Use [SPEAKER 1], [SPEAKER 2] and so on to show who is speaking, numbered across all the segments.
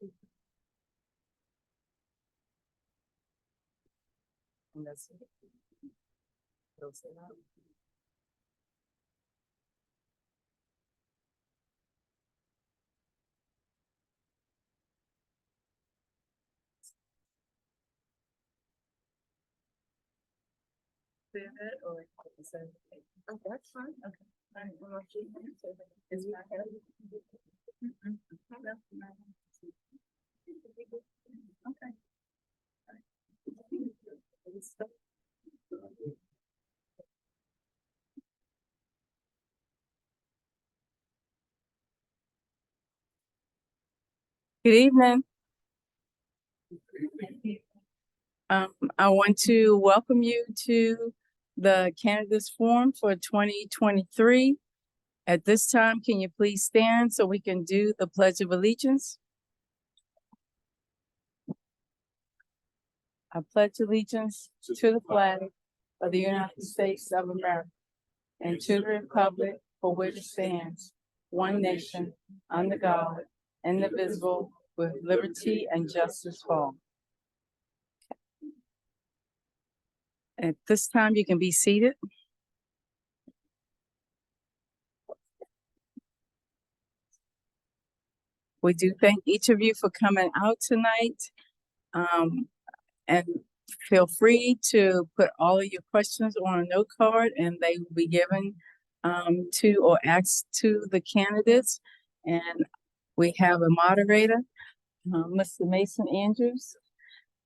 [SPEAKER 1] Oh, that's fine. Okay. All right, well, I'll keep it. So is my head? Okay.
[SPEAKER 2] Good evening. I want to welcome you to the Candidates Forum for 2023. At this time, can you please stand so we can do the Pledge of Allegiance? I pledge allegiance to the flag of the United States of America and to the republic for which it stands, one nation, under God, indivisible, with liberty and justice for all. At this time, you can be seated. We do thank each of you for coming out tonight. And feel free to put all of your questions on a note card and they will be given to or asked to the candidates. And we have a moderator, Mr. Mason Andrews,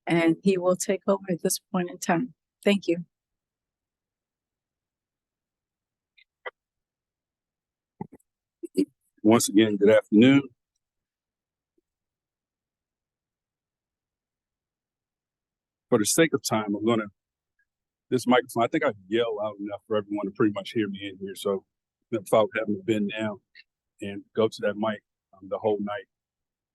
[SPEAKER 2] and he will take over at this point in time. Thank you.
[SPEAKER 3] Once again, good afternoon. For the sake of time, I'm gonna, this microphone, I think I yell out enough for everyone to pretty much hear me in here. So without having to bend down and go to that mic the whole night.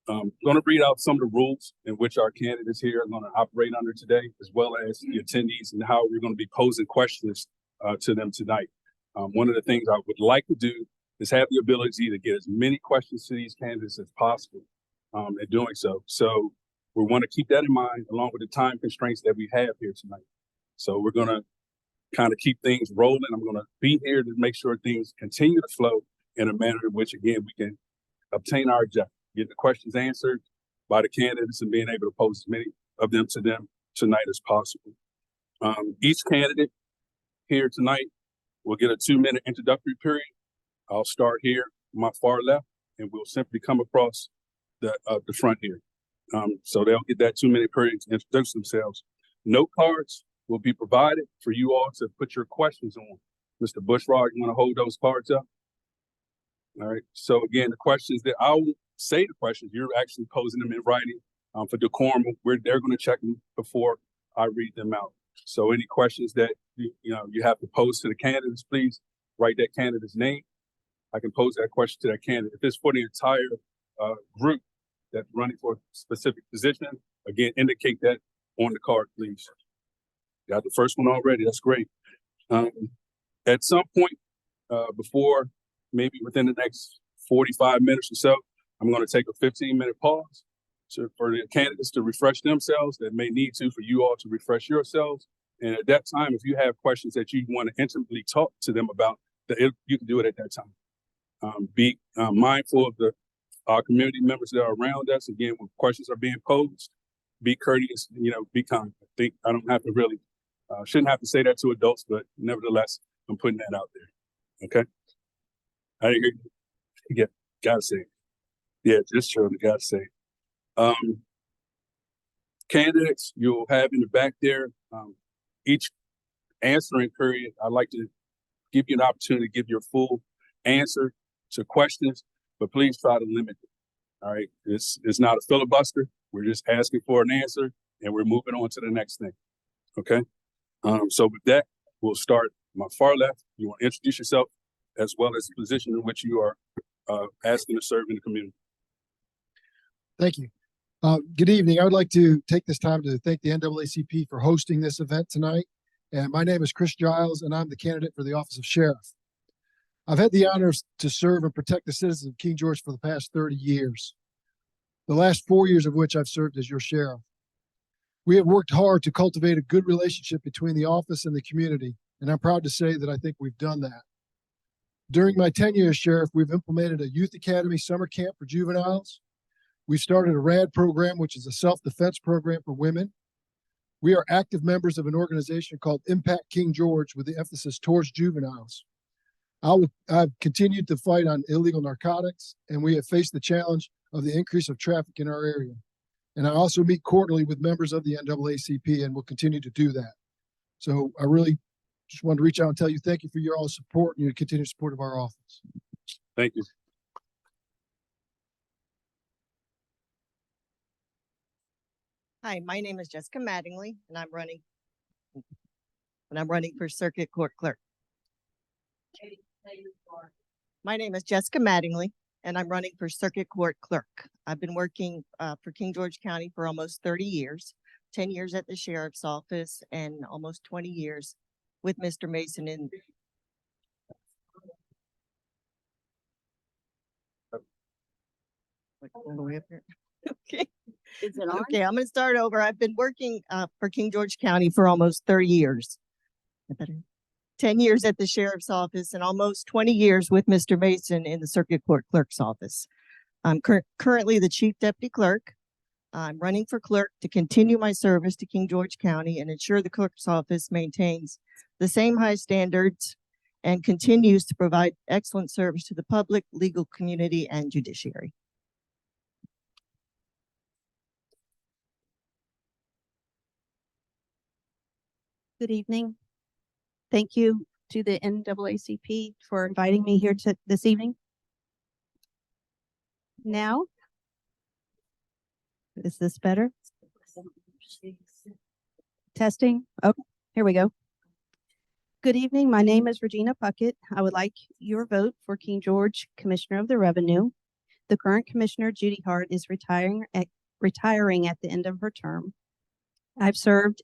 [SPEAKER 3] I'm gonna read out some of the rules in which our candidates here are gonna operate under today, as well as the attendees and how we're gonna be posing questions to them tonight. One of the things I would like to do is have the ability to get as many questions to these candidates as possible in doing so. So we want to keep that in mind along with the time constraints that we have here tonight. So we're going to kind of keep things rolling. I'm going to be here to make sure things continue to flow in a manner in which, again, we can obtain our objective, get the questions answered by the candidates and being able to pose as many of them to them tonight as possible. Each candidate here tonight will get a 2-minute introductory period. I'll start here on my far left and we'll simply come across the front here. So they'll get that 2-minute period to introduce themselves. Note cards will be provided for you all to put your questions on. Mr. Bushrod, you want to hold those cards up? All right. So again, the questions that I'll say the questions, you're actually posing them in writing for decorum. They're going to check them before I read them out. So any questions that you have to pose to the candidates, please write that candidate's name. I can pose that question to that candidate. If it's for the entire group that's running for a specific position, again, indicate that on the card, please. Got the first one already. That's great. At some point before, maybe within the next 45 minutes or so, I'm going to take a 15-minute pause for the candidates to refresh themselves that may need to, for you all to refresh yourselves. And at that time, if you have questions that you want to intimately talk to them about, you can do it at that time. Be mindful of our community members that are around us. Again, when questions are being posed, be courteous, be kind. I don't have to really, shouldn't have to say that to adults, but nevertheless, I'm putting that out there. Okay. I didn't hear you. Yeah, gotta say it. Yeah, just children, gotta say it. Candidates you'll have in the back there, each answering period, I'd like to give you an opportunity to give your full answer to questions, but please try to limit it. All right, it's not a filibuster. We're just asking for an answer and we're moving on to the next thing. Okay. So with that, we'll start my far left. You want to introduce yourself as well as the position in which you are asking to serve in the community.
[SPEAKER 4] Thank you. Good evening. I would like to take this time to thank the NAACP for hosting this event tonight. And my name is Chris Giles, and I'm the candidate for the office of sheriff. I've had the honor to serve and protect the citizens of King George for the past 30 years. the last 4 years of which I've served as your sheriff. We have worked hard to cultivate a good relationship between the office and the community, and I'm proud to say that I think we've done that. During my tenure as sheriff, we've implemented a youth academy summer camp for juveniles. We started a RAD program, which is a self-defense program for women. We are active members of an organization called Impact King George with the emphasis towards juveniles. I've continued to fight on illegal narcotics, and we have faced the challenge of the increase of traffic in our area. And I also meet quarterly with members of the NAACP and will continue to do that. So I really just wanted to reach out and tell you thank you for your all support and your continued support of our office.
[SPEAKER 3] Thank you.
[SPEAKER 5] Hi, my name is Jessica Mattingly, and I'm running for Circuit Court Clerk. My name is Jessica Mattingly, and I'm running for Circuit Court Clerk. I've been working for King George County for almost 30 years, 10 years at the Sheriff's Office, and almost 20 years with Mr. Mason in. All the way up here. Okay.
[SPEAKER 1] Is it on?
[SPEAKER 5] Okay, I'm gonna start over. I've been working for King George County for almost 30 years. 10 years at the Sheriff's Office and almost 20 years with Mr. Mason in the Circuit Court Clerk's Office. I'm currently the Chief Deputy Clerk. I'm running for clerk to continue my service to King George County and ensure the clerk's office maintains the same high standards and continues to provide excellent service to the public, legal community, and judiciary.
[SPEAKER 6] Good evening. Thank you to the NAACP for inviting me here this evening. Now, is this better? Testing. Okay, here we go. Good evening. My name is Regina Puckett. I would like your vote for King George Commissioner of the Revenue. The current Commissioner, Judy Hart, is retiring at the end of her term. I've served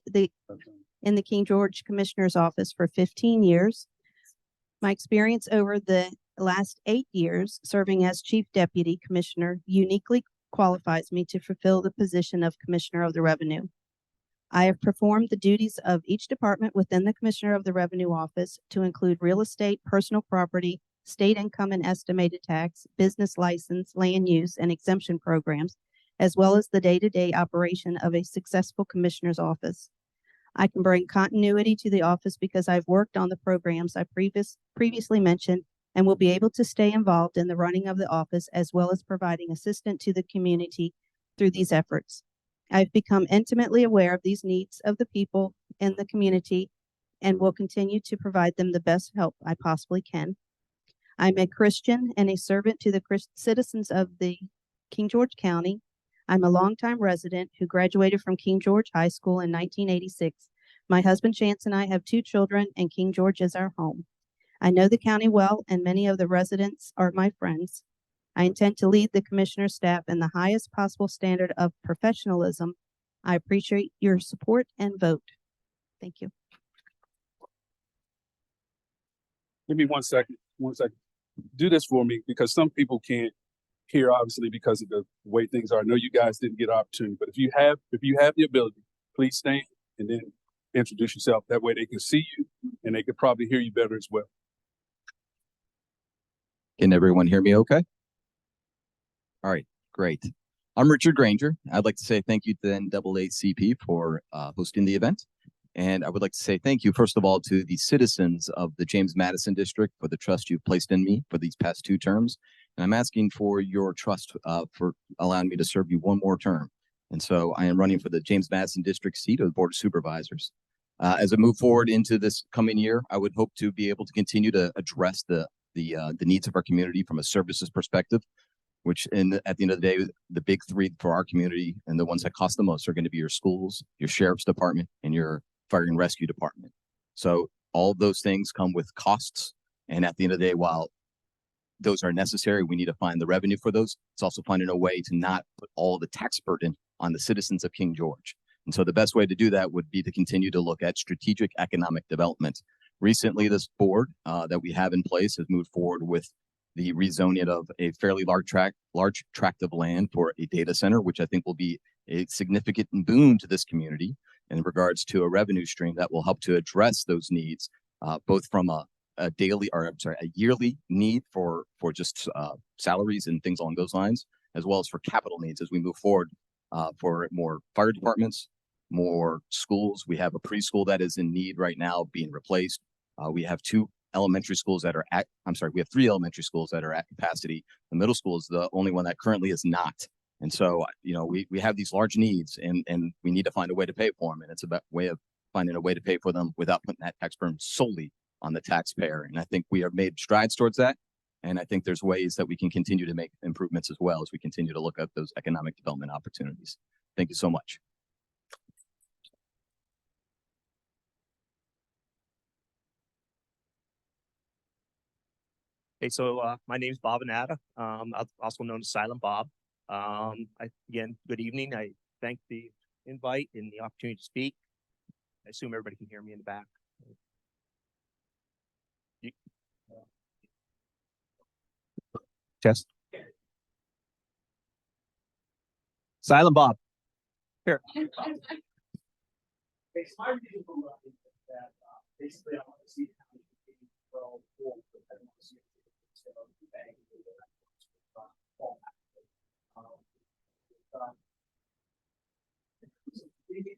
[SPEAKER 6] in the King George Commissioner's Office for 15 years. My experience over the last 8 years serving as Chief Deputy Commissioner uniquely qualifies me to fulfill the position of Commissioner of the Revenue. I have performed the duties of each department within the Commissioner of the Revenue Office to include real estate, personal property, state income and estimated tax, business license, land use, and exemption programs, as well as the day-to-day operation of a successful Commissioner's Office. I can bring continuity to the office because I've worked on the programs I previously mentioned and will be able to stay involved in the running of the office as well as providing assistance to the community through these efforts. I've become intimately aware of these needs of the people in the community and will continue to provide them the best help I possibly can. I'm a Christian and a servant to the citizens of the King George County. I'm a longtime resident who graduated from King George High School in 1986. My husband Chance and I have 2 children, and King George is our home. I know the county well, and many of the residents are my friends. I intend to lead the commissioner's staff in the highest possible standard of professionalism. I appreciate your support and vote. Thank you.
[SPEAKER 3] Give me 1 second. 1 second. Do this for me because some people can't hear, obviously, because of the way things are. I know you guys didn't get an opportunity, but if you have the ability, please stand and then introduce yourself. That way they can see you and they could probably hear you better as well.
[SPEAKER 7] Can everyone hear me okay? All right, great. I'm Richard Granger. I'd like to say thank you to the NAACP for hosting the event. And I would like to say thank you, first of all, to the citizens of the James Madison District for the trust you've placed in me for these past 2 terms. And I'm asking for your trust for allowing me to serve you 1 more term. And so I am running for the James Madison District seat of the Board of Supervisors. As I move forward into this coming year, I would hope to be able to continue to address the needs of our community from a services perspective, which at the end of the day, the big 3 for our community and the ones that cost the most are going to be your schools, your sheriff's department, and your fire and rescue department. So all of those things come with costs. And at the end of the day, while those are necessary, we need to find the revenue for those. It's also finding a way to not put all the tax burden on the citizens of King George. And so the best way to do that would be to continue to look at strategic economic development. Recently, this board that we have in place has moved forward with the rezoning of a fairly large tract of land for a data center, which I think will be a significant boon to this community in regards to a revenue stream that will help to address those needs, both from a yearly need for just salaries and things along those lines, as well as for capital needs as we move forward for more fire departments, more schools. We have a preschool that is in need right now of being replaced. We have we have 3 elementary schools that are at capacity. The middle school is the only one that currently is not. And so, we have these large needs and we need to find a way to pay for them. And it's a way of finding a way to pay for them without putting that tax burden solely on the taxpayer. And I think we have made strides towards that. And I think there's ways that we can continue to make improvements as well as we continue to look at those economic development opportunities. Thank you so much.
[SPEAKER 8] Hey, so my name is Bob Anata, also known as Silent Bob. Again, good evening. I thank the invite and the opportunity to speak. I assume everybody can hear me in the back. Test. Silent Bob. Here.
[SPEAKER 9] Basically, I want to see how we can grow forward. I want to see instead of the bank.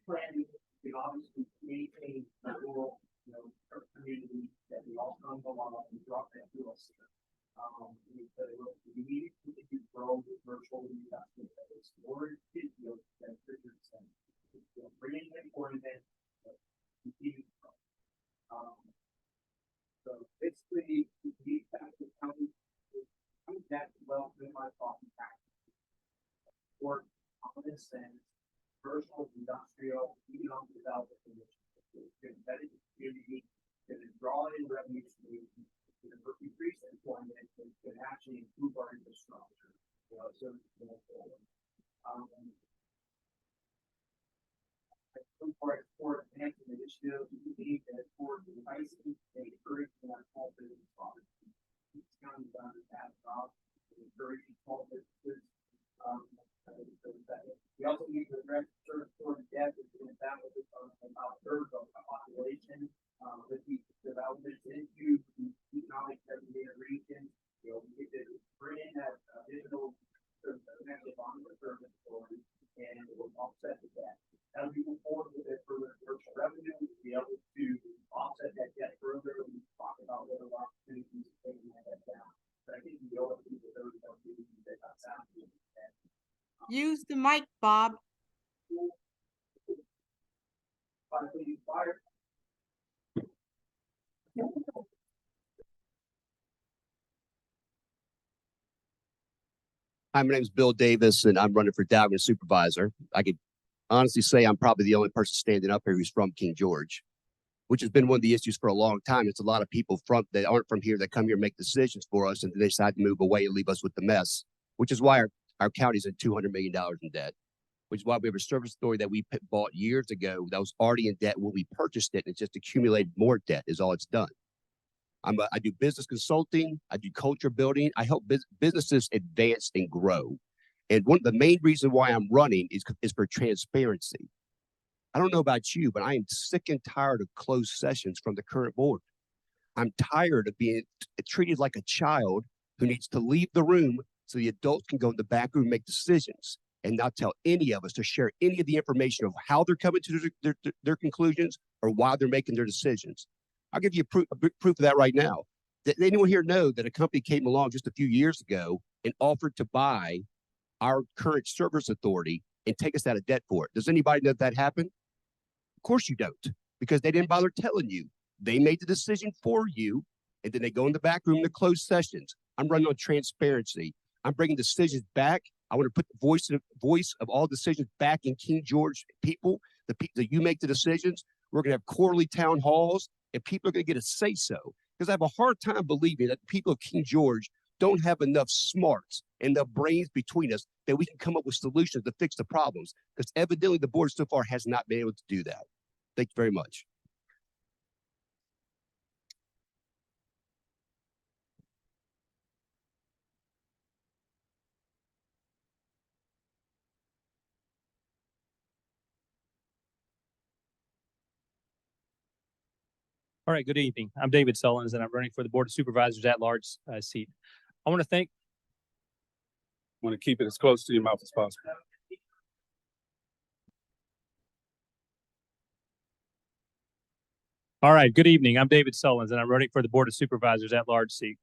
[SPEAKER 9] Planning, we obviously maintain the rural, community that we all come along and drop that to us. We need to grow the virtual investment that is more digital than triggers and bringing in employment, continue to grow. So basically, we have to come back to development my property tax. Work on this and commercial, industrial, economic development initiatives. Embedded in the community, that is draw in revenue streams, increase employment, and can actually improve our infrastructure. So going forward. For enhancing initiatives, we need that for devices and encouraging our small business products. Each county does that job, encouraging small businesses. We also need to address certain sort of debt that's been established about third of the population with the development into the economic designated region. We get to bring in that digital financial bond for service authority and it will offset the debt. As we move forward with it further virtual revenue, we'll be able to offset that debt further. We talk about what are opportunities to take that down. But I think we owe it to those that got sound.
[SPEAKER 10] Use the mic, Bob.
[SPEAKER 11] Hi, my name is Bill Davis, and I'm running for Dalton Supervisor. I could honestly say I'm probably the only person standing up here who's from King George, which has been one of the issues for a long time. It's a lot of people that aren't from here that come here and make decisions for us, and they decide to move away and leave us with the mess, which is why our county's at $200 million in debt, which is why we have a service authority that we bought years ago that was already in debt when we purchased it, and it just accumulated more debt is all it's done. I do business consulting. I do culture building. I help businesses advance and grow. And one of the main reasons why I'm running is for transparency. I don't know about you, but I am sick and tired of closed sessions from the current board. I'm tired of being treated like a child who needs to leave the room so the adults can go in the back room and make decisions and not tell any of us to share any of the information of how they're coming to their conclusions or why they're making their decisions. I'll give you proof of that right now. Did anyone here know that a company came along just a few years ago and offered to buy our current service authority and take us out of debt for it? Does anybody know that happened? Of course you don't, because they didn't bother telling you. They made the decision for you, and then they go in the back room to close sessions. I'm running on transparency. I'm bringing decisions back. I want to put the voice of all decisions back in King George people, the people that you make the decisions. We're going to have quarterly town halls, and people are going to get a say-so. Because I have a hard time believing that the people of King George don't have enough smarts and the brains between us that we can come up with solutions to fix the problems. Because evidently the board so far has not been able to do that. Thank you very much.
[SPEAKER 12] All right, good evening. I'm David Sullins, and I'm running for the Board of Supervisors at large seat. I want to thank.
[SPEAKER 3] Want to keep it as close to your mouth as possible.
[SPEAKER 12] All right, good evening. I'm David Sullins, and I'm running for the Board of Supervisors at large seat.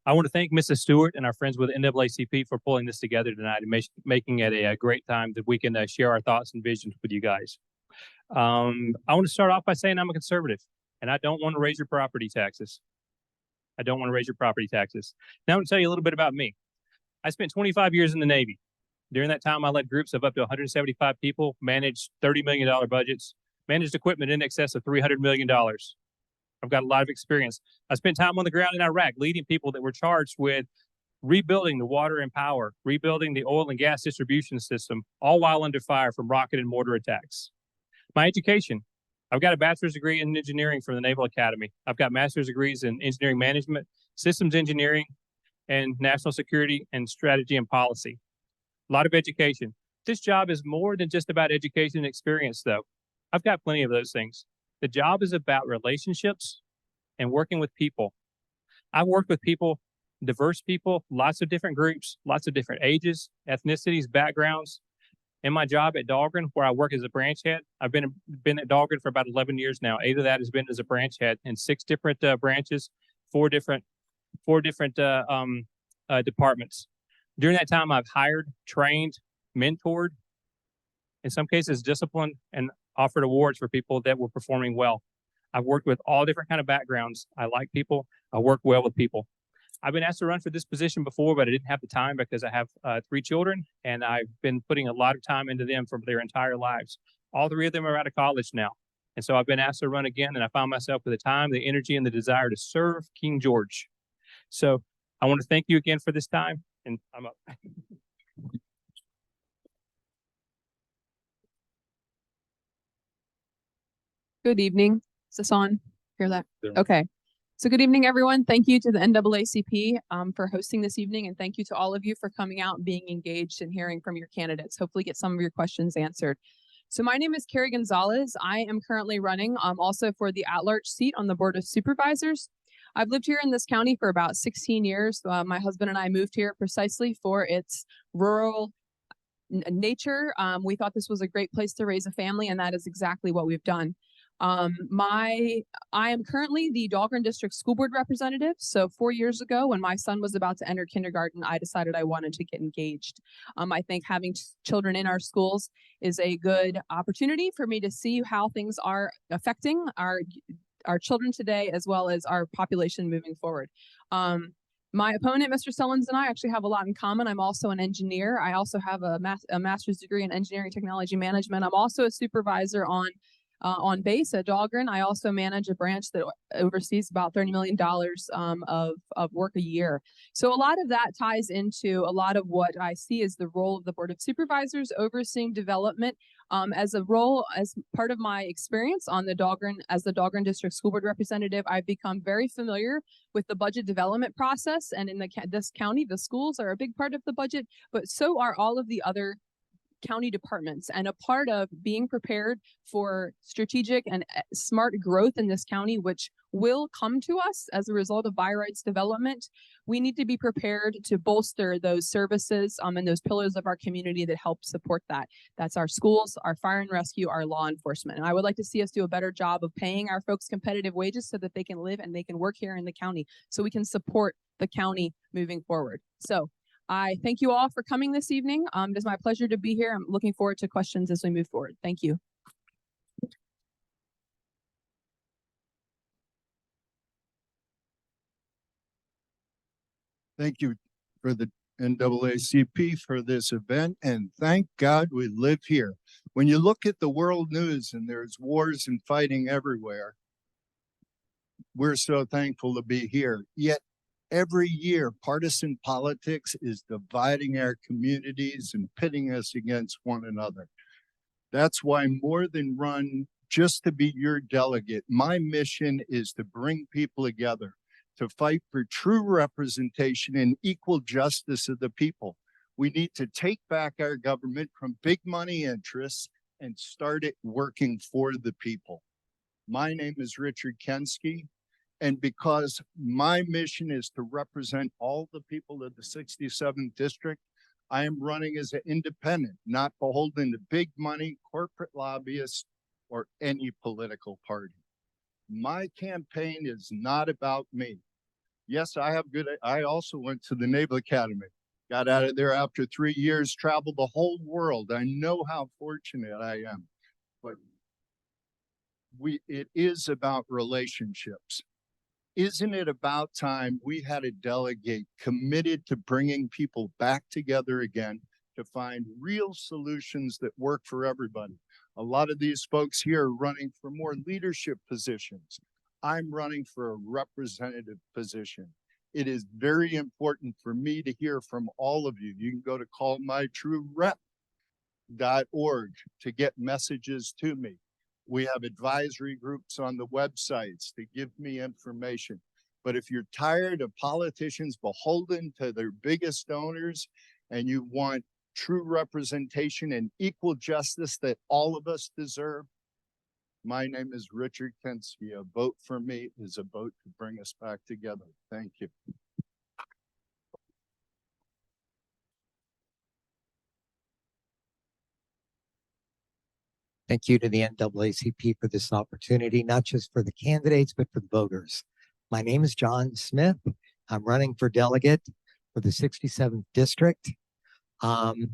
[SPEAKER 12] I want to thank Mrs. Stewart and our friends with NAACP for pulling this together tonight and making it a great time that we can share our thoughts and visions with you guys. I want to start off by saying I'm a conservative, and I don't want to raise your property taxes. I don't want to raise your property taxes. Now I'm going to tell you a little bit about me. I spent 25 years in the Navy. During that time, I led groups of up to 175 people, managed $30 million budgets, managed equipment in excess of $300 million. I've got a lot of experience. I spent time on the ground in Iraq, leading people that were charged with rebuilding the water and power, rebuilding the oil and gas distribution system, all while under fire from rocket and mortar attacks. My education, I've got a bachelor's degree in engineering from the Naval Academy. I've got master's degrees in engineering management, systems engineering, and national security and strategy and policy. A lot of education. This job is more than just about education and experience, though. I've got plenty of those things. The job is about relationships and working with people. I've worked with people, diverse people, lots of different groups, lots of different ages, ethnicities, backgrounds. In my job at Dahlgren, where I work as a branch head, I've been at Dahlgren for about 11 years now. 8 of that has been as a branch head in 6 different branches, 4 different departments. During that time, I've hired, trained, mentored, in some cases disciplined, and offered awards for people that were performing well. I've worked with all different kind of backgrounds. I like people. I work well with people. I've been asked to run for this position before, but I didn't have the time because I have 3 children, and I've been putting a lot of time into them for their entire lives. All 3 of them are out of college now. And so I've been asked to run again, and I found myself with the time, the energy, and the desire to serve King George. So I want to thank you again for this time, and I'm up.
[SPEAKER 13] Good evening. Is this on? Hear that?
[SPEAKER 3] There.
[SPEAKER 13] Okay. So good evening, everyone. Thank you to the NAACP for hosting this evening, and thank you to all of you for coming out and being engaged and hearing from your candidates. Hopefully get some of your questions answered. So my name is Carrie Gonzalez. I am currently running also for the at-large seat on the Board of Supervisors. I've lived here in this county for about 16 years. My husband and I moved here precisely for its rural nature. We thought this was a great place to raise a family, and that is exactly what we've done. I am currently the Dahlgren District School Board representative. So 4 years ago, when my son was about to enter kindergarten, I decided I wanted to get engaged. I think having children in our schools is a good opportunity for me to see how things are affecting our children today, as well as our population moving forward. My opponent, Mr. Sullins, and I actually have a lot in common. I'm also an engineer. I also have a master's degree in engineering technology management. I'm also a supervisor on base at Dahlgren. I also manage a branch that oversees about $30 million of work a year. So a lot of that ties into a lot of what I see as the role of the Board of Supervisors overseeing development as a role, as part of my experience on the Dahlgren, as the Dahlgren District School Board representative. I've become very familiar with the budget development process, and in this county, the schools are a big part of the budget, but so are all of the other county departments. And a part of being prepared for strategic and smart growth in this county, which will come to us as a result of by rights development, we need to be prepared to bolster those services and those pillars of our community that help support that. That's our schools, our fire and rescue, our law enforcement. And I would like to see us do a better job of paying our folks competitive wages so that they can live and they can work here in the county, so we can support the county moving forward. So I thank you all for coming this evening. It is my pleasure to be here. I'm looking forward to questions as we move forward. Thank you.
[SPEAKER 14] Thank you for the NAACP for this event, and thank God we live here. When you look at the world news and there's wars and fighting everywhere, we're so thankful to be here. Yet every year, partisan politics is dividing our communities and pitting us against one another. That's why, more than run just to be your delegate, my mission is to bring people together, to fight for true representation and equal justice of the people. We need to take back our government from big money interests and start it working for the people. My name is Richard Kensky. And because my mission is to represent all the people of the 67th district, I am running as an independent, not beholden to big money, corporate lobbyists, or any political party. My campaign is not about me. Yes, I also went to the Naval Academy, got out of there after 3 years, traveled the whole world. I know how fortunate I am, but it is about relationships. Isn't it about time we had a delegate committed to bringing people back together again to find real solutions that work for everybody? A lot of these folks here are running for more leadership positions. I'm running for a representative position. It is very important for me to hear from all of you. You can go to callmytruerep.org to get messages to me. We have advisory groups on the websites to give me information. But if you're tired of politicians beholden to their biggest donors and you want true representation and equal justice that all of us deserve, my name is Richard Kensky. A vote for me is a vote to bring us back together. Thank you.
[SPEAKER 15] Thank you to the NAACP for this opportunity, not just for the candidates, but for the voters. My name is John Smith. I'm running for delegate for the 67th district. I'm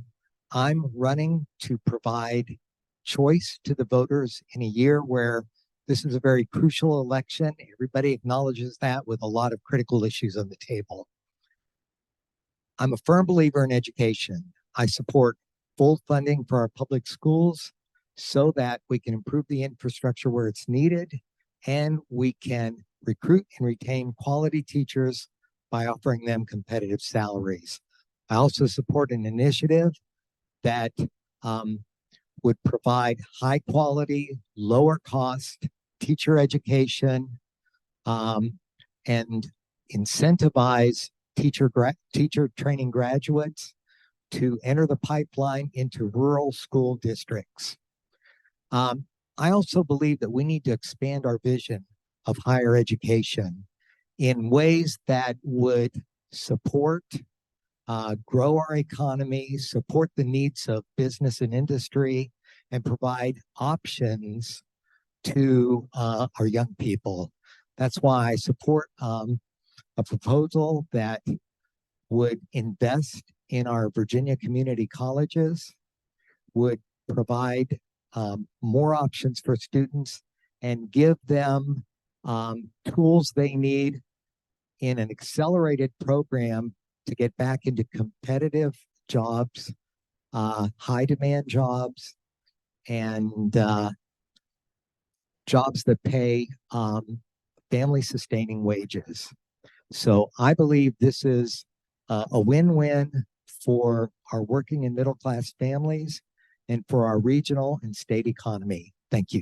[SPEAKER 15] running to provide choice to the voters in a year where this is a very crucial election. Everybody acknowledges that, with a lot of critical issues on the table. I'm a firm believer in education. I support full funding for our public schools so that we can improve the infrastructure where it's needed, and we can recruit and retain quality teachers by offering them competitive salaries. I also support an initiative that would provide high quality, lower cost teacher education and incentivize teacher training graduates to enter the pipeline into rural school districts. I also believe that we need to expand our vision of higher education in ways that would support, grow our economy, support the needs of business and industry, and provide options to our young people. That's why I support a proposal that would invest in our Virginia community colleges, would provide more options for students, and give them tools they need in an accelerated program to get back into competitive jobs, high demand jobs, and jobs that pay family sustaining wages. So I believe this is a win-win for our working and middle class families and for our regional and state economy. Thank you.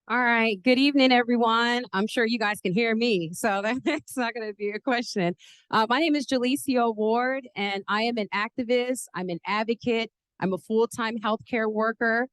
[SPEAKER 16] All right. Good evening, everyone. I'm sure you guys can hear me, so that's not going to be a question. My name is Jalicia Ward, and I am an activist. I'm an advocate. I'm a full-time healthcare worker.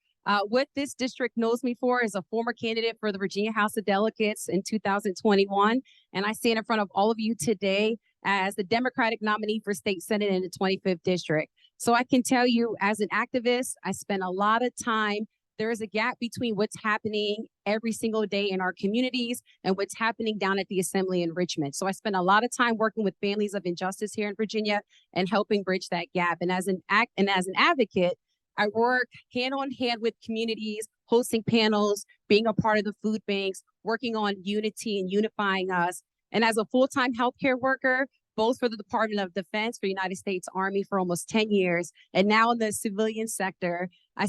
[SPEAKER 16] What this district knows me for is a former candidate for the Virginia House of Delegates in 2021, and I stand in front of all of you today as the Democratic nominee for state senate in the 25th district. So I can tell you, as an activist, I spend a lot of time. There is a gap between what's happening every single day in our communities and what's happening down at the Assembly in Richmond. So I spend a lot of time working with families of injustice here in Virginia and helping bridge that gap. And as an advocate, I work hand on hand with communities, hosting panels, being a part of the food banks, working on unity and unifying us. And as a full-time healthcare worker, both for the Department of Defense, for the United States Army for almost 10 years, and now in the civilian sector, I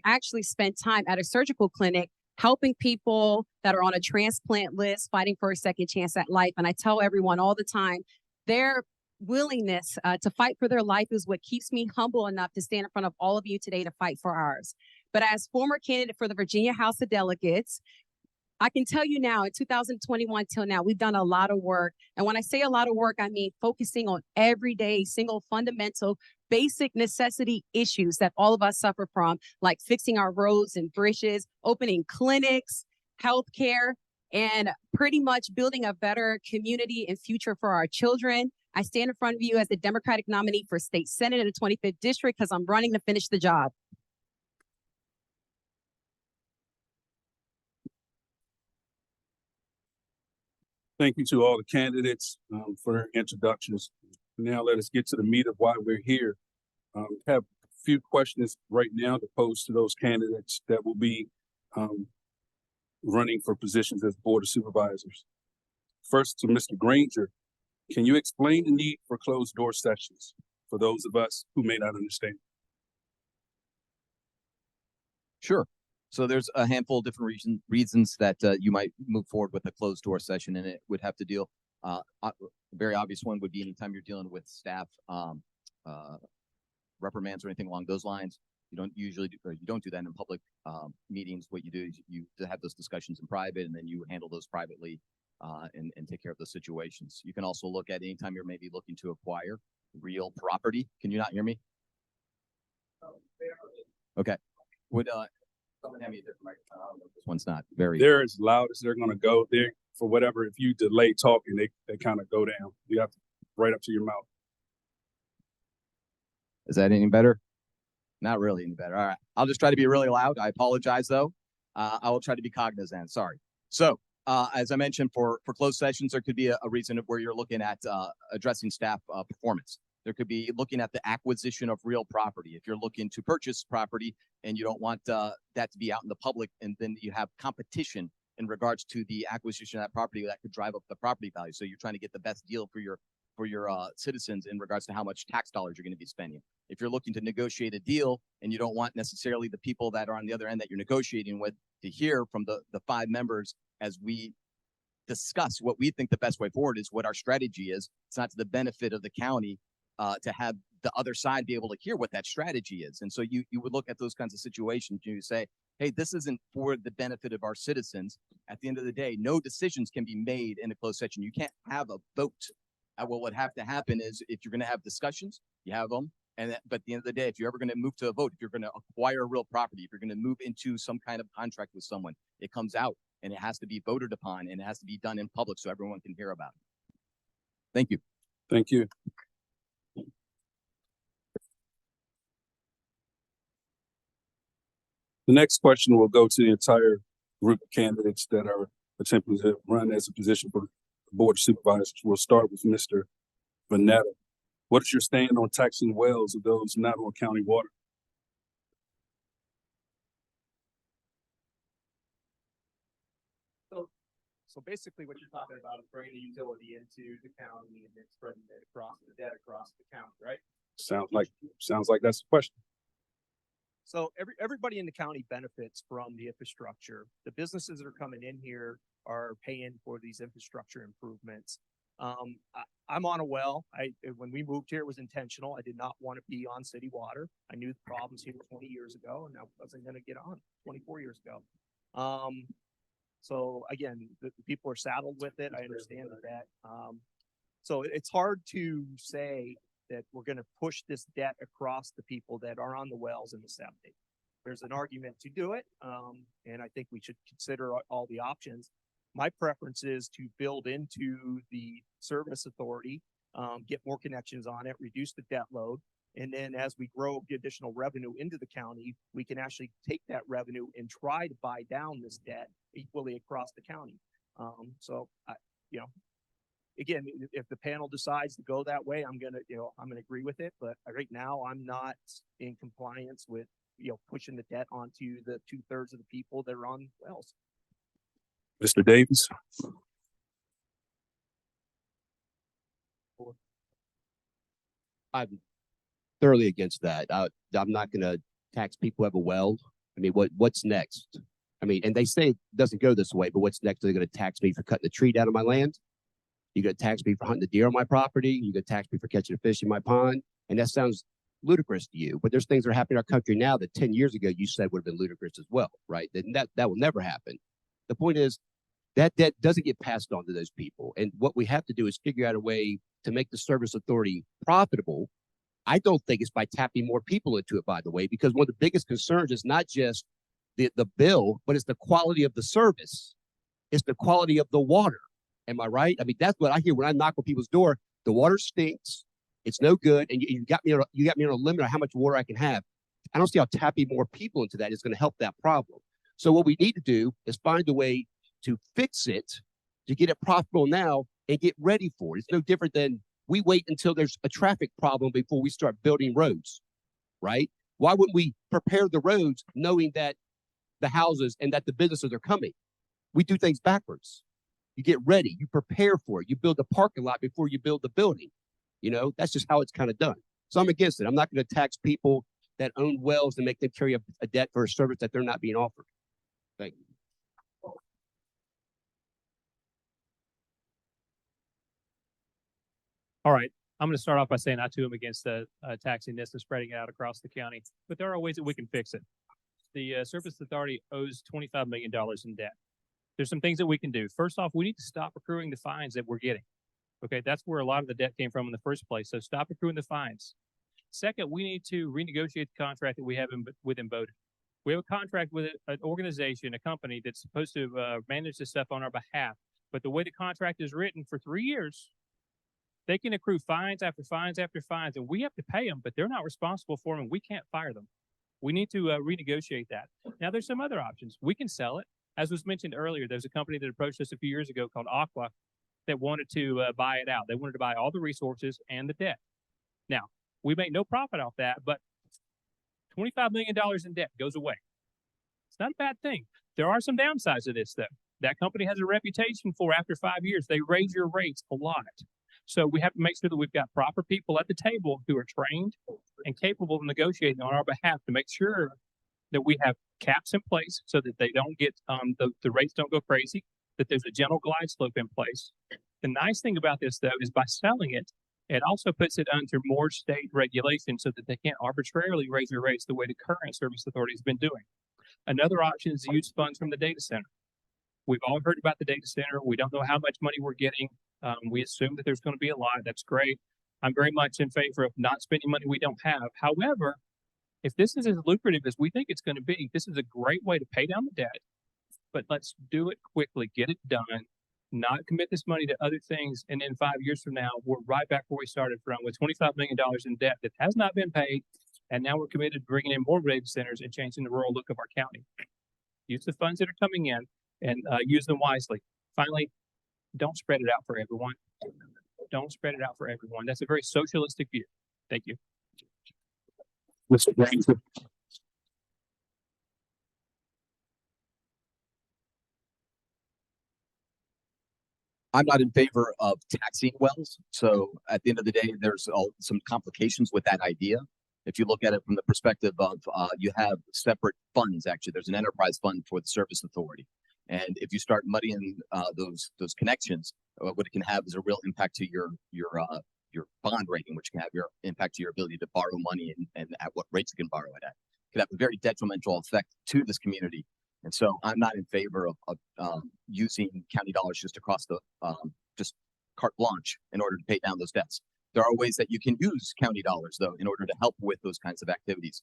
[SPEAKER 16] actually spent time at a surgical clinic helping people that are on a transplant list, fighting for a second chance at life. And I tell everyone all the time, their willingness to fight for their life is what keeps me humble enough to stand in front of all of you today to fight for ours. But as former candidate for the Virginia House of Delegates, I can tell you now, in 2021 till now, we've done a lot of work. And when I say a lot of work, I mean focusing on everyday, single fundamental basic necessity issues that all of us suffer from, like fixing our roads and bridges, opening clinics, healthcare, and pretty much building a better community and future for our children. I stand in front of you as the Democratic nominee for State Senate in the 25th District because I'm running to finish the job.
[SPEAKER 3] Thank you to all the candidates for their introductions. Now let us get to the meat of why we're here. Have a few questions right now to pose to those candidates that will be running for positions as Board of Supervisors. First, to Mr. Granger, can you explain the need for closed door sessions for those of us who may not understand?
[SPEAKER 7] Sure. So there's a handful of different reasons that you might move forward with a closed door session, and it would have to deal. A very obvious one would be anytime you're dealing with staff reprimands or anything along those lines. You don't usually do, or you don't do that in public meetings. What you do is you have those discussions in private, and then you handle those privately and take care of those situations. You can also look at anytime you're maybe looking to acquire real property. Can you not hear me? Okay. Would someone have me a different microphone? This one's not very.
[SPEAKER 3] They're as loud as they're going to go. There for whatever. If you delay talking, they kind of go down. You have to right up to your mouth.
[SPEAKER 7] Is that any better? Not really any better. All right. I'll just try to be really loud. I apologize though. I will try to be cognizant. Sorry. So as I mentioned, for closed sessions, there could be a reason where you're looking at addressing staff performance. There could be looking at the acquisition of real property. If you're looking to purchase property and you don't want that to be out in the public, and then you have competition in regards to the acquisition of that property, that could drive up the property value. So you're trying to get the best deal for your citizens in regards to how much tax dollars you're going to be spending. If you're looking to negotiate a deal and you don't want necessarily the people that are on the other end that you're negotiating with to hear from the 5 members as we discuss what we think the best way forward is, what our strategy is. It's not to the benefit of the county to have the other side be able to hear what that strategy is. And so you would look at those kinds of situations and you say, hey, this isn't for the benefit of our citizens. At the end of the day, no decisions can be made in a closed session. You can't have a vote. What would have to happen is, if you're going to have discussions, you have them. But at the end of the day, if you're ever going to move to a vote, if you're going to acquire real property, if you're going to move into some kind of contract with someone, it comes out and it has to be voted upon, and it has to be done in public so everyone can hear about it. Thank you.
[SPEAKER 3] Thank you. The next question will go to the entire group of candidates that are attempting to run as a position for the Board of Supervisors. We'll start with Mr. Vanetta. What is your stand on taxing wells of those not on county water?
[SPEAKER 8] So basically what you're talking about is bringing the utility into the county and then spreading it across the debt across the county, right?
[SPEAKER 3] Sounds like that's the question.
[SPEAKER 8] So everybody in the county benefits from the infrastructure. The businesses that are coming in here are paying for these infrastructure improvements. I'm on a well. When we moved here, it was intentional. I did not want to be on city water. I knew the problems here 20 years ago, and I wasn't going to get on 24 years ago. So again, the people are saddled with it. I understand that. So it's hard to say that we're going to push this debt across the people that are on the wells in the septic. There's an argument to do it, and I think we should consider all the options. My preference is to build into the service authority, get more connections on it, reduce the debt load, and then as we grow the additional revenue into the county, we can actually take that revenue and try to buy down this debt equally across the county. Again, if the panel decides to go that way, I'm gonna agree with it. But right now, I'm not in compliance with pushing the debt onto the 2/3 of the people that are on wells.
[SPEAKER 3] Mr. Davis.
[SPEAKER 11] I'm thoroughly against that. I'm not going to tax people who have a well. I mean, what's next? I mean, and they say it doesn't go this way, but what's next? Are they going to tax me for cutting a tree down on my land? You're going to tax me for hunting the deer on my property? You're going to tax me for catching a fish in my pond? And that sounds ludicrous to you, but there's things that are happening in our country now that 10 years ago you said would have been ludicrous as well, right? That will never happen. The point is that debt doesn't get passed on to those people. And what we have to do is figure out a way to make the service authority profitable I don't think it's by tapping more people into it, by the way, because one of the biggest concerns is not just the bill, but it's the quality of the service. It's the quality of the water. Am I right? I mean, that's what I hear when I knock on people's door. The water stinks. It's no good. And you got me on a limit on how much water I can have. I don't see how tapping more people into that is going to help that problem. So what we need to do is find a way to fix it, to get it profitable now and get ready for it. It's no different than we wait until there's a traffic problem before we start building roads, right? Why wouldn't we prepare the roads knowing that the houses and that the businesses are coming? We do things backwards. You get ready, you prepare for it, you build the parking lot before you build the building. You know, that's just how it's kind of done. So I'm against it. I'm not going to tax people that own wells and make them carry a debt for a service that they're not being offered. Thank you.
[SPEAKER 12] All right, I'm going to start off by saying I too am against taxing this and spreading it out across the county, but there are ways that we can fix it. The Service Authority owes $25 million in debt. There's some things that we can do. First off, we need to stop accruing the fines that we're getting. Okay, that's where a lot of the debt came from in the first place. So stop accruing the fines. Second, we need to renegotiate the contract that we have with Emboden. We have a contract with an organization, a company that's supposed to manage this stuff on our behalf. But the way the contract is written for 3 years, they can accrue fines after fines after fines, and we have to pay them, but they're not responsible for them, and we can't fire them. We need to renegotiate that. Now, there's some other options. We can sell it. As was mentioned earlier, there's a company that approached us a few years ago called Aqua that wanted to buy it out. They wanted to buy all the resources and the debt. Now, we make no profit off that, but $25 million in debt goes away. It's not a bad thing. There are some downsides to this, though. That company has a reputation for after 5 years, they raise your rates a lot. So we have to make sure that we've got proper people at the table who are trained and capable of negotiating on our behalf to make sure that we have caps in place so that they don't get the rates don't go crazy, that there's a gentle glide slope in place. The nice thing about this, though, is by selling it, it also puts it under more state regulation so that they can't arbitrarily raise their rates the way the current Service Authority has been doing. Another option is to use funds from the data center. We've all heard about the data center. We don't know how much money we're getting. We assume that there's going to be a lot. That's great. I'm very much in favor of not spending money we don't have. However, if this is as lucrative as we think it's going to be, this is a great way to pay down the debt. But let's do it quickly, get it done, not commit this money to other things. And then 5 years from now, we're right back where we started from with $25 million in debt that has not been paid. And now we're committed to bringing in more data centers and changing the rural look of our county. Use the funds that are coming in and use them wisely. Finally, don't spread it out for everyone. Don't spread it out for everyone. That's a very socialistic view. Thank you.
[SPEAKER 3] Mr. Granger.
[SPEAKER 7] I'm not in favor of taxing wells. So at the end of the day, there's some complications with that idea. If you look at it from the perspective of you have separate funds, actually, there's an enterprise fund for the Service Authority. And if you start muddying those connections, what it can have is a real impact to your bond rating, which can have your impact to your ability to borrow money and at what rates you can borrow it at. It could have a very detrimental effect to this community. And so I'm not in favor of using county dollars just across the just carte blanche in order to pay down those debts. There are ways that you can use county dollars, though, in order to help with those kinds of activities.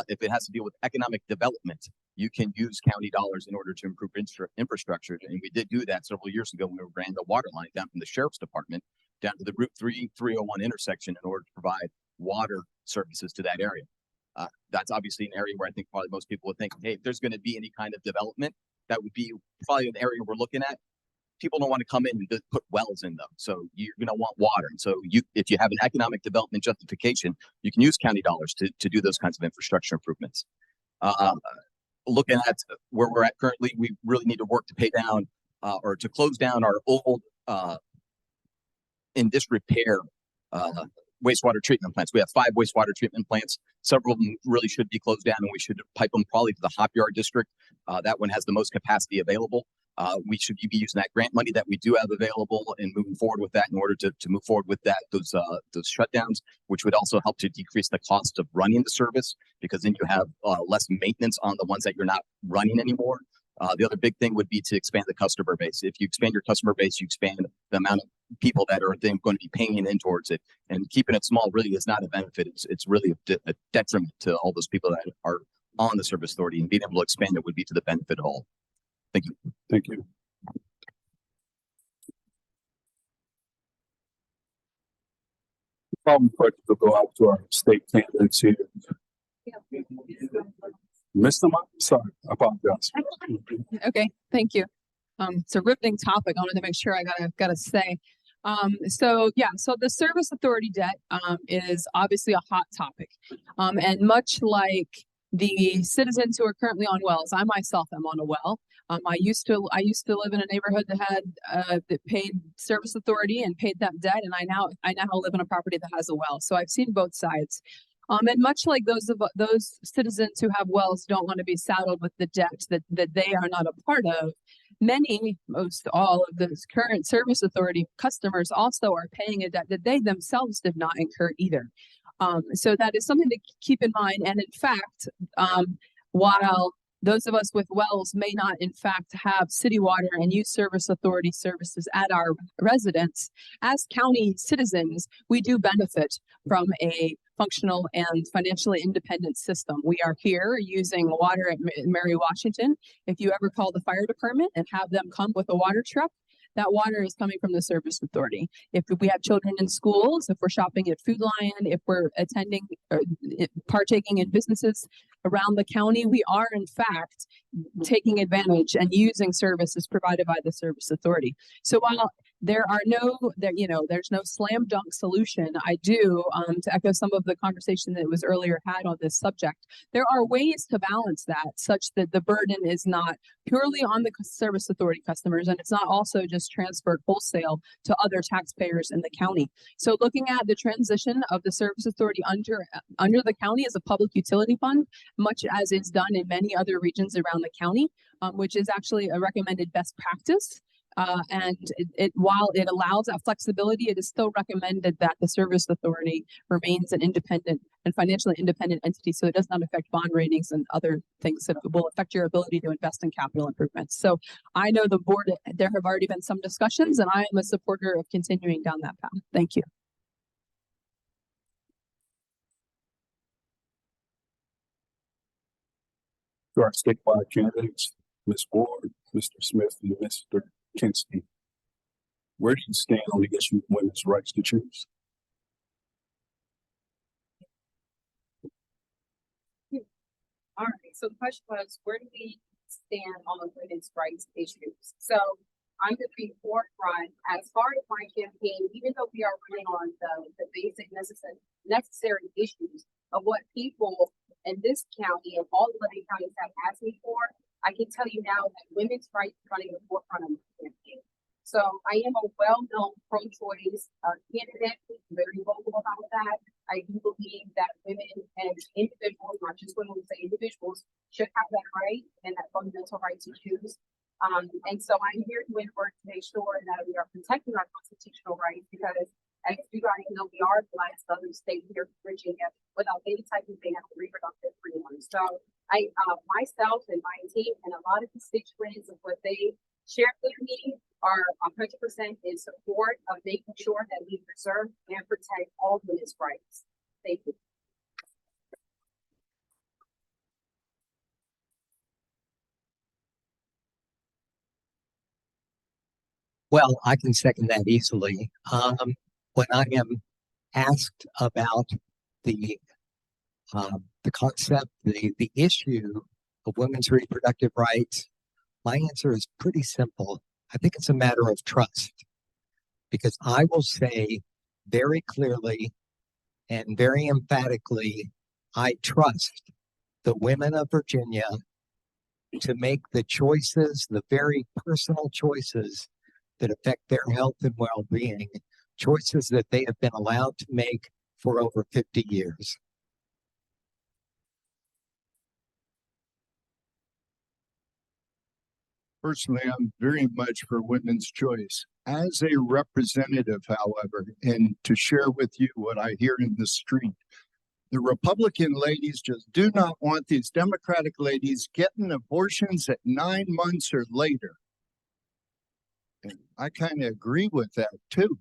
[SPEAKER 7] If it has to deal with economic development, you can use county dollars in order to improve infrastructure. And we did do that several years ago when we ran the water line down from the Sheriff's Department down to the Route 301 intersection in order to provide water services to that area. That's obviously an area where I think probably most people would think, hey, if there's going to be any kind of development, that would be probably an area we're looking at. People don't want to come in and put wells in though. So you're going to want water. And so if you have an economic development justification, you can use county dollars to do those kinds of infrastructure improvements. Looking at where we're at currently, we really need to work to pay down or to close down our old in disrepair wastewater treatment plants. We have 5 wastewater treatment plants. Several of them really should be closed down, and we should pipe them probably to the Hop Yard District. That one has the most capacity available. We should be using that grant money that we do have available and moving forward with that in order to move forward with that those shutdowns, which would also help to decrease the cost of running the service, because then you have less maintenance on the ones that you're not running anymore. The other big thing would be to expand the customer base. If you expand your customer base, you expand the amount of people that are then going to be paying in towards it. And keeping it small really is not a benefit. It's really a detriment to all those people that are on the service authority, and being able to expand it would be to the benefit of all. Thank you.
[SPEAKER 3] Thank you. Probably questions will go out to our state candidates here. Missed them? Sorry, I apologize.
[SPEAKER 13] Okay, thank you. It's a riveting topic. I wanted to make sure I gotta say. So the service authority debt is obviously a hot topic. And much like the citizens who are currently on wells, I myself am on a well. I used to live in a neighborhood that had that paid service authority and paid that debt, and I now live in a property that has a well. So I've seen both sides. And much like those citizens who have wells don't want to be saddled with the debt that they are not a part of, most all of the current service authority customers also are paying a debt that they themselves did not incur either. So that is something to keep in mind. And in fact, while those of us with wells may not in fact have city water and use service authority services at our residence, as county citizens, we do benefit from a functional and financially independent system. We are here using water at Mary Washington. If you ever call the fire department and have them come with a water truck, that water is coming from the service authority. If we have children in schools, if we're shopping at Food Lion, if we're attending or partaking in businesses around the county, we are in fact taking advantage and using services provided by the service authority. So while there's no slam dunk solution, I do, to echo some of the conversation that was earlier had on this subject, there are ways to balance that such that the burden is not purely on the service authority customers, and it's not also just transferred wholesale to other taxpayers in the county. So looking at the transition of the service authority under the county as a public utility fund, much as is done in many other regions around the county, which is actually a recommended best practice. And while it allows that flexibility, it is still recommended that the service authority remains an independent and financially independent entity, so it does not affect bond ratings and other things that will affect your ability to invest in capital improvements. So I know the board, there have already been some discussions, and I am a supporter of continuing down that path. Thank you.
[SPEAKER 3] To our statewide candidates, Ms. Ward, Mr. Smith, and Mr. Kinsey, where do you stand on the issue of women's rights to choose?
[SPEAKER 17] All right, so the question was, where do we stand on the women's rights issues? So I'm going to be forefront as far as my campaign, even though we are running on the basic necessary issues of what people in this county and all the living counties have asked me for. I can tell you now that women's rights are running the forefront of my campaign. So I am a well-known pro-choice candidate, very vocal about that. I do believe that women and individuals, not just women, we say individuals, should have that right and that fundamental right to choose. And so I'm here to work to make sure that we are protecting our constitutional rights, because as you guys know, we are the last southern state here in Virginia without any type of ban on reproductive freedom. So I myself and my team and a lot of constituents of what they share with me are 100% in support of making sure that we preserve and protect all women's rights. Thank you.
[SPEAKER 15] Well, I can second that easily. When I am asked about the concept, the issue of women's reproductive rights, my answer is pretty simple. I think it's a matter of trust, because I will say very clearly and very emphatically, I trust the women of Virginia to make the choices, the very personal choices that affect their health and well-being, choices that they have been allowed to make for over 50 years.
[SPEAKER 14] Personally, I'm very much for women's choice. As a representative, however, and to share with you what I hear in the street, the Republican ladies just do not want these Democratic ladies getting abortions at 9 months or later. And I kind of agree with that too.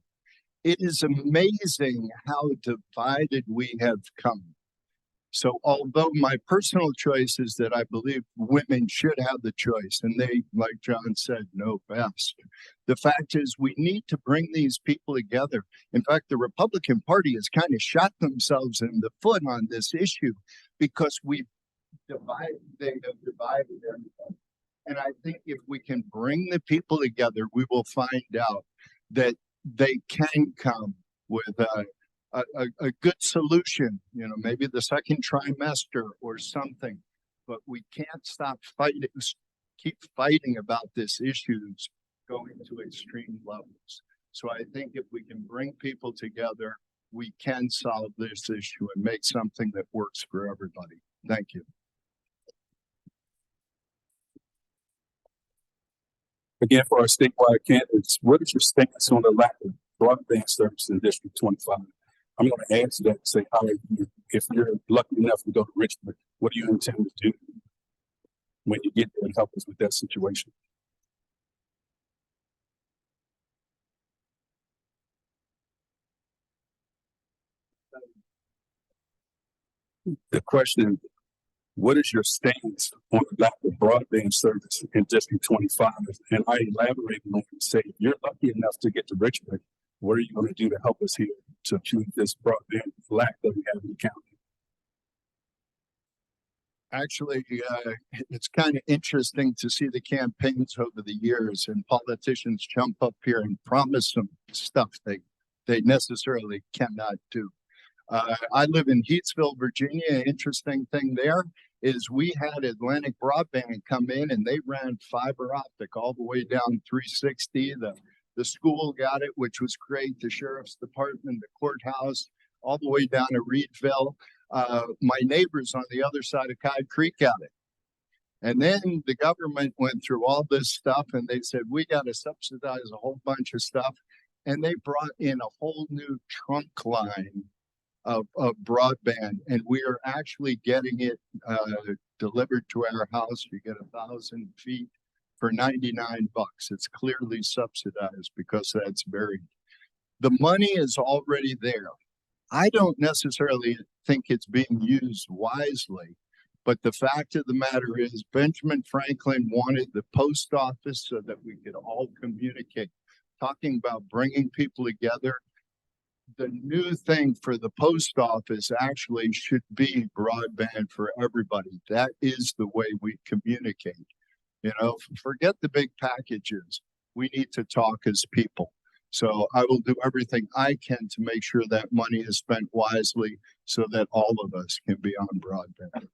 [SPEAKER 14] It is amazing how divided we have come. So although my personal choice is that I believe women should have the choice, and they, like John said, know best. The fact is we need to bring these people together. In fact, the Republican Party has kind of shot themselves in the foot on this issue because they have divided everybody. And I think if we can bring the people together, we will find out that they can come with a good solution, maybe the second trimester or something, but we can't stop fighting, keep fighting about this issues going to extreme levels. So I think if we can bring people together, we can solve this issue and make something that works for everybody. Thank you.
[SPEAKER 3] Again, for our statewide candidates, what is your stance on the lack of broadband service in District 25? I'm going to answer that and say, if you're lucky enough to go to Richmond, what do you intend to do when you get there and help us with that situation? The question, what is your stance on the lack of broadband service in District 25? And I elaborated on it and say, if you're lucky enough to get to Richmond, what are you going to do to help us here to achieve this broadband lack that we have in the county?
[SPEAKER 14] Actually, it's kind of interesting to see the campaigns over the years and politicians jump up here and promise some stuff they necessarily cannot do. I live in Heathsville, Virginia. An interesting thing there is we had Atlantic Broadband come in and they ran fiber optic all the way down 360. The school got it, which was great. The sheriff's department, the courthouse, all the way down to Reedville. My neighbors on the other side of Cod Creek got it. And then the government went through all this stuff and they said, we got to subsidize a whole bunch of stuff. And they brought in a whole new trunk line of broadband. And we are actually getting it delivered to our house. You get 1,000 feet for $99. It's clearly subsidized because that's buried. The money is already there. I don't necessarily think it's being used wisely, but the fact of the matter is Benjamin Franklin wanted the post office so that we could all communicate. Talking about bringing people together, the new thing for the post office actually should be broadband for everybody. That is the way we communicate. Forget the big packages. We need to talk as people. So I will do everything I can to make sure that money is spent wisely so that all of us can be on broadband.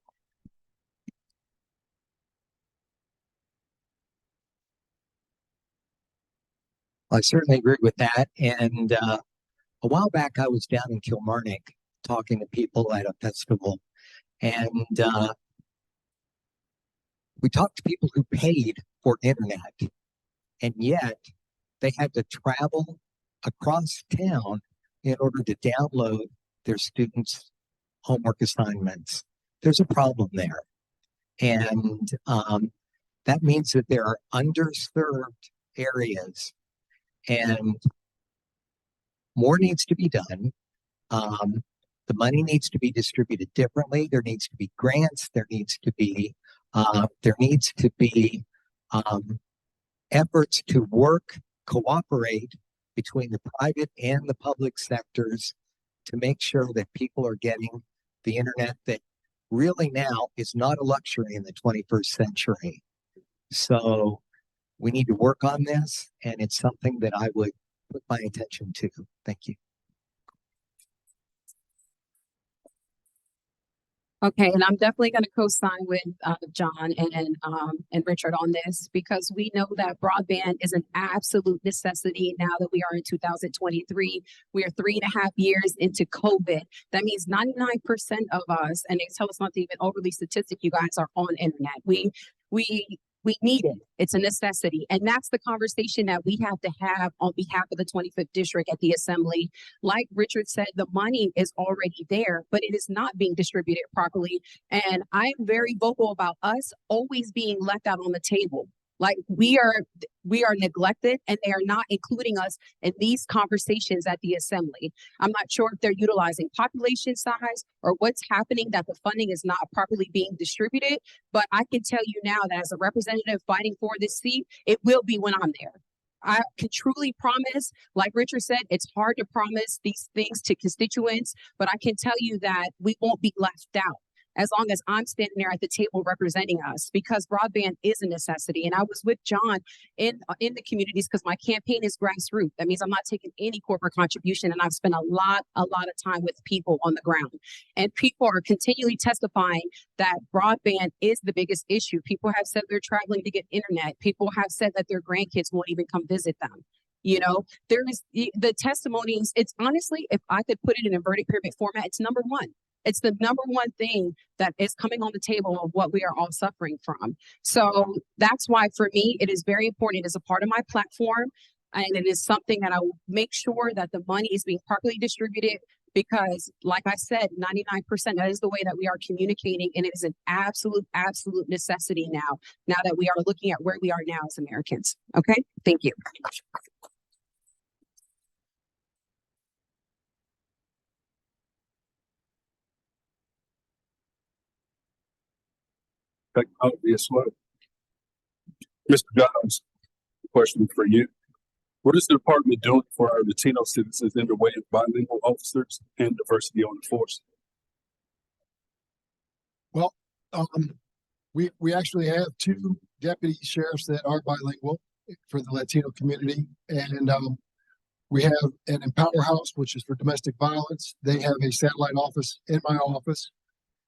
[SPEAKER 15] I certainly agree with that. And a while back, I was down in Kilmarnock talking to people at a festival. And we talked to people who paid for internet. And yet they had to travel across town in order to download their students' homework assignments. There's a problem there. And that means that there are underserved areas and more needs to be done. The money needs to be distributed differently. There needs to be grants. There needs to be efforts to cooperate between the private and the public sectors to make sure that people are getting the internet that really now is not a luxury in the 21st century. So we need to work on this, and it's something that I would put my attention to. Thank you.
[SPEAKER 17] Okay, and I'm definitely going to co-sign with John and Richard on this because we know that broadband is an absolute necessity now that we are in 2023. We are 3.5 years into COVID. That means 99% of us, and they tell us not to even overly statistic, you guys are on internet. We need it. It's a necessity. And that's the conversation that we have to have on behalf of the 25th District at the Assembly. Like Richard said, the money is already there, but it is not being distributed properly. And I'm very vocal about us always being left out on the table.
[SPEAKER 16] Like we are neglected and they are not including us in these conversations at the assembly. I'm not sure if they're utilizing population size or what's happening that the funding is not properly being distributed. But I can tell you now that as a representative fighting for this seat, it will be when I'm there. I can truly promise, like Richard said, it's hard to promise these things to constituents, but I can tell you that we won't be left out as long as I'm standing there at the table representing us, because broadband is a necessity. And I was with John in the communities because my campaign is grassroots. That means I'm not taking any corporate contribution, and I've spent a lot of time with people on the ground. And people are continually testifying that broadband is the biggest issue. People have said they're traveling to get internet. People have said that their grandkids won't even come visit them. You know, there is the testimonies. It's honestly, if I could put it in inverted pyramid format, it's number one. It's the number one thing that is coming on the table of what we are all suffering from. So that's why for me, it is very important. It is a part of my platform, and it is something that I will make sure that the money is being properly distributed, because like I said, 99%, that is the way that we are communicating. And it is an absolute necessity now that we are looking at where we are now as Americans. Okay, thank you.
[SPEAKER 3] Technology is slow. Mr. Giles, question for you. What is the department doing for our Latino citizens in the way of bilingual officers and diversity on the force?
[SPEAKER 4] Well, we actually have 2 deputy sheriffs that are bilingual for the Latino community, and we have an Empower House, which is for domestic violence. They have a satellite office in my office,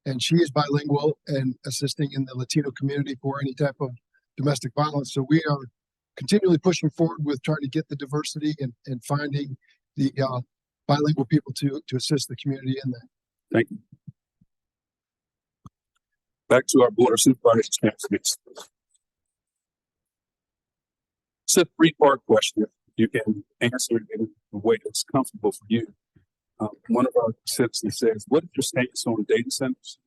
[SPEAKER 4] and she is bilingual and assisting in the Latino community for any type of domestic violence. So we are continually pushing forward with trying to get the diversity and finding the bilingual people to assist the community in that.
[SPEAKER 3] Thank you. Back to our Board of Supervisors candidates. It's a 3-part question. You can answer it in a way that's comfortable for you. One of our citizens says, what is your stance on data centers?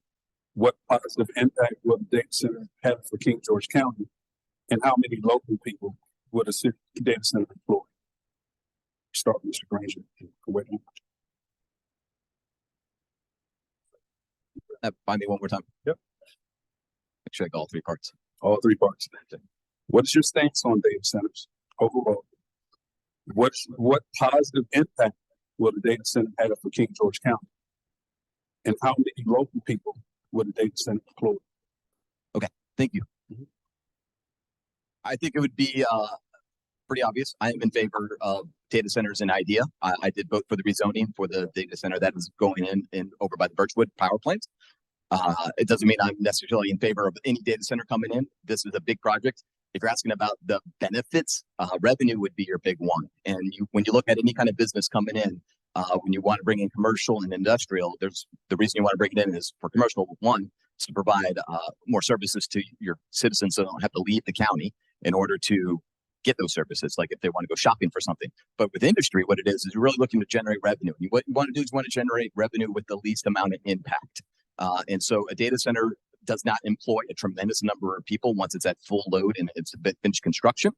[SPEAKER 3] What positive impact will the data center have for King George County? And how many local people would a data center employ? Start with Mr. Granger.
[SPEAKER 7] Find me one more time.
[SPEAKER 3] Yep.
[SPEAKER 7] Make sure I got all 3 parts.
[SPEAKER 3] All 3 parts. What is your stance on data centers overall? What positive impact will the data center have for King George County? And how many local people would a data center employ?
[SPEAKER 7] Okay, thank you. I think it would be pretty obvious. I am in favor of data centers in IDEA. I did vote for the rezoning for the data center that is going in over by the Birchwood power plant. It doesn't mean I'm necessarily in favor of any data center coming in. This is a big project. If you're asking about the benefits, revenue would be your big one. And when you look at any kind of business coming in, when you want to bring in commercial and industrial, there's the reason you want to bring it in is for commercial. One is to provide more services to your citizens, so they don't have to leave the county in order to get those services, like if they want to go shopping for something. But with industry, what it is you're really looking to generate revenue. And what you want to do is you want to generate revenue with the least amount of impact. And so a data center does not employ a tremendous number of people once it's at full load and it's a bit finished construction,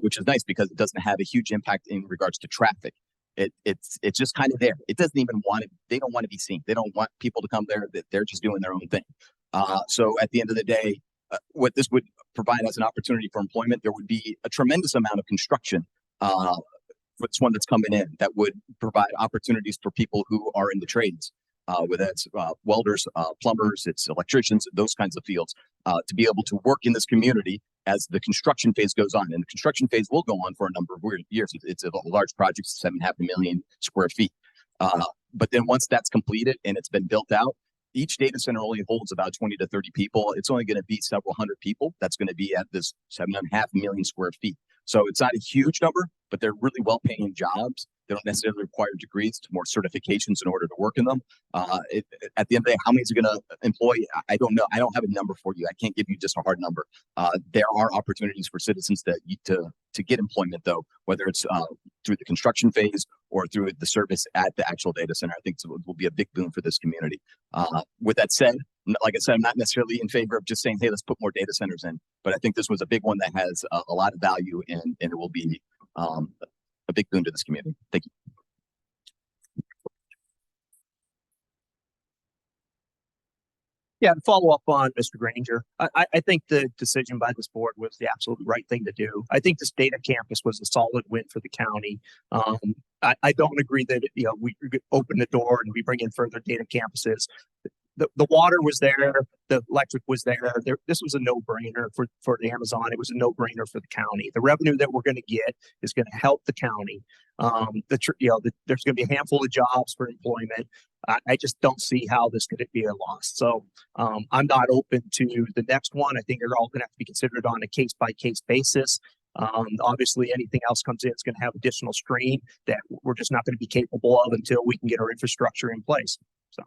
[SPEAKER 7] which is nice because it doesn't have a huge impact in regards to traffic. It's just kind of there. It doesn't even they don't want to be seen. They don't want people to come there. They're just doing their own thing. So at the end of the day, what this would provide as an opportunity for employment, there would be a tremendous amount of construction for this one that's coming in that would provide opportunities for people who are in the trades, whether it's welders, plumbers, it's electricians, those kinds of fields, to be able to work in this community as the construction phase goes on. And the construction phase will go on for a number of years. It's a large project, 7.5 million square feet. But then once that's completed and it's been built out, each data center only holds about 20 to 30 people. It's only going to be several hundred people. That's going to be at this 7.5 million square feet. So it's not a huge number, but they're really well-paying jobs. They don't necessarily require degrees to more certifications in order to work in them. At the end of the day, how many is it going to employ? I don't know. I don't have a number for you. I can't give you just a hard number. There are opportunities for citizens to get employment, though, whether it's through the construction phase or through the service at the actual data center. I think it will be a big boon for this community. With that said, like I said, I'm not necessarily in favor of just saying, hey, let's put more data centers in, but I think this was a big one that has a lot of value and it will be a big boon to this community. Thank you.
[SPEAKER 8] Yeah, to follow up on Mr. Granger, I think the decision by this board was the absolute right thing to do. I think this data campus was a solid win for the county. I don't agree that, we open the door and we bring in further data campuses. The water was there, the electric was there. This was a no-brainer for the Amazon. It was a no-brainer for the county. The revenue that we're going to get is going to help the county. There's going to be a handful of jobs for employment. I just don't see how this could be a loss. So I'm not open to the next one. I think they're all going to have to be considered on a case-by-case basis. Obviously, anything else comes in, it's going to have additional strain that we're just not going to be capable of until we can get our infrastructure in place. So.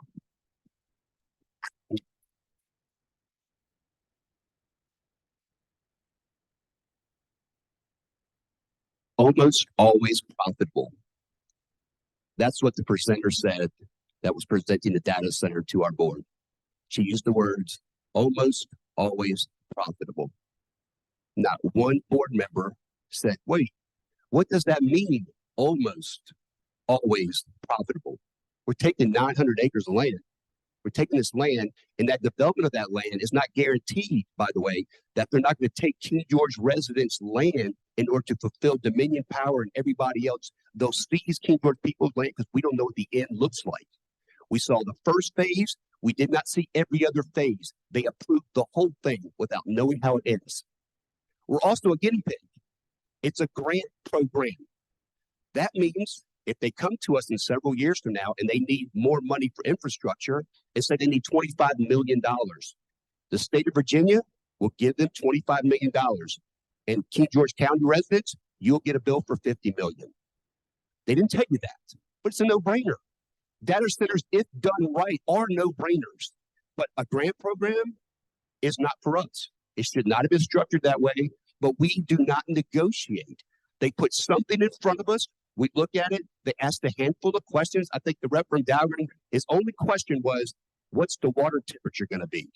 [SPEAKER 11] Almost always profitable. That's what the presenter said that was presenting the data center to our board. She used the words almost always profitable. Not one board member said, wait, what does that mean? Almost always profitable. We're taking 900 acres of land. We're taking this land, and that development of that land is not guaranteed, by the way, that they're not going to take King George residents' land in order to fulfill Dominion Power and everybody else. They'll seize King George people's land because we don't know what the end looks like. We saw the first phase. We did not see every other phase. They approved the whole thing without knowing how it ends. We're also a guinea pig. It's a grant program. That means if they come to us in several years from now and they need more money for infrastructure and say they need $25 million, the state of Virginia will give them $25 million. And King George County residents, you'll get a bill for $50 million. They didn't tell you that, but it's a no-brainer. Data centers, if done right, are no-brainers. But a grant program is not for us. It should not have been structured that way, but we do not negotiate. They put something in front of us. We look at it. They asked a handful of questions. I think the rep from Dahlgren, his only question was, what's the water temperature going to be?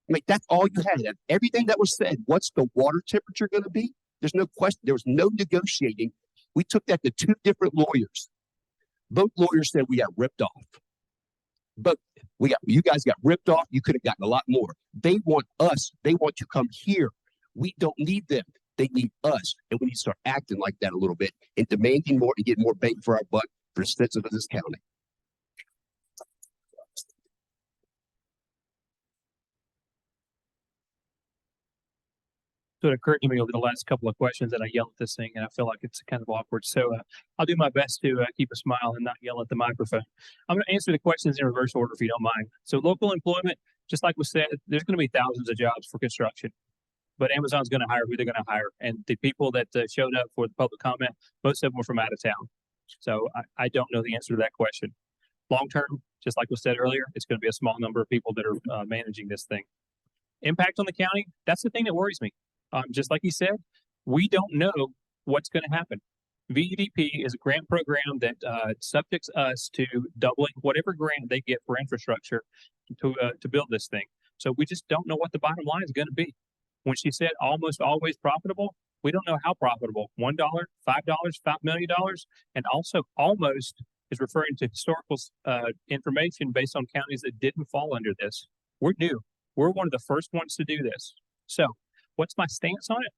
[SPEAKER 11] I mean, that's all you had. Everything that was said, what's the water temperature going to be? There's no question. There was no negotiating. We took that to two different lawyers. Both lawyers said we got ripped off. But you guys got ripped off. You could have gotten a lot more. They want us. They want to come here. We don't need them. They need us. And we need to start acting like that a little bit and demanding more and getting more bang for our buck for the citizens of this county.
[SPEAKER 12] So it occurred to me over the last couple of questions that I yelled at this thing, and I feel like it's kind of awkward. So I'll do my best to keep a smile and not yell at the microphone. I'm going to answer the questions in reverse order if you don't mind. So local employment, just like was said, there's going to be thousands of jobs for construction, but Amazon's going to hire who they're going to hire. And the people that showed up for the public comment, most of them were from out of town. So I don't know the answer to that question. Long term, just like was said earlier, it's going to be a small number of people that are managing this thing. Impact on the county, that's the thing that worries me. Just like he said, we don't know what's going to happen. VEDP is a grant program that subjects us to doubling whatever grant they get for infrastructure to build this thing. So we just don't know what the bottom line is going to be. When she said almost always profitable, we don't know how profitable. $1, $5, $5 million, and also almost is referring to historical information based on counties that didn't fall under this. We're new. We're one of the first ones to do this. So what's my stance on it?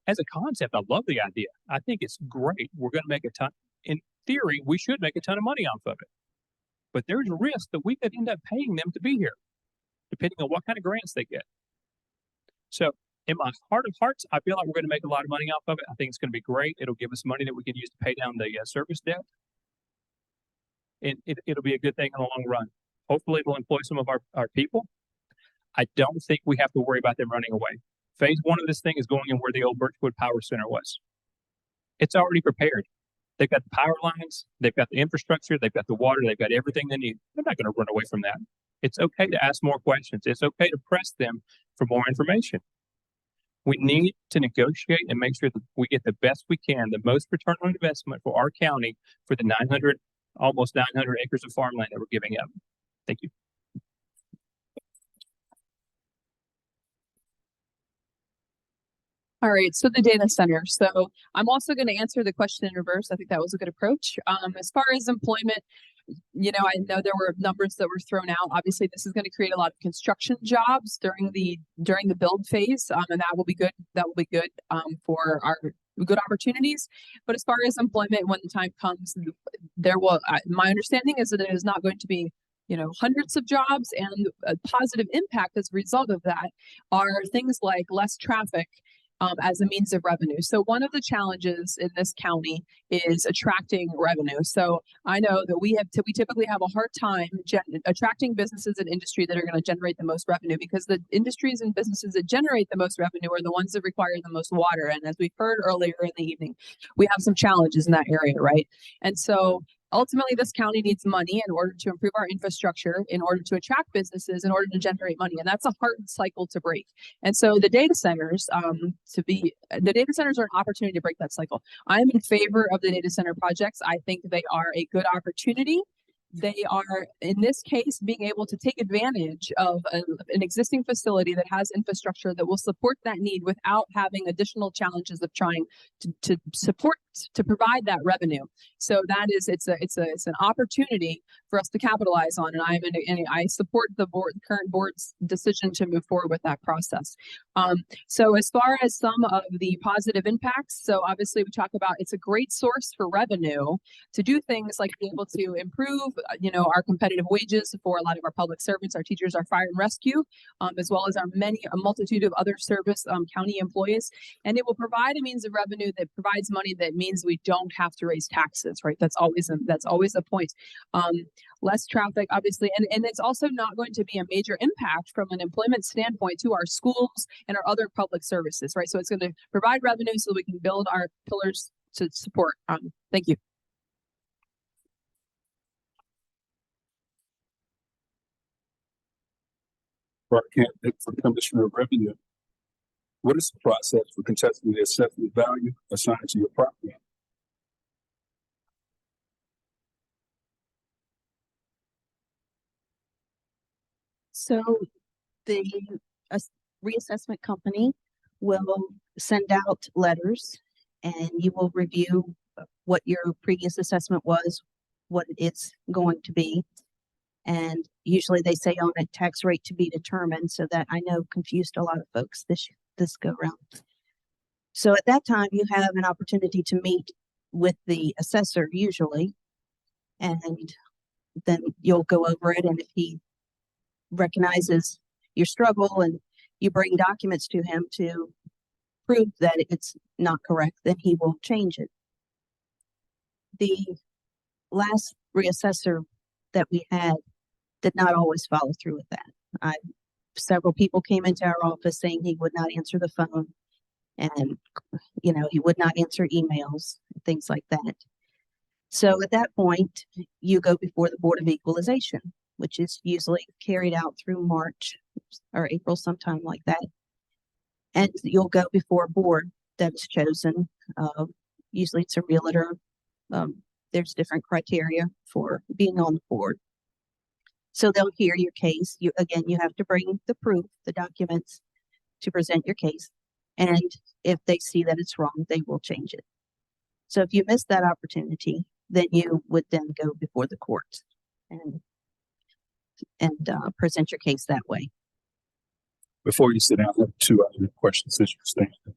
[SPEAKER 12] As a concept, I love the idea. I think it's great. We're going to make a ton. In theory, we should make a ton of money off of it. But there's a risk that we could end up paying them to be here, depending on what kind of grants they get. So in my heart of hearts, I feel like we're going to make a lot of money off of it. I think it's going to be great. It'll give us money that we can use to pay down the service debt. And it'll be a good thing in the long run. Hopefully, it will employ some of our people. I don't think we have to worry about them running away. Phase one of this thing is going in where the old Birchwood Power Center was. It's already prepared. They've got the power lines, they've got the infrastructure, they've got the water, they've got everything they need. They're not going to run away from that. It's okay to ask more questions. It's okay to press them for more information. We need to negotiate and make sure that we get the best we can, the most return on investment for our county for the almost 900 acres of farmland that we're giving up. Thank you.
[SPEAKER 13] All right, so the data center. So I'm also going to answer the question in reverse. I think that was a good approach. As far as employment, I know there were numbers that were thrown out. Obviously, this is going to create a lot of construction jobs during the build phase, and that will be good. That will be good for our good opportunities. But as far as employment, when the time comes, there will. My understanding is that it is not going to be hundreds of jobs, and a positive impact as a result of that are things like less traffic. As a means of revenue. So one of the challenges in this county is attracting revenue. So I know that we typically have a hard time attracting businesses and industry that are going to generate the most revenue, because the industries and businesses that generate the most revenue are the ones that require the most water. And as we've heard earlier in the evening, we have some challenges in that area, right? And so ultimately, this county needs money in order to improve our infrastructure, in order to attract businesses, in order to generate money. And that's a hard cycle to break. And so the data centers, are an opportunity to break that cycle. I'm in favor of the data center projects. I think they are a good opportunity. They are, in this case, being able to take advantage of an existing facility that has infrastructure that will support that need without having additional challenges of trying to provide that revenue. So it's an opportunity for us to capitalize on, and I support the current board's decision to move forward with that process. So as far as some of the positive impacts, so obviously we talk about it's a great source for revenue to do things like be able to improve our competitive wages for a lot of our public servants, our teachers, our fire and rescue, as well as a multitude of other service county employees. And it will provide a means of revenue that provides money that means we don't have to raise taxes, right? That's always a point. Less traffic, obviously, and it's also not going to be a major impact from an employment standpoint to our schools and our other public services, right? So it's going to provide revenue so we can build our pillars to support. Thank you.
[SPEAKER 3] For our candidate for Commissioner of Revenue, what is the process for contesting the assessment value assigned to your property?
[SPEAKER 6] So the reassessment company will send out letters, and you will review what your previous assessment was, what it's going to be. And usually they say on a tax rate to be determined, so that I know confused a lot of folks this go round. So at that time, you have an opportunity to meet with the assessor usually, and then you'll go over it. And if he recognizes your struggle and you bring documents to him to prove that it's not correct, then he will change it. The last reassessor that we had did not always follow through with that. Several people came into our office saying he would not answer the phone, and he would not answer emails, things like that. So at that point, you go before the Board of Equalization, which is usually carried out through March or April, sometime like that. And you'll go before a board that is chosen. Usually it's a realtor. There's different criteria for being on the board. So they'll hear your case. You have to bring the proof, the documents to present your case. And if they see that it's wrong, they will change it. So if you miss that opportunity, then you would then go before the court and present your case that way.
[SPEAKER 3] Before you sit down, I have two other questions since you're staying.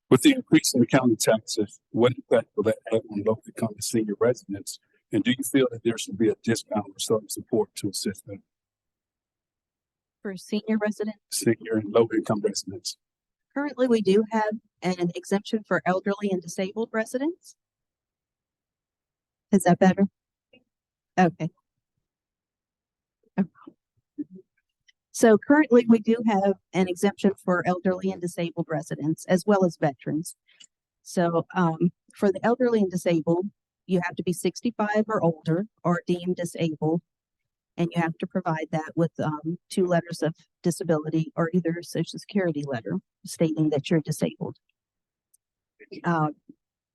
[SPEAKER 3] With the increase in the county taxes, what impact will that have on low-income senior residents? And do you feel that there should be a discount or some support to assist them?
[SPEAKER 6] For senior residents?
[SPEAKER 3] Senior and low-income residents.
[SPEAKER 6] Currently, we do have an exemption for elderly and disabled residents. Is that better? Okay. So currently, we do have an exemption for elderly and disabled residents, as well as veterans. So for the elderly and disabled, you have to be 65 or older or deemed disabled, and you have to provide that with 2 letters of disability or either a Social Security letter stating that you're disabled. Then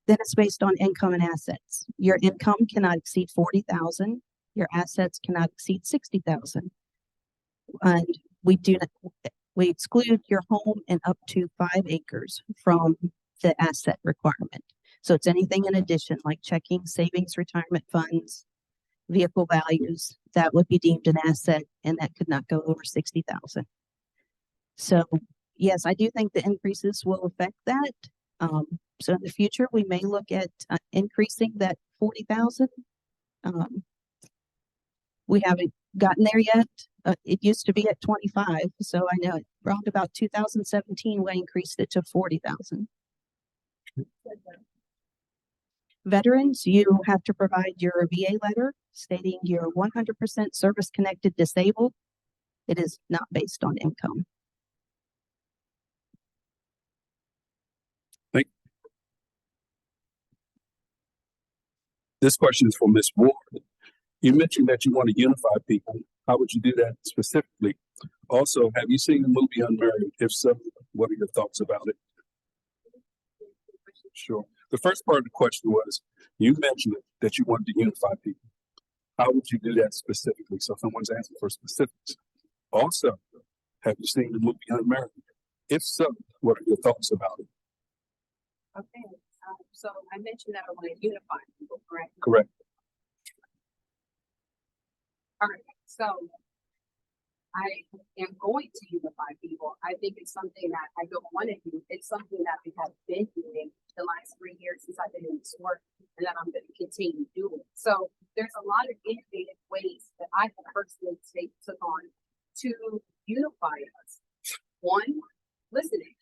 [SPEAKER 6] it's based on income and assets. Your income cannot exceed 40,000. Your assets cannot exceed 60,000. And We exclude your home and up to 5 acres from the asset requirement. So it's anything in addition, like checking, savings, retirement funds, vehicle values, that would be deemed an asset and that could not go over 60,000. So yes, I do think the increases will affect that. So in the future, we may look at increasing that 40,000. We haven't gotten there yet. It used to be at 25, so I know around about 2017, we increased it to 40,000. Veterans, you have to provide your VA letter stating you're 100% service-connected disabled. It is not based on income.
[SPEAKER 3] This question is for Ms. Ward. You mentioned that you want to unify people. How would you do that specifically? Also, have you seen the movie Unmarried? If so, what are your thoughts about it? Sure. The first part of the question was, you mentioned that you wanted to unify people. How would you do that specifically? So someone's asking for specifics. Also, have you seen the movie Unmarried? If so, what are your thoughts about it?
[SPEAKER 17] Okay, so I mentioned that I want to unify people, correct?
[SPEAKER 3] Correct.
[SPEAKER 17] All right, so I am going to unify people. I think it's something that I don't want to do. It's something that we have been doing the last 3 years since I've been in this work, and that I'm going to continue doing. So there's a lot of innovative ways that I have personally took on to unify us. One, listening.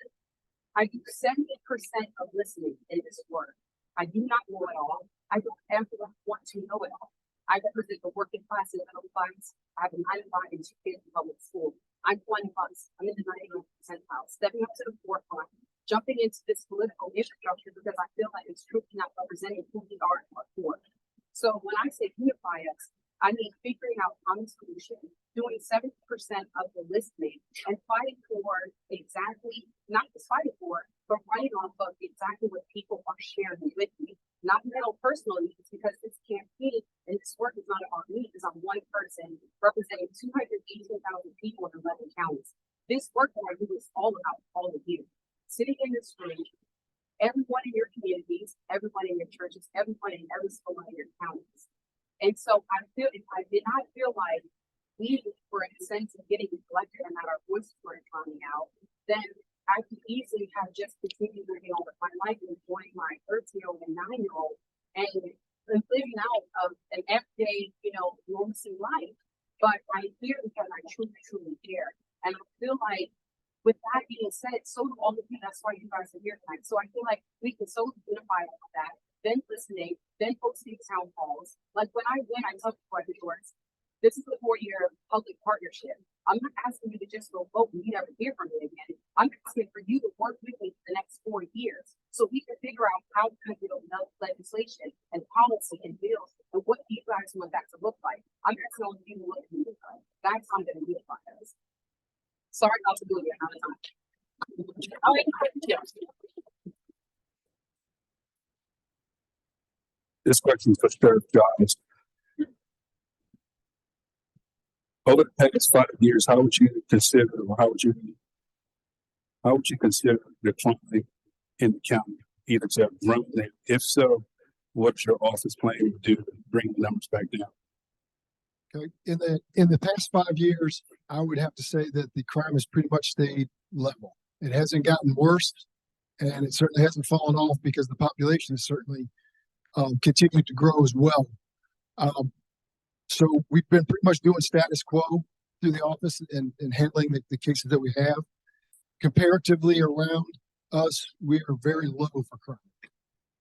[SPEAKER 17] I do 70% of listening in this work. I do not know it all. I don't ever want to know it all. I represent the working class and middle class. I have a 9 to 5 and 2 kids in public school. I'm 20 months. I'm in the 99th percentile, stepping up to the forefront, jumping into this political infrastructure because I feel like it's truly not representing who we are and what for. So when I say unify us, I mean figuring out common solution, doing 70% of the listening, and fighting for exactly, not just fighting for, but writing off of exactly what people are sharing with me. Not mental personal needs, because this campaign and this work is not about me, because I'm one person representing 218,000 people in 11 counties. This work that I do is all about all of you. Sitting in this room, everyone in your communities, everyone in your churches, everyone in every single one of your counties. And so I did not feel like we were in a sense of getting neglected and that our voices weren't coming out, then I could easily have just continued living on with my life and enjoying my 13-year-old and 9-year-old and living out of an everyday, normalcy life. But I'm here because I truly, truly care. And I feel like with that being said, so do all of you. That's why you guys are here tonight. So I feel like we can so unify all that, then listening, then hosting town halls. Like when I win, I tell people at the doors, this is the 4-year public partnership. I'm not asking you to just go vote and you never hear from me again. I'm asking for you to work with me for the next 4 years so we can figure out how to get legislation and policy and bills and what you guys want that to look like. I'm asking all of you to look at me. That's how I'm going to unify us. Sorry not to do it another time.
[SPEAKER 3] This question is for Sheriff Giles. Over the past 5 years, how would you consider the crime in the county, either to run there? If so, what's your office planning to do to bring the numbers back down?
[SPEAKER 4] Okay, in the past 5 years, I would have to say that the crime has pretty much stayed level. It hasn't gotten worse, and it certainly hasn't fallen off because the population has certainly continued to grow as well. So we've been pretty much doing status quo through the office and handling the cases that we have. Comparatively around us, we are very low for crime.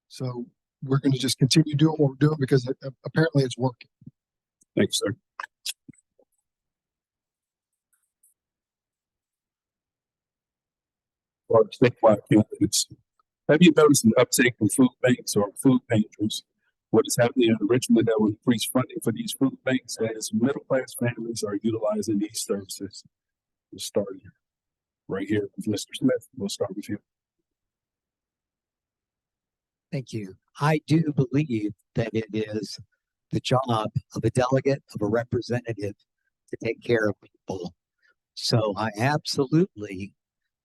[SPEAKER 4] So we're going to just continue doing what we're doing because apparently it's working.
[SPEAKER 3] Thanks, sir. For statewide candidates, have you noticed an uptake in food banks or food pantries? What is happening in Richmond that will increase funding for these food banks as middle-class families are utilizing these services? We'll start right here with Mr. Smith. We'll start with you.
[SPEAKER 15] Thank you. I do believe that it is the job of a delegate, of a representative, to take care of people. So I absolutely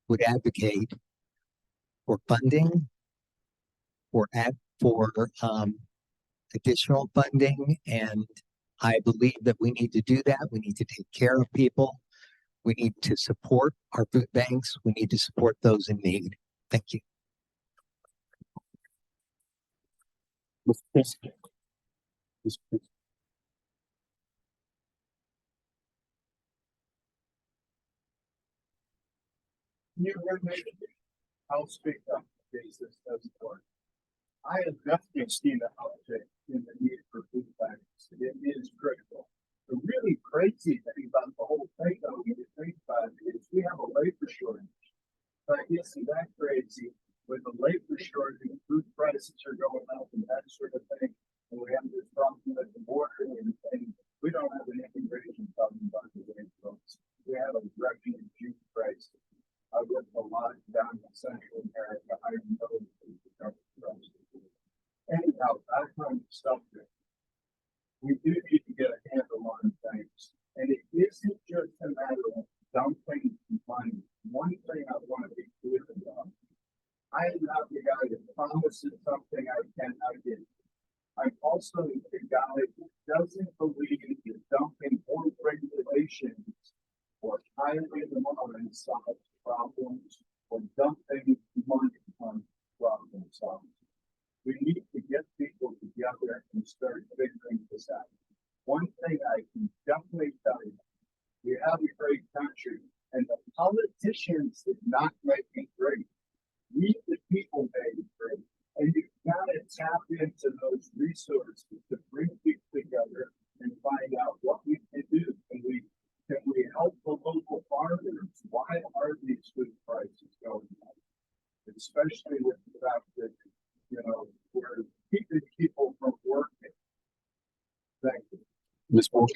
[SPEAKER 15] would advocate for funding, for additional funding, and I believe that we need to do that. We need to take care of people. We need to support our food banks. We need to support those in need. Thank you.
[SPEAKER 3] Mr. Prince. Mr. Prince.
[SPEAKER 14] You were making, I'll speak up basis as well. I have definitely seen the uptick in the need for food banks. It is critical. The really crazy thing about the whole thing, though, when you think about it, is we have a labor shortage. But isn't that crazy? With the labor shortage, food prices are going up and that sort of thing. And we have this problem at the border and we don't have an immigration problem about the wage folks. We have a reduction in food prices. I worked a lot down in Central America. I know the government prices. Anyhow, back on the subject, we do need to get a handle on things. And it isn't just a matter of dumping money. One thing I want to be clear about, I am not the guy that promises something I cannot get. I'm also the guy who doesn't believe in dumping more regulations or highway and solve problems or dumping money on problem solving. We need to get people together and start figuring this out. One thing I can definitely tell you, we have a great country and the politicians did not make it great. We, the people, made it great. And you've got to tap into those resources to bring people together and find out what we can do. Can we help the local farmers? Why are these food prices going up? Especially with the fact that, we're keeping people from working. Thank you.
[SPEAKER 3] Ms. Walsh.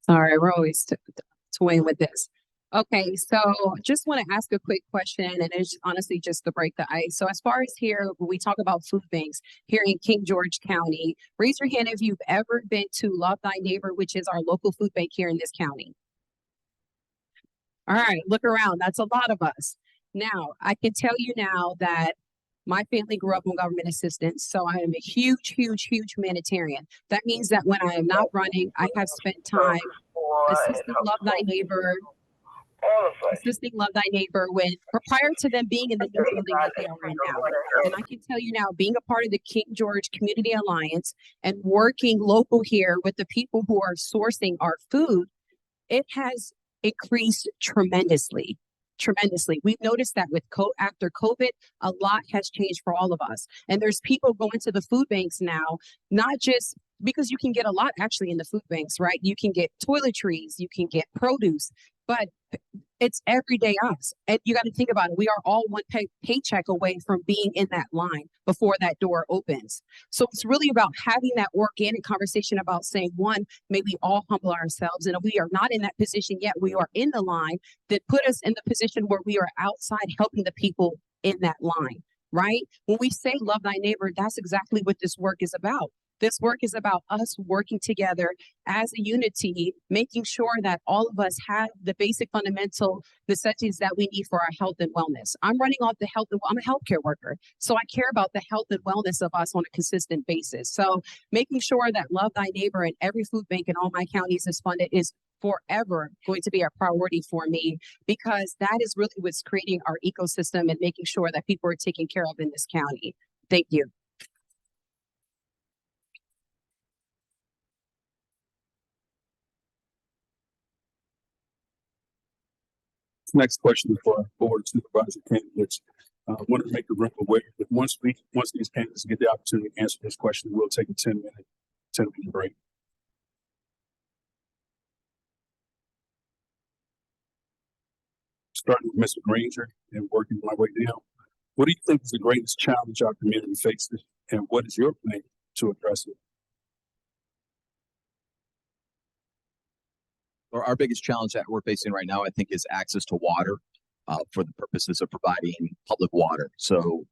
[SPEAKER 16] Sorry, we're always toying with this. Okay, so just want to ask a quick question, and it's honestly just to break the ice. So as far as here, when we talk about food banks here in King George County, raise your hand if you've ever been to Love Thy Neighbor, which is our local food bank here in this county. All right, look around. That's a lot of us. Now, I can tell you now that my family grew up on government assistance, so I am a huge, huge, huge humanitarian. That means that when I am not running, I have spent time assisting Love Thy Neighbor when prior to them being in the new building that they are in now. And I can tell you now, being a part of the King George Community Alliance and working local here with the people who are sourcing our food, it has increased tremendously. We've noticed that with after COVID, a lot has changed for all of us. And there's people going to the food banks now, not just because you can get a lot actually in the food banks, right? You can get toiletries, you can get produce, but it's everyday us. And you got to think about it. We are all one paycheck away from being in that line before that door opens. So it's really about having that organic conversation about saying, one, may we all humble ourselves. And if we are not in that position yet, we are in the line that put us in the position where we are outside helping the people in that line, right? When we say love thy neighbor, that's exactly what this work is about. This work is about us working together as a unity, making sure that all of us have the basic fundamental necessities that we need for our health and wellness. I'm running off the I'm a healthcare worker, so I care about the health and wellness of us on a consistent basis. So making sure that Love Thy Neighbor and every food bank in all my counties is funded is forever going to be a priority for me, because that is really what's creating our ecosystem and making sure that people are taken care of in this county. Thank you.
[SPEAKER 3] Next question for our board of supervisor candidates. Want to make the room aware that once these candidates get the opportunity to answer this question, we'll take a 10-minute break. Starting with Mr. Granger and working my way down. What do you think is the greatest challenge our community faces, and what is your plan to address it?
[SPEAKER 7] Our biggest challenge that we're facing right now, I think, is access to water. for the purposes of providing public water. So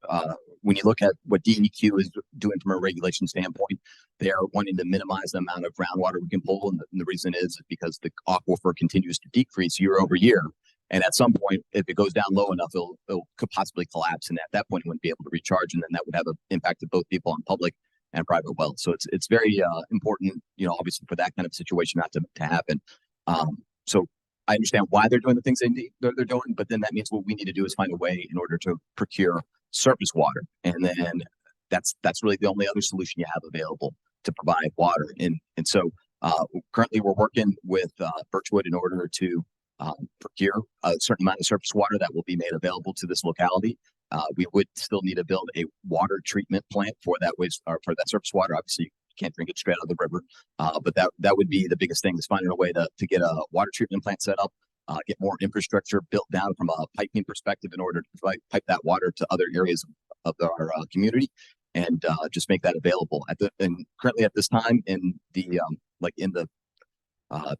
[SPEAKER 7] when you look at what DEQ is doing from a regulation standpoint, they are wanting to minimize the amount of groundwater we can pull. And the reason is because the aquifer continues to decrease year over year. And at some point, if it goes down low enough, it could possibly collapse. And at that point, it wouldn't be able to recharge. And then that would have an impact to both people on public and private wells. So it's very important, obviously for that kind of situation not to happen. So I understand why they're doing the things they're doing, but then that means what we need to do is find a way in order to procure surface water. And then that's really the only other solution you have available to provide water. And so currently we're working with Birchwood in order to procure a certain amount of surface water that will be made available to this locality. We would still need to build a water treatment plant for that waste or for that surface water. Obviously, you can't drink it straight out of the river, but that would be the biggest thing, is finding a way to get a water treatment plant set up, get more infrastructure built down from a piping perspective in order to pipe that water to other areas of our community, and just make that available. And currently at this time in the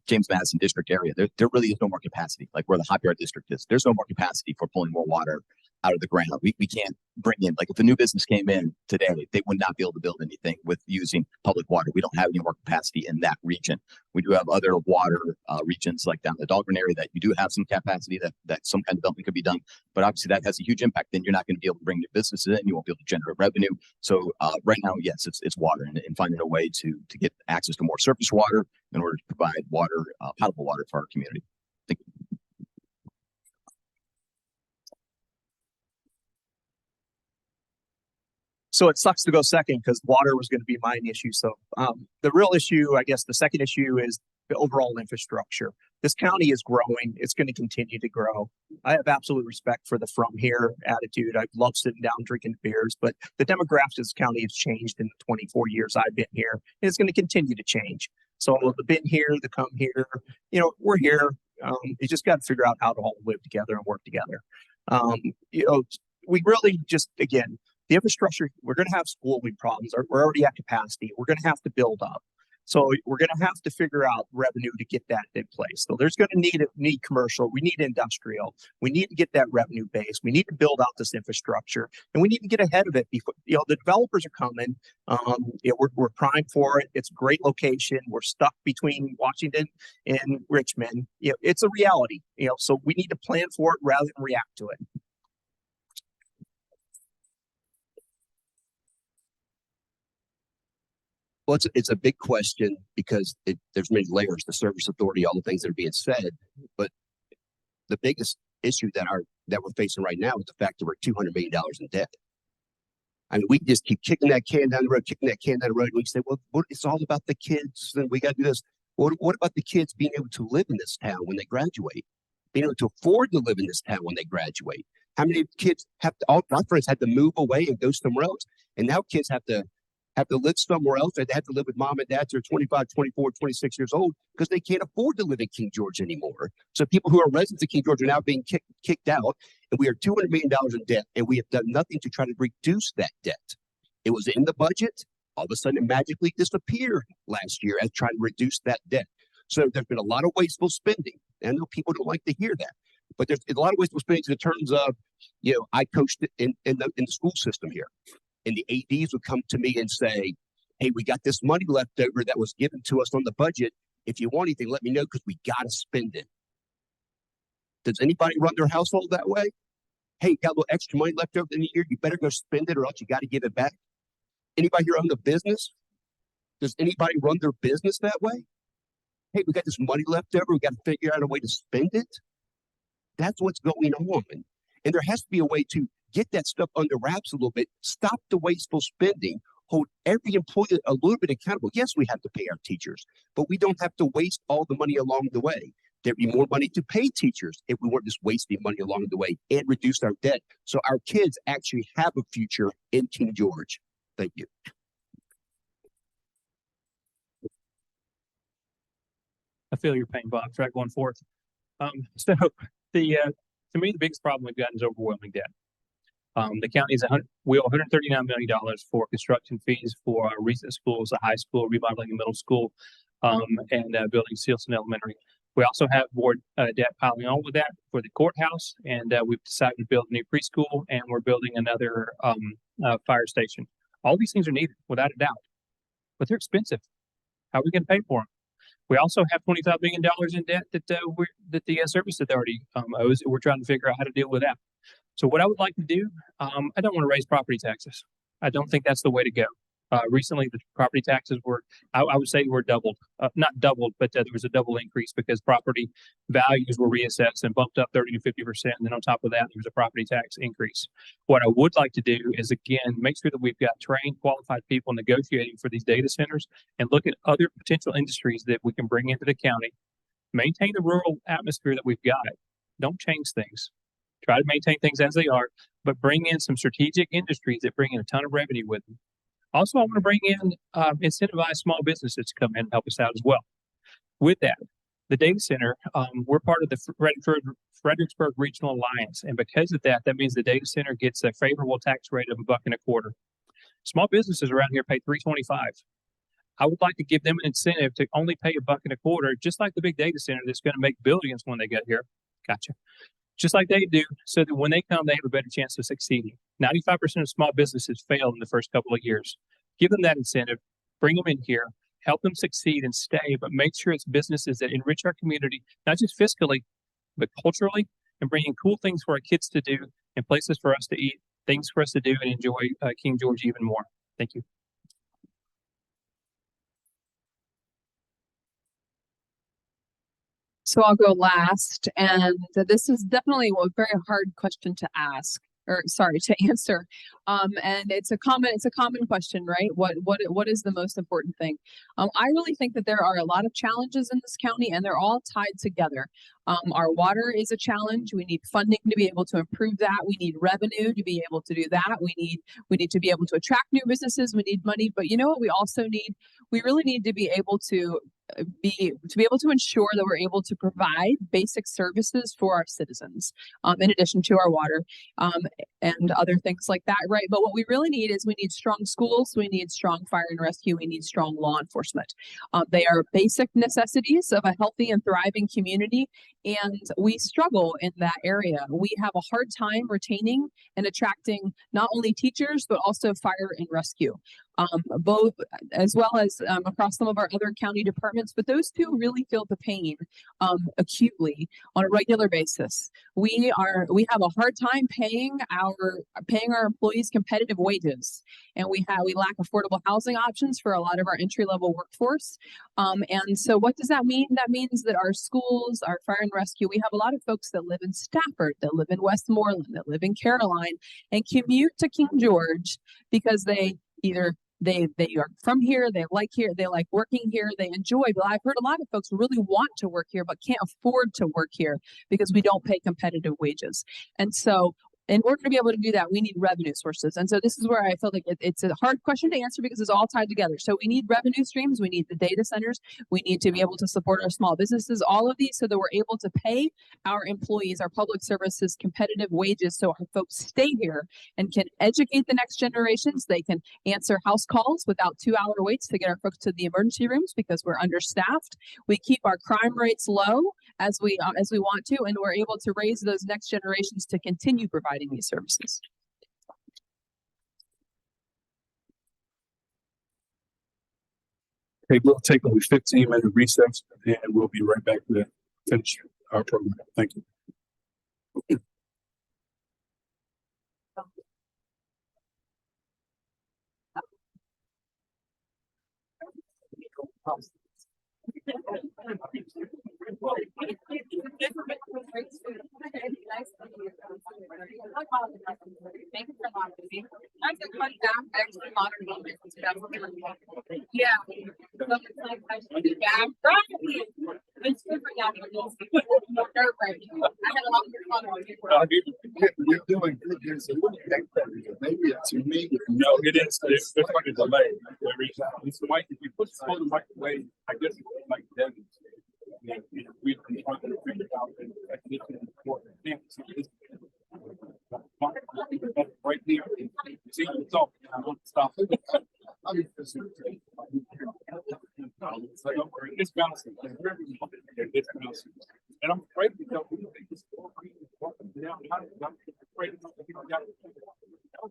[SPEAKER 7] James Madison district area, there really is no more capacity. Like where the Hop Yard district is, there's no more capacity for pulling more water out of the ground. We can't bring in, like if a new business came in today, they would not be able to build anything with using public water. We don't have any more capacity in that region. We do have other water regions like down the Dahlgren area that you do have some capacity that some kind of development could be done, but obviously that has a huge impact. Then you're not going to be able to bring new businesses in. You won't be able to generate revenue. So right now, yes, it's water, and finding a way to get access to more surface water in order to provide water, potable water for our community. Thank you.
[SPEAKER 8] So it sucks to go second because water was going to be my issue. So the real issue, I guess the second issue, is the overall infrastructure. This county is growing. It's going to continue to grow. I have absolute respect for the from here attitude. I love sitting down drinking beers, but the demographics of this county has changed in the 24 years I've been here, and it's going to continue to change. So the been here, the come here, we're here. You just got to figure out how to all live together and work together. We really just, again, the infrastructure, we're going to have schooling problems. We're already at capacity. We're going to have to build up. So we're going to have to figure out revenue to get that in place. So there's going to need commercial. We need industrial. We need to get that revenue base. We need to build out this infrastructure, and we need to get ahead of it before, the developers are coming. We're primed for it. It's a great location. We're stuck between Washington and Richmond. It's a reality, so we need to plan for it rather than react to it.
[SPEAKER 11] Well, it's a big question because there's many layers, the service authority, all the things that are being said. But the biggest issue that we're facing right now is the fact that we're $200 million in debt. I mean, we just keep kicking that can down the road, and we say, well, it's all about the kids, and we got to do this. What about the kids being able to live in this town when they graduate? Being able to afford to live in this town when they graduate? How many kids all my friends had to move away and go somewhere else, and now kids have to live somewhere else. They have to live with mom and dad till 25, 24, 26 years old because they can't afford to live in King George anymore. So people who are residents of King George are now being kicked out, and we are $200 million in debt, and we have done nothing to try to reduce that debt. It was in the budget. All of a sudden, it magically disappeared last year as trying to reduce that debt. So there's been a lot of wasteful spending. I know people don't like to hear that, but there's a lot of wasteful spending in terms of, I coached in the school system here. And the ADs would come to me and say, hey, we got this money left over that was given to us on the budget. If you want anything, let me know because we got to spend it. Does anybody run their household that way? Hey, got a little extra money left over in the year. You better go spend it or else you got to give it back. Anybody here own a business? Does anybody run their business that way? Hey, we got this money left over. We got to figure out a way to spend it. That's what's going on. And there has to be a way to get that stuff under wraps a little bit, stop the wasteful spending, hold every employee a little bit accountable. Yes, we have to pay our teachers, but we don't have to waste all the money along the way. There'd be more money to pay teachers if we weren't just wasting money along the way and reduce our debt. So our kids actually have a future in King George. Thank you.
[SPEAKER 12] I feel your pain, Bob. Try going forth. So to me, the biggest problem we've got is overwhelming debt. The county we owe $139 million for construction fees for our recent schools, a high school, remodeling a middle school, and building Sealson Elementary. We also have more debt piling on with that for the courthouse, and we've decided to build a new preschool, and we're building another fire station. All these things are needed, without a doubt, but they're expensive. How are we going to pay for them? We also have $25 million in debt that the service authority owes. We're trying to figure out how to deal with that. So what I would like to do, I don't want to raise property taxes. I don't think that's the way to go. Recently, the property taxes were, I would say, were doubled. Not doubled, but there was a double increase because property values were reassessed and bumped up 30 to 50%. And then on top of that, there was a property tax increase. What I would like to do is, again, make sure that we've got trained, qualified people negotiating for these data centers and look at other potential industries that we can bring into the county. Maintain the rural atmosphere that we've got. Don't change things. Try to maintain things as they are, but bring in some strategic industries that bring in a ton of revenue with them. Also, I want to bring in incentivize small businesses to come in and help us out as well. With that, the data center, we're part of the Fredericksburg Regional Alliance, and because of that, that means the data center gets a favorable tax rate of $1.25. Small businesses around here pay $3.25. I would like to give them an incentive to only pay $1.25, just like the big data center that's going to make billions when they get here. Gotcha. Just like they do, so that when they come, they have a better chance of succeeding. 95% of small businesses fail in the first couple of years. Give them that incentive, bring them in here, help them succeed and stay, but make sure it's businesses that enrich our community, not just fiscally, but culturally, and bringing cool things for our kids to do and places for us to eat, things for us to do and enjoy King George even more. Thank you.
[SPEAKER 13] So I'll go last, and this is definitely a very hard question to ask, or sorry, to answer. And it's a common question, right? What is the most important thing? I really think that there are a lot of challenges in this county, and they're all tied together. Our water is a challenge. We need funding to be able to improve that. We need revenue to be able to do that. We need to be able to attract new businesses. We need money, but you know what we also need? We really need to be able to ensure that we're able to provide basic services for our citizens, in addition to our water, and other things like that, right? But what we really need is we need strong schools, we need strong fire and rescue, we need strong law enforcement. They are basic necessities of a healthy and thriving community, and we struggle in that area. We have a hard time retaining and attracting not only teachers, but also fire and rescue. Both as well as across some of our other county departments, but those two really feel the pain acutely on a regular basis. We have a hard time paying our employees competitive wages, and we lack affordable housing options for a lot of our entry-level workforce. And so what does that mean? That means that our schools, our fire and rescue, we have a lot of folks that live in Stafford, that live in Westmoreland, that live in Caroline, and commute to King George because they are from here, they like working here, they enjoy, but I've heard a lot of folks really want to work here, but can't afford to work here because we don't pay competitive wages. And so in order to be able to do that, we need revenue sources. And so this is where I feel like it's a hard question to answer because it's all tied together. So we need revenue streams, we need the data centers, we need to be able to support our small businesses, all of these, so that we're able to pay our employees, our public services, competitive wages, so our folks stay here and can educate the next generations. They can answer house calls without 2-hour waits to get our folks to the emergency rooms because we're understaffed. We keep our crime rates low as we want to, and we're able to raise those next generations to continue providing these services.
[SPEAKER 3] Okay, we'll take a 15-minute recess and we'll be right back to finish our program. Thank you.
[SPEAKER 14] You're doing good. There's a little maybe it's me.
[SPEAKER 3] No, it is. It's like a delay. It's like if you put the microwave, I guess it's like that. We've been trying to figure out that this is important. Right here. See, it's all. I want to stop. So don't worry, it's bouncing. It's bouncing. And I'm afraid to tell people they just go walking down. I'm afraid to tell people down.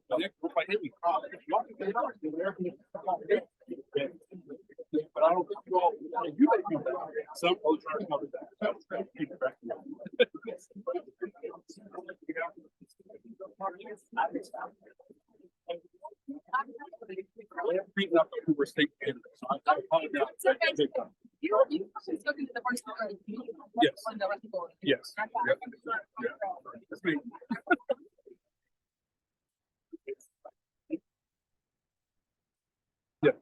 [SPEAKER 3] The next group I hit me. Y'all can get out there. But I don't think you all, you may be better. Some folks are covered that. Keep it back. Beating up the Hoover State candidates. So I apologize.
[SPEAKER 13] You spoken to the first one.
[SPEAKER 3] Yes. Yes. Yep. Yeah. That's me. Yeah.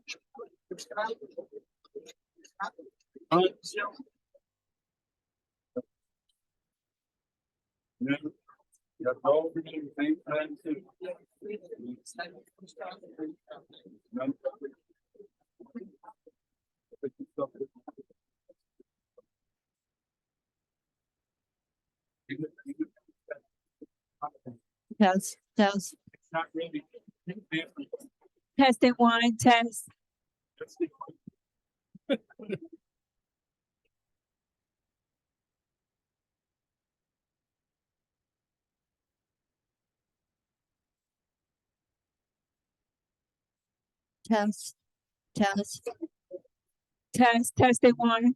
[SPEAKER 3] Yeah. Yeah, all the same time too.
[SPEAKER 1] Test, test,
[SPEAKER 3] Not really.
[SPEAKER 1] testing one, test. Test, test. Test, testing one.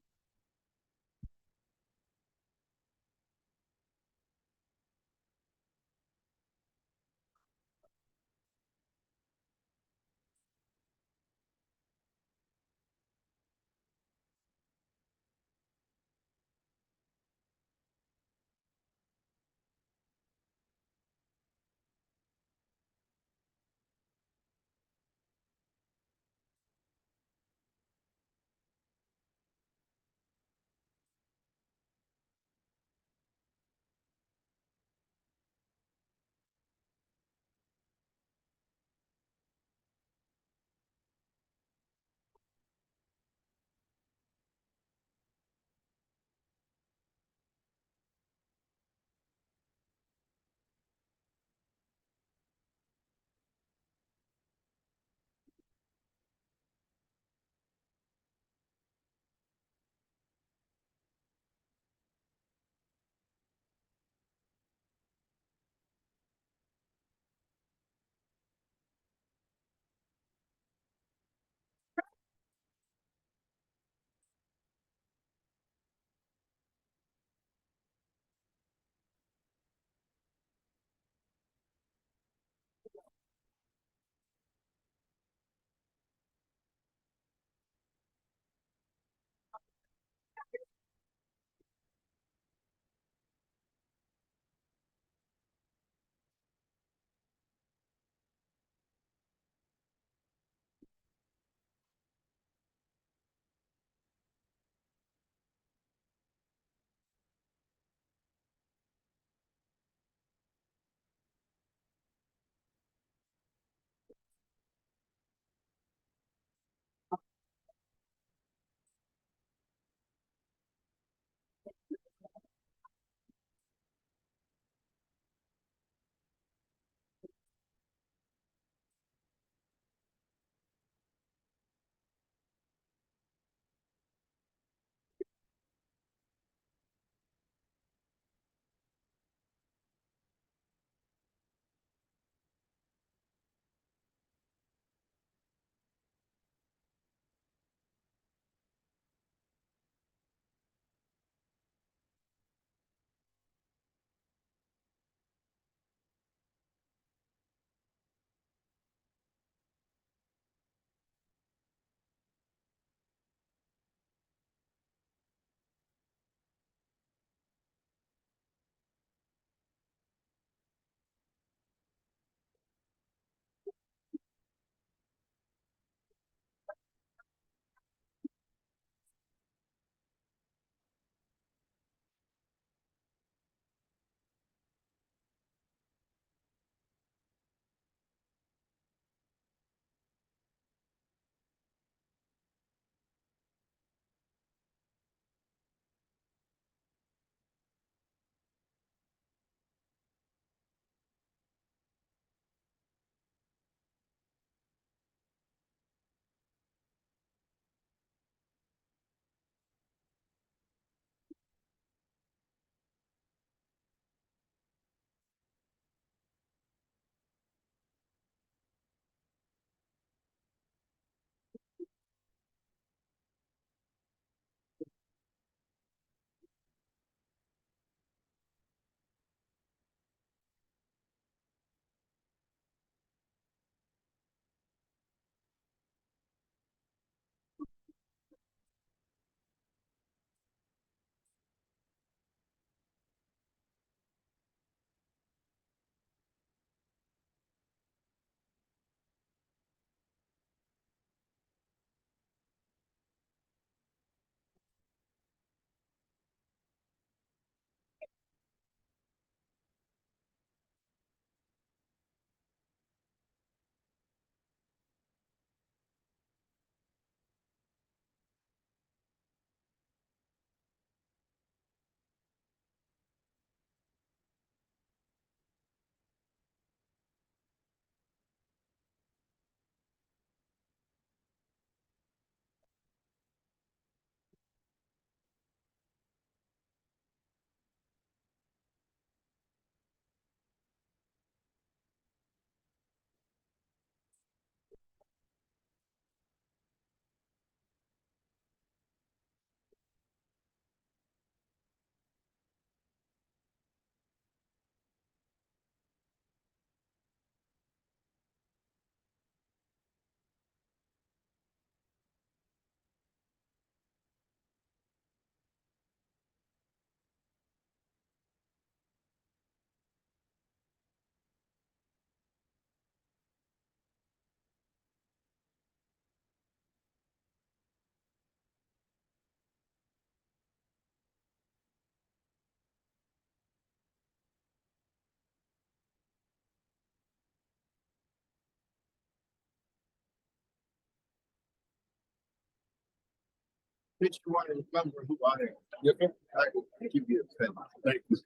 [SPEAKER 14] Bitch, you want to remember who I am.
[SPEAKER 3] Yep.
[SPEAKER 14] I will give you a pen.
[SPEAKER 3] Thank you.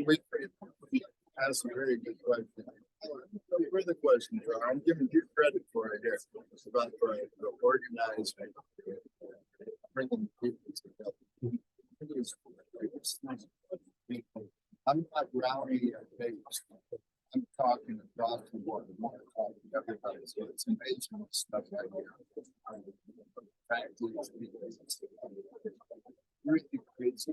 [SPEAKER 14] Wait for you. That's a very good question. Further questions, I'm giving you credit for it here. It's about the organized. Bringing people together. I'm not rowdy at base. I'm talking across the board. I'm talking to everybody. So it's amazing stuff I hear. Fact is, it's really crazy.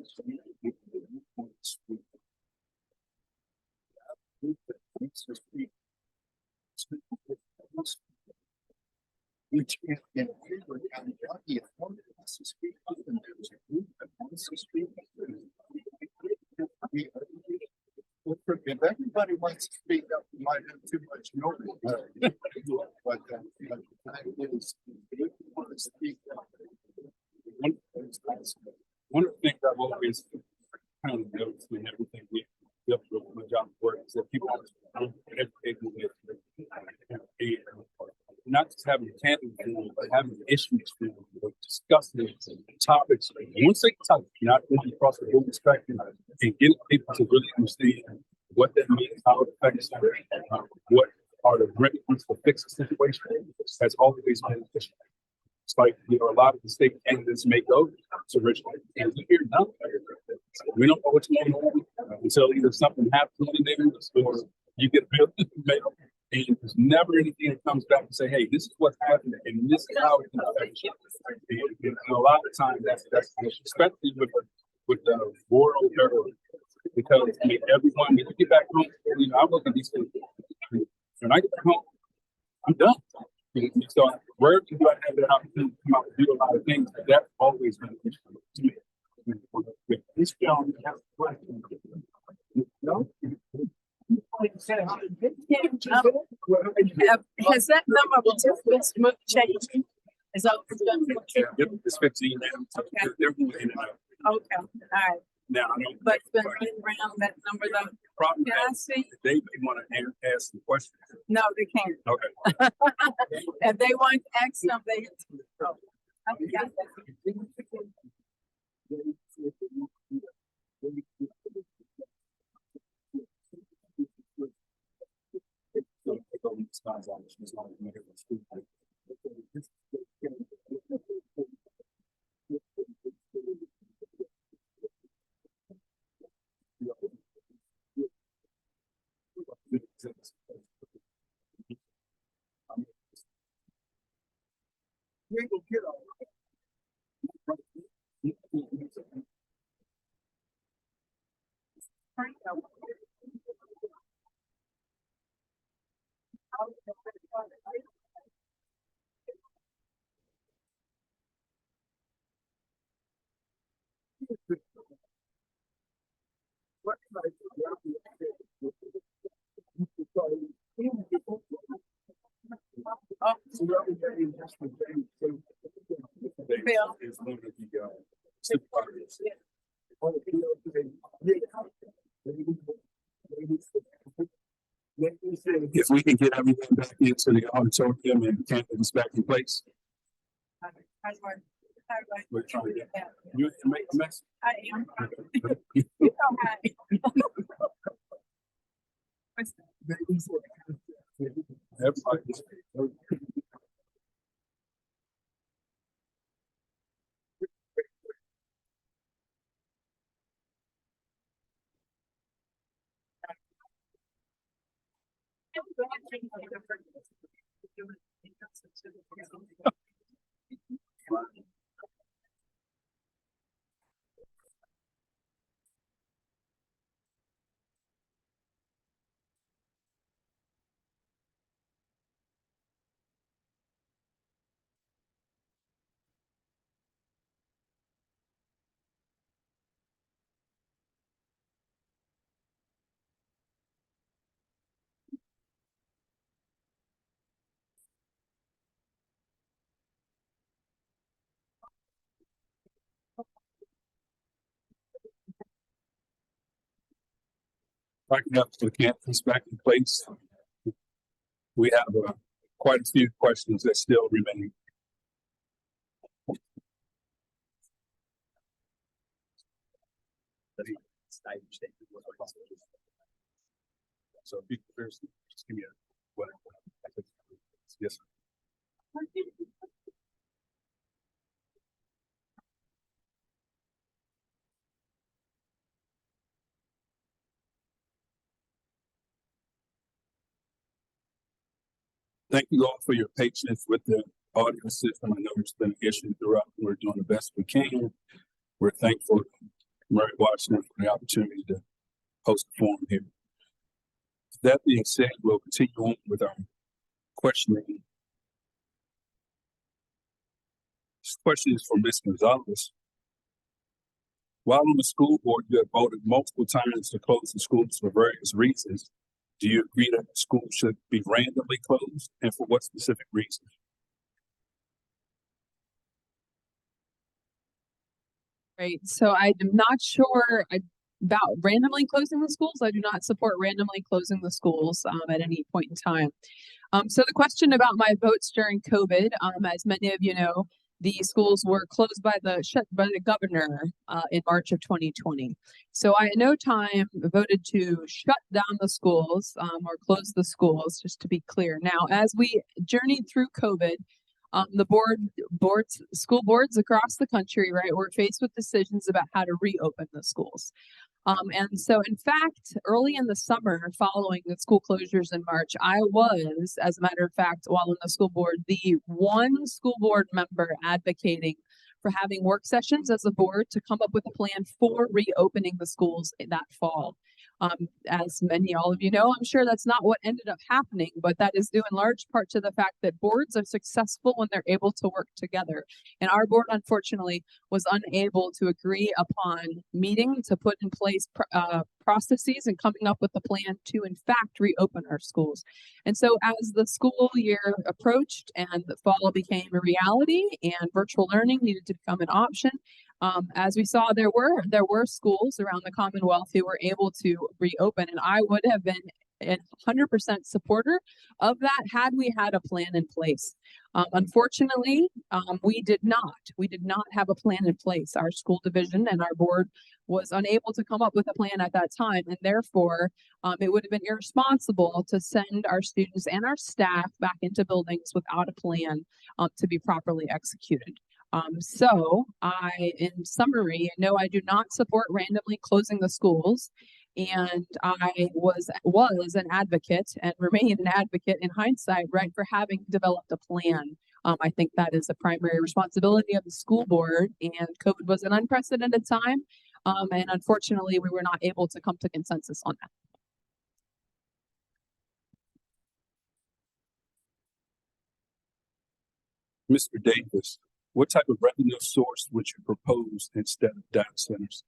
[SPEAKER 14] Which if in Cleveland County, if one wants to speak up and there's a group that wants to speak up. If everybody wants to speak up, we might have too much noise. But the fact is, if you want to speak up.
[SPEAKER 3] One of the things I've always kind of noticed in everything we do with my job work is that people are educated with not just having candidates, but having issues, discussing topics. One single topic, not going across the whole spectrum, and getting people to really understand what that means, how it affects them, what are the remedies to fix the situation. Has always been efficient. It's like, a lot of the state candidates make those originally, and we hear nothing. We don't know what's going on until either something happens in the news or you get a bill in the mail, and there's never anything that comes back and say, hey, this is what's happening, and this is how it can affect you. And a lot of times that's especially with the world terror, because everyone, when you get back home, I look at these things. When I get back home, I'm done. So where do I have that opportunity to come out and do a lot of things? That's always been an issue to me. With this gentleman, has a question. No?
[SPEAKER 2] Has that number been smooth changing? Is that what's been?
[SPEAKER 3] Yep, it's 15 now.
[SPEAKER 2] Okay.
[SPEAKER 3] They're moving in and out.
[SPEAKER 2] Okay, all right.
[SPEAKER 3] Now, I don't.
[SPEAKER 2] But it's been running around that number though.
[SPEAKER 3] Problem
[SPEAKER 2] Can I
[SPEAKER 3] is,
[SPEAKER 2] see?
[SPEAKER 3] they want to ask some questions.
[SPEAKER 2] No, they can't.
[SPEAKER 3] Okay.
[SPEAKER 2] If they want to ask them, they. Oh, I got that.
[SPEAKER 3] If we can get everything back into the auditorium and candidates back in place, we're trying to get that. You make a mess.
[SPEAKER 2] I am. It's okay.
[SPEAKER 3] Everybody. Backing up to the campus back in place. We have quite a few questions that still remain. that he. So if you can just give me a whatever. Yes, sir. Thank you all for your patience with the audio system. I know it's been an issue throughout. We're doing the best we can. We're thankful to Murray Washington for the opportunity to host the forum here. That being said, we'll continue on with our questioning. This question is from Ms. Gonzalez. While on the school board, you have voted multiple times to close the schools for various reasons. Do you agree that the school should be randomly closed, and for what specific reasons?
[SPEAKER 13] Right, so I'm not sure about randomly closing the schools. I do not support randomly closing the schools at any point in time. So the question about my votes during COVID, as many of you know, the schools were closed by the governor in March of 2020. So I at no time voted to shut down the schools or close the schools, just to be clear. Now, as we journeyed through COVID, the school boards across the country, right, were faced with decisions about how to reopen the schools. And so, in fact, early in the summer, following the school closures in March, I was, as a matter of fact, while in the school board, the one school board member advocating for having work sessions as a board to come up with a plan for reopening the schools that fall. As all of you know, I'm sure that's not what ended up happening, but that is due in large part to the fact that boards are successful when they're able to work together. And our board, unfortunately, was unable to agree upon meeting to put in place processes and coming up with a plan to, in fact, reopen our schools. And so as the school year approached and the fall became a reality and virtual learning needed to become an option, as we saw, there were schools around the Commonwealth who were able to reopen, and I would have been a 100% supporter of that had we had a plan in place. Unfortunately, we did not. We did not have a plan in place. Our school division and our board was unable to come up with a plan at that time, and therefore, it would have been irresponsible to send our students and our staff back into buildings without a plan to be properly executed. So in summary, no, I do not support randomly closing the schools. And I was an advocate and remain an advocate in hindsight, right, for having developed a plan. I think that is a primary responsibility of the school board, and COVID was an unprecedented time. And unfortunately, we were not able to come to consensus on that.
[SPEAKER 3] Mr. Davis, what type of revenue source would you propose instead of data centers?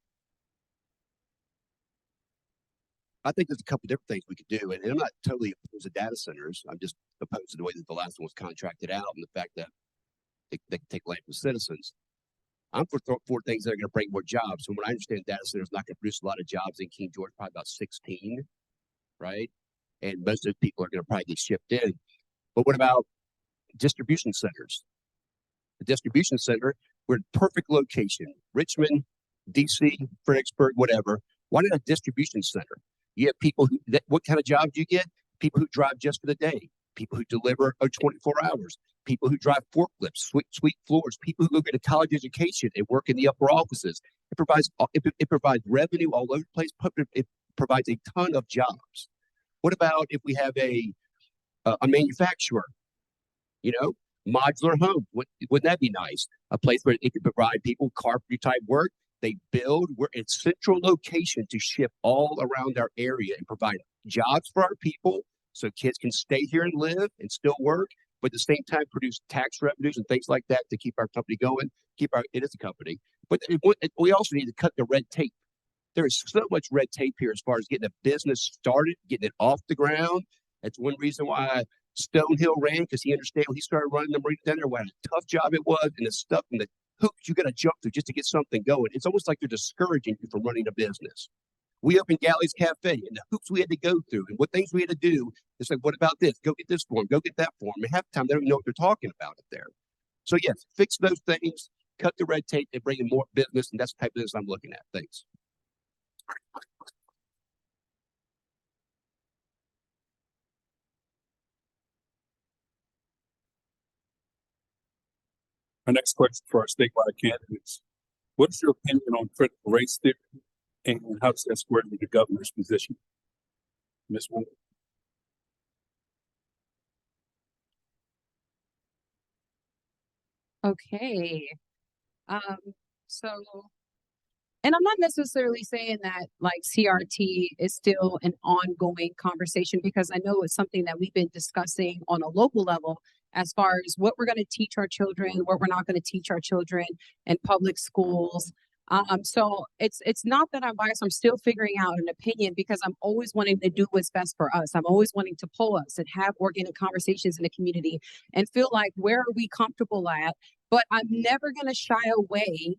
[SPEAKER 11] I think there's a couple different things we could do, and I'm not totally opposed to data centers. I'm just opposed to the way that the last one was contracted out and the fact that they can take land from citizens. I'm for things that are going to bring more jobs. From what I understand, data centers not going to produce a lot of jobs in King George, probably about 16, right? And most of those people are going to probably get shipped in. But what about distribution centers? The distribution center, we're in perfect location. Richmond, DC, Fredericksburg, whatever. Why not a distribution center? You have people who, what kind of jobs do you get? People who drive just for the day. People who deliver 24 hours. People who drive forklifts, sweep floors. People who go get a college education and work in the upper offices. It provides revenue all over the place. It provides a ton of jobs. What about if we have a manufacturer? You know, modular home. Wouldn't that be nice? A place where it could provide people carpentry type work. They build. We're in central location to ship all around our area and provide jobs for our people so kids can stay here and live and still work, but at the same time produce tax revenues and things like that to keep our company going, it is a company. But we also need to cut the red tape. There is so much red tape here as far as getting a business started, getting it off the ground. That's one reason why Stonehill ran, because he understood when he started running the Marina Center, what a tough job it was, and the stuff and the hoops you got to jump through just to get something going. It's almost like they're discouraging you from running a business. We opened Galley's Cafe, and the hoops we had to go through and what things we had to do. It's like, what about this? Go get this form. Go get that form. And half the time, they don't even know what they're talking about up there. So, yes, fix those things, cut the red tape, and bring in more business, and that's the type of business I'm looking at. Thanks.
[SPEAKER 3] Our next question for our statewide candidates. What is your opinion on critical race theory and how does that square with the governor's position? Ms. Wood?
[SPEAKER 16] Okay. Um, so, and I'm not necessarily saying that like CRT is still an ongoing conversation because I know it's something that we've been discussing on a local level as far as what we're going to teach our children, what we're not going to teach our children in public schools. So it's not that I'm biased. I'm still figuring out an opinion because I'm always wanting to do what's best for us. I'm always wanting to pull us and have organic conversations in the community and feel like where are we comfortable at? But I'm never going to shy away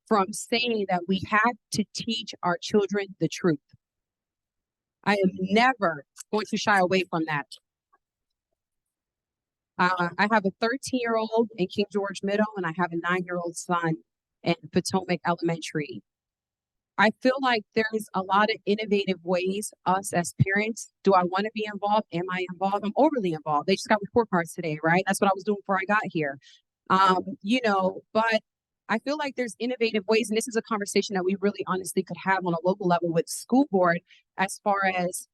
[SPEAKER 16] from saying that we have to teach our children the truth. I am never going to shy away from that. I have a 13-year-old in King George Middle, and I have a 9-year-old son in Potomac Elementary. I feel like there's a lot of innovative ways us as parents. Do I want to be involved? Am I involved? I'm overly involved. They just got report cards today, right? That's what I was doing before I got here. But I feel like there's innovative ways, and this is a conversation that we really honestly could have on a local level with school board as far as,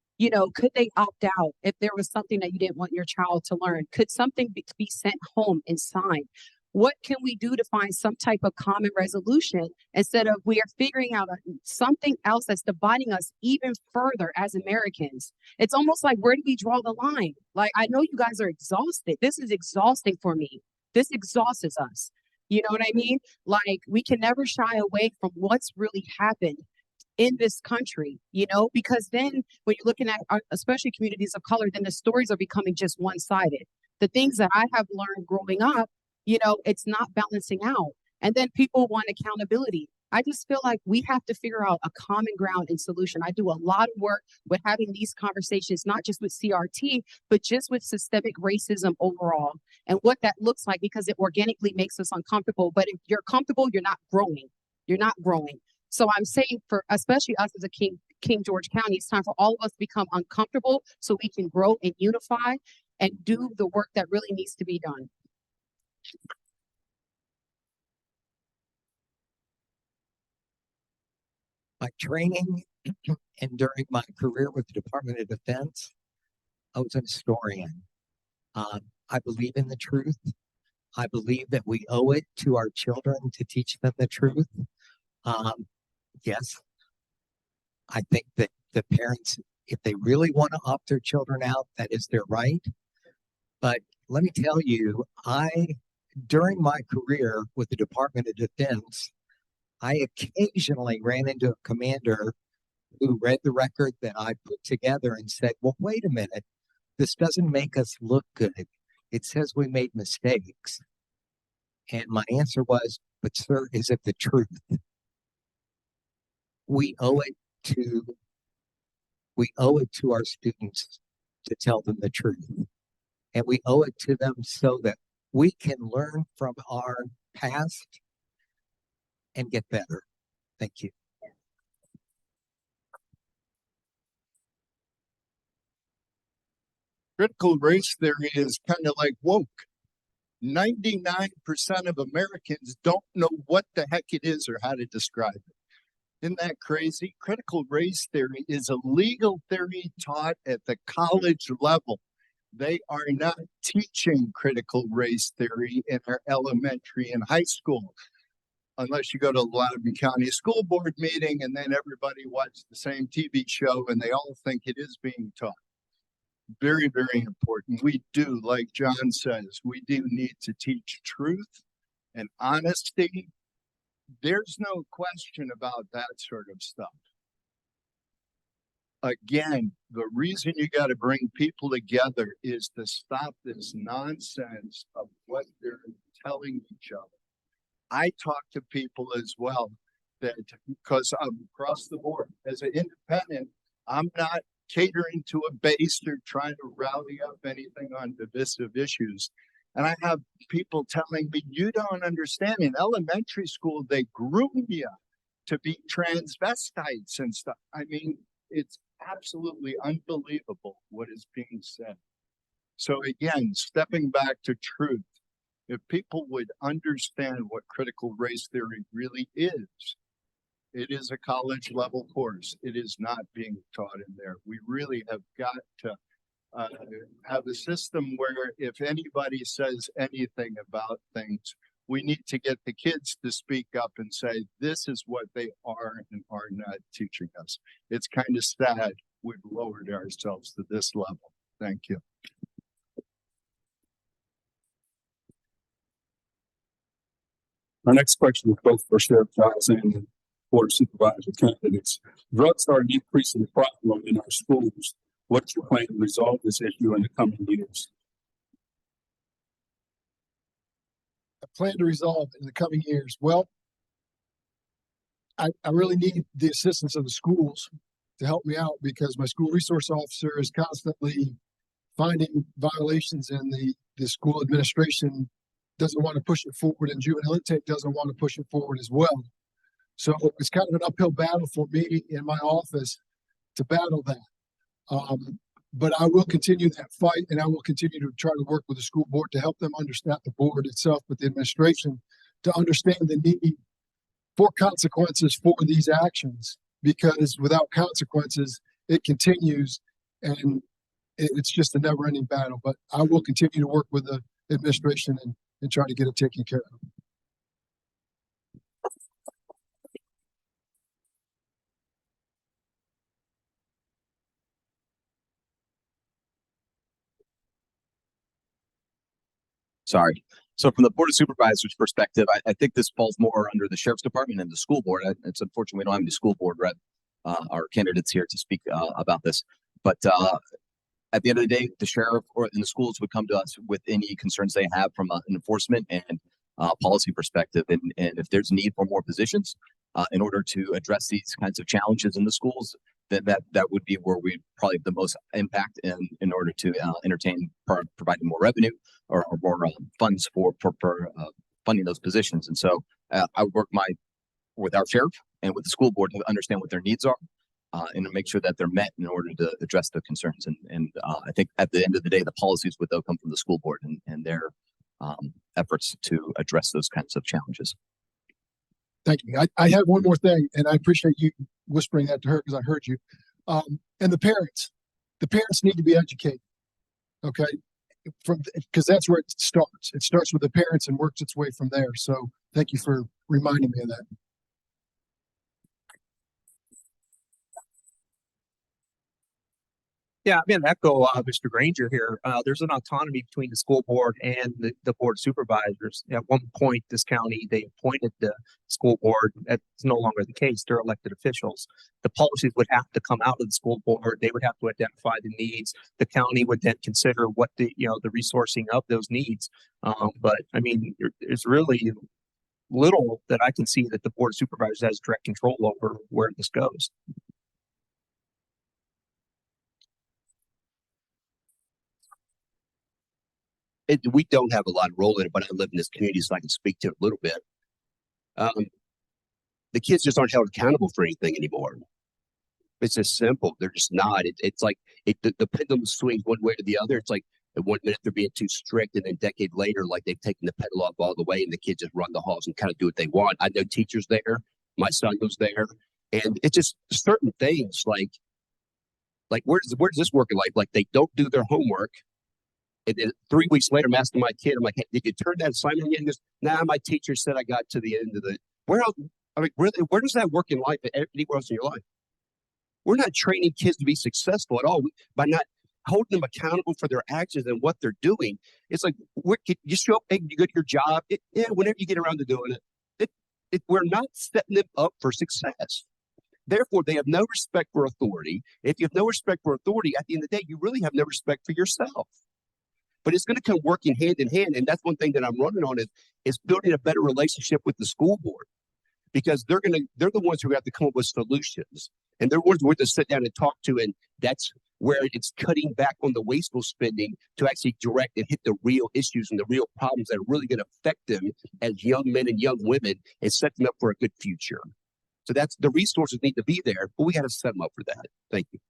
[SPEAKER 16] could they opt out if there was something that you didn't want your child to learn? Could something be sent home and signed? What can we do to find some type of common resolution instead of we are figuring out something else that's dividing us even further as Americans? It's almost like, where do we draw the line? Like, I know you guys are exhausted. This is exhausting for me. This exhausts us. You know what I mean? Like, we can never shy away from what's really happened in this country, because then when you're looking at especially communities of color, then the stories are becoming just one-sided. The things that I have learned growing up, it's not balancing out. And then people want accountability. I just feel like we have to figure out a common ground and solution. I do a lot of work with having these conversations, not just with CRT, but just with systemic racism overall and what that looks like, because it organically makes us uncomfortable. But if you're comfortable, you're not growing. You're not growing. So I'm saying for especially us as a King George County, it's time for all of us to become uncomfortable so we can grow and unify and do the work that really needs to be done.
[SPEAKER 15] My training and during my career with the Department of Defense, I was an historian. I believe in the truth. I believe that we owe it to our children to teach them the truth. Yes, I think that the parents, if they really want to opt their children out, that is their right. But let me tell you, during my career with the Department of Defense, I occasionally ran into a commander who read the record that I put together and said, well, wait a minute, this doesn't make us look good. It says we made mistakes. And my answer was, but sir, is it the truth? We owe it to our students to tell them the truth. And we owe it to them so that we can learn from our past and get better. Thank you.
[SPEAKER 14] Critical race theory is kind of like woke. 99% of Americans don't know what the heck it is or how to describe it. Isn't that crazy? Critical race theory is a legal theory taught at the college level. They are not teaching critical race theory in our elementary and high school, unless you go to the Loudoun County School Board meeting and then everybody watches the same TV show and they all think it is being taught. Very, very important. We do, like John says, we do need to teach truth and honesty. There's no question about that sort of stuff. Again, the reason you got to bring people together is to stop this nonsense of what they're telling each other. I talk to people as well that because I'm across the board as an independent, I'm not catering to a base or trying to rally up anything on divisive issues. And I have people telling me, you don't understand. In elementary school, they groom you to be transvestites and stuff. I mean, it's absolutely unbelievable what is being said. So again, stepping back to truth, if people would understand what critical race theory really is, it is a college level course. It is not being taught in there. We really have got to have a system where if anybody says anything about things, we need to get the kids to speak up and say, this is what they are and are not teaching us. It's kind of sad we've lowered ourselves to this level. Thank you.
[SPEAKER 3] Our next question is both for Sheriff Giles and the Board of Supervisor candidates. Drugs are an increasing problem in our schools. What's your plan to resolve this issue in the coming years?
[SPEAKER 4] A plan to resolve in the coming years. Well, I really need the assistance of the schools to help me out because my school resource officer is constantly finding violations and the school administration doesn't want to push it forward and juvenile intake doesn't want to push it forward as well. So it's kind of an uphill battle for me in my office to battle that. But I will continue that fight and I will continue to try to work with the school board to help them understand the board itself, but the administration to understand the need for consequences for these actions, because without consequences, it continues and it's just a never ending battle. But I will continue to work with the administration and try to get it taken care of.
[SPEAKER 7] Sorry. So from the Board of Supervisors perspective, I think this falls more under the Sheriff's Department and the school board. It's unfortunate we don't have any school board rep, our candidates here to speak about this. But at the end of the day, the sheriff or in the schools would come to us with any concerns they have from an enforcement and policy perspective. And if there's a need for more positions in order to address these kinds of challenges in the schools, then that would be where we probably have the most impact in order to entertain providing more revenue or more funds for funding those positions. And so I would work with our sheriff and with the school board to understand what their needs are and to make sure that they're met in order to address the concerns. And I think at the end of the day, the policies would though come from the school board and their efforts to address those kinds of challenges.
[SPEAKER 4] Thank you. I have one more thing, and I appreciate you whispering that to her because I heard you. And the parents need to be educated. Okay, because that's where it starts. It starts with the parents and works its way from there. So thank you for reminding me of that.
[SPEAKER 8] Yeah, I'm going to echo Mr. Granger here. There's an autonomy between the school board and the board of supervisors. At one point, this county, they appointed the school board. That's no longer the case. They're elected officials. The policies would have to come out of the school board. They would have to identify the needs. The county would then consider what the resourcing of those needs. But I mean, there's really little that I can see that the board of supervisors has direct control over where this goes.
[SPEAKER 11] We don't have a lot of role in it, but I live in this community, so I can speak to it a little bit. The kids just aren't held accountable for anything anymore. It's just simple. They're just not. It's like the pendulum swings one way or the other. It's like at 1 minute they're being too strict, and then a decade later, like they've taken the pedal off all the way, and the kids just run the halls and kind of do what they want. I know teachers there. My son goes there, and it's just certain things like where does this work in life? Like they don't do their homework. And then 3 weeks later, I'm asking my kid, I'm like, hey, did you turn that assignment in? He goes, nah, my teacher said I got to the end of the, where else? I mean, really, where does that work in life, anywhere else in your life? We're not training kids to be successful at all by not holding them accountable for their actions and what they're doing. It's like, you show up, hey, you go to your job. Whenever you get around to doing it, we're not setting them up for success. Therefore, they have no respect for authority. If you have no respect for authority, at the end of the day, you really have no respect for yourself. But it's going to come working hand in hand. And that's one thing that I'm running on is building a better relationship with the school board, because they're the ones who have to come up with solutions. And they're the ones we're to sit down and talk to. And that's where it's cutting back on the wasteful spending to actually direct and hit the real issues and the real problems that are really going to affect them as young men and young women and set them up for a good future. So that's the resources need to be there, but we got to set them up for that. Thank you.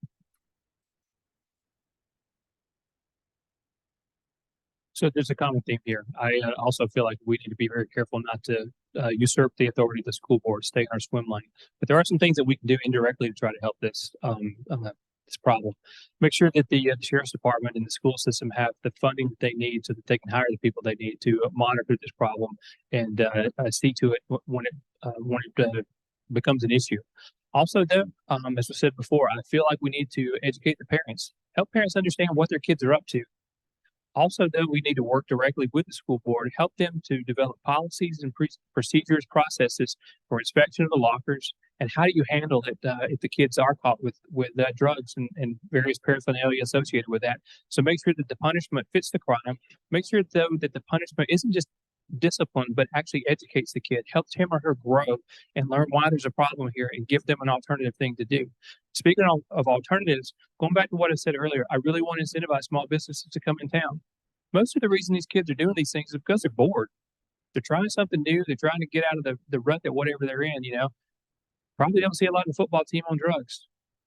[SPEAKER 12] So there's a common theme here. I also feel like we need to be very careful not to usurp the authority of the school board, stay in our swim lane. But there are some things that we can do indirectly to try to help this problem. Make sure that the sheriff's department and the school system have the funding that they need so that they can hire the people they need to monitor this problem and see to it when it becomes an issue. Also, though, as we said before, I feel like we need to educate the parents, help parents understand what their kids are up to. Also, though, we need to work directly with the school board, help them to develop policies and procedures, processes for inspection of the lockers, and how do you handle it if the kids are caught with drugs and various paraphernalia associated with that. So make sure that the punishment fits the crime. Make sure, though, that the punishment isn't just discipline, but actually educates the kid, helps him or her grow and learn why there's a problem here and give them an alternative thing to do. Speaking of alternatives, going back to what I said earlier, I really want to incentivize small businesses to come in town. Most of the reason these kids are doing these things is because they're bored. They're trying something new. They're trying to get out of the rut that whatever they're in, Probably don't see a lot of the football team on drugs,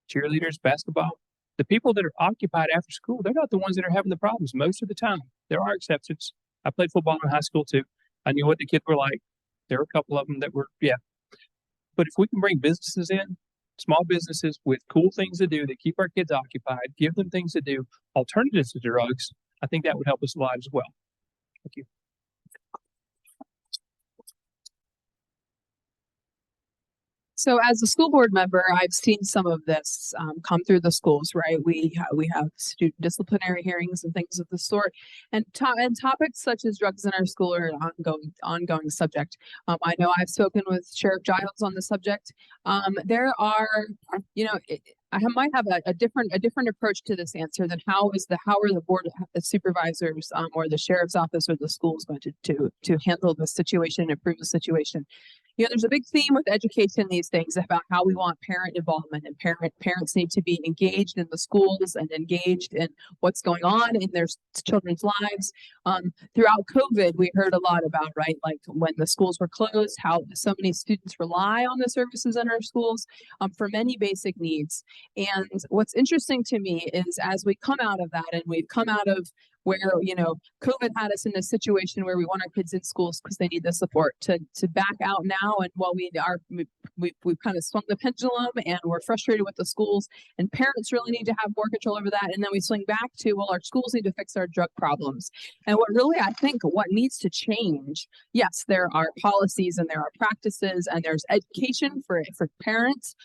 [SPEAKER 12] cheerleaders, basketball. The people that are occupied after school, they're not the ones that are having the problems most of the time. There are exceptions. I played football in high school too. I knew what the kids were like. There were a couple of them that were, yeah. But if we can bring businesses in, small businesses with cool things to do that keep our kids occupied, give them things to do, alternatives to drugs, I think that would help us a lot as well. Thank you.
[SPEAKER 13] So as a school board member, I've seen some of this come through the schools, right? We have student disciplinary hearings and things of the sort, and topics such as drugs in our school are an ongoing subject. I know I've spoken with Sheriff Giles on the subject. There are, I might have a different approach to this answer than how are the board of supervisors or the sheriff's office or the schools going to handle the situation, improve the situation. There's a big theme with education these days about how we want parent involvement, and parents need to be engaged in the schools and engaged in what's going on in their children's lives. Throughout COVID, we heard a lot about, right, like when the schools were closed, how so many students rely on the services in our schools for many basic needs. And what's interesting to me is as we come out of that, and we've come out of where, COVID had us in a situation where we want our kids in schools because they need the support, to back out now. And while we've kind of swung the pendulum and we're frustrated with the schools, and parents really need to have more control over that. And then we swing back to, well, our schools need to fix our drug problems. And I think what needs to change, yes, there are policies and there are practices and there's education for parents.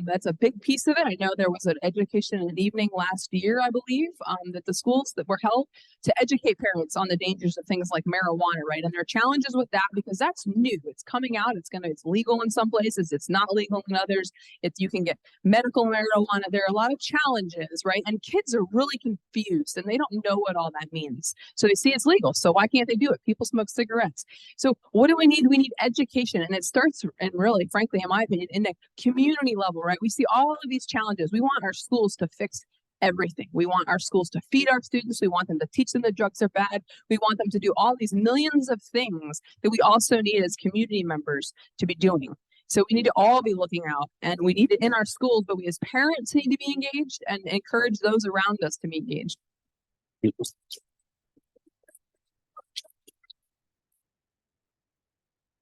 [SPEAKER 13] That's a big piece of it. I know there was an education in an evening last year, I believe, that the schools that were held to educate parents on the dangers of things like marijuana, right? And there are challenges with that because that's new. It's coming out. It's legal in some places. It's not legal in others. You can get medical marijuana. There are a lot of challenges, right? And kids are really confused and they don't know what all that means. So they see it's legal. So why can't they do it? People smoke cigarettes. So what do we need? We need education. And it starts, and really, frankly, in my opinion, in the community level, right? We see all of these challenges. We want our schools to fix everything. We want our schools to feed our students. We want them to teach them that drugs are bad. We want them to do all these millions of things that we also need as community members to be doing. So we need to all be looking out, and we need it in our schools, but we as parents need to be engaged and encourage those around us to be engaged.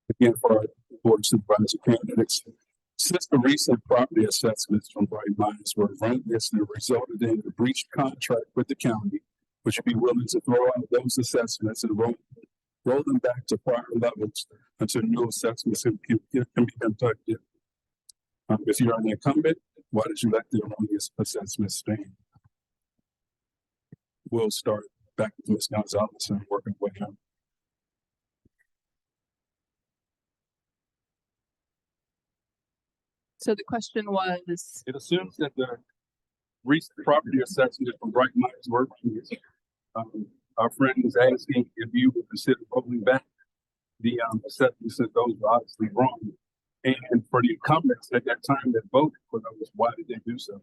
[SPEAKER 3] Again, for our board of supervisor candidates, since the recent property assessments from Bright Minds were erroneous and resulted in a breached contract with the county, would you be willing to throw out those assessments and roll them back to prior levels until new assessments can be conducted? If you're an incumbent, why did you let the erroneous assessments stand? We'll start back with Ms. Gonzalez and working with him.
[SPEAKER 13] So the question was,
[SPEAKER 3] it assumes that the recent property assessment from Bright Minds were erroneous. Our friend is asking if you would consider rolling back the assessments, since those were obviously wrong. And for the incumbents at that time that voted for those, why did they do so?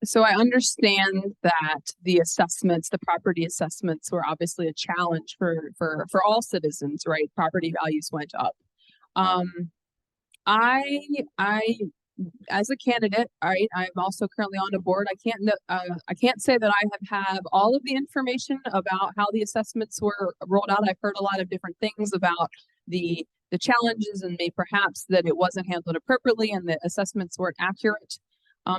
[SPEAKER 13] So I understand that the property assessments were obviously a challenge for all citizens, right? Property values went up. I, as a candidate, I'm also currently on the board. I can't say that I have all of the information about how the assessments were rolled out. I've heard a lot of different things about the challenges and maybe perhaps that it wasn't handled appropriately and the assessments weren't accurate.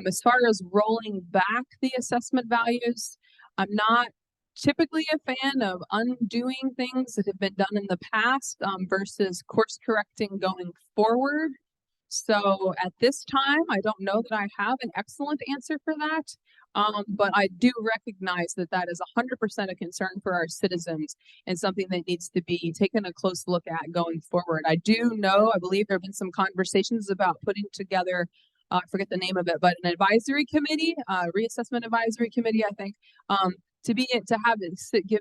[SPEAKER 13] As far as rolling back the assessment values, I'm not typically a fan of undoing things that have been done in the past versus course correcting going forward. So at this time, I don't know that I have an excellent answer for that. But I do recognize that that is 100% a concern for our citizens and something that needs to be taken a close look at going forward. I believe there have been some conversations about putting together, I forget the name of it, but an advisory committee, reassessment advisory committee, I think,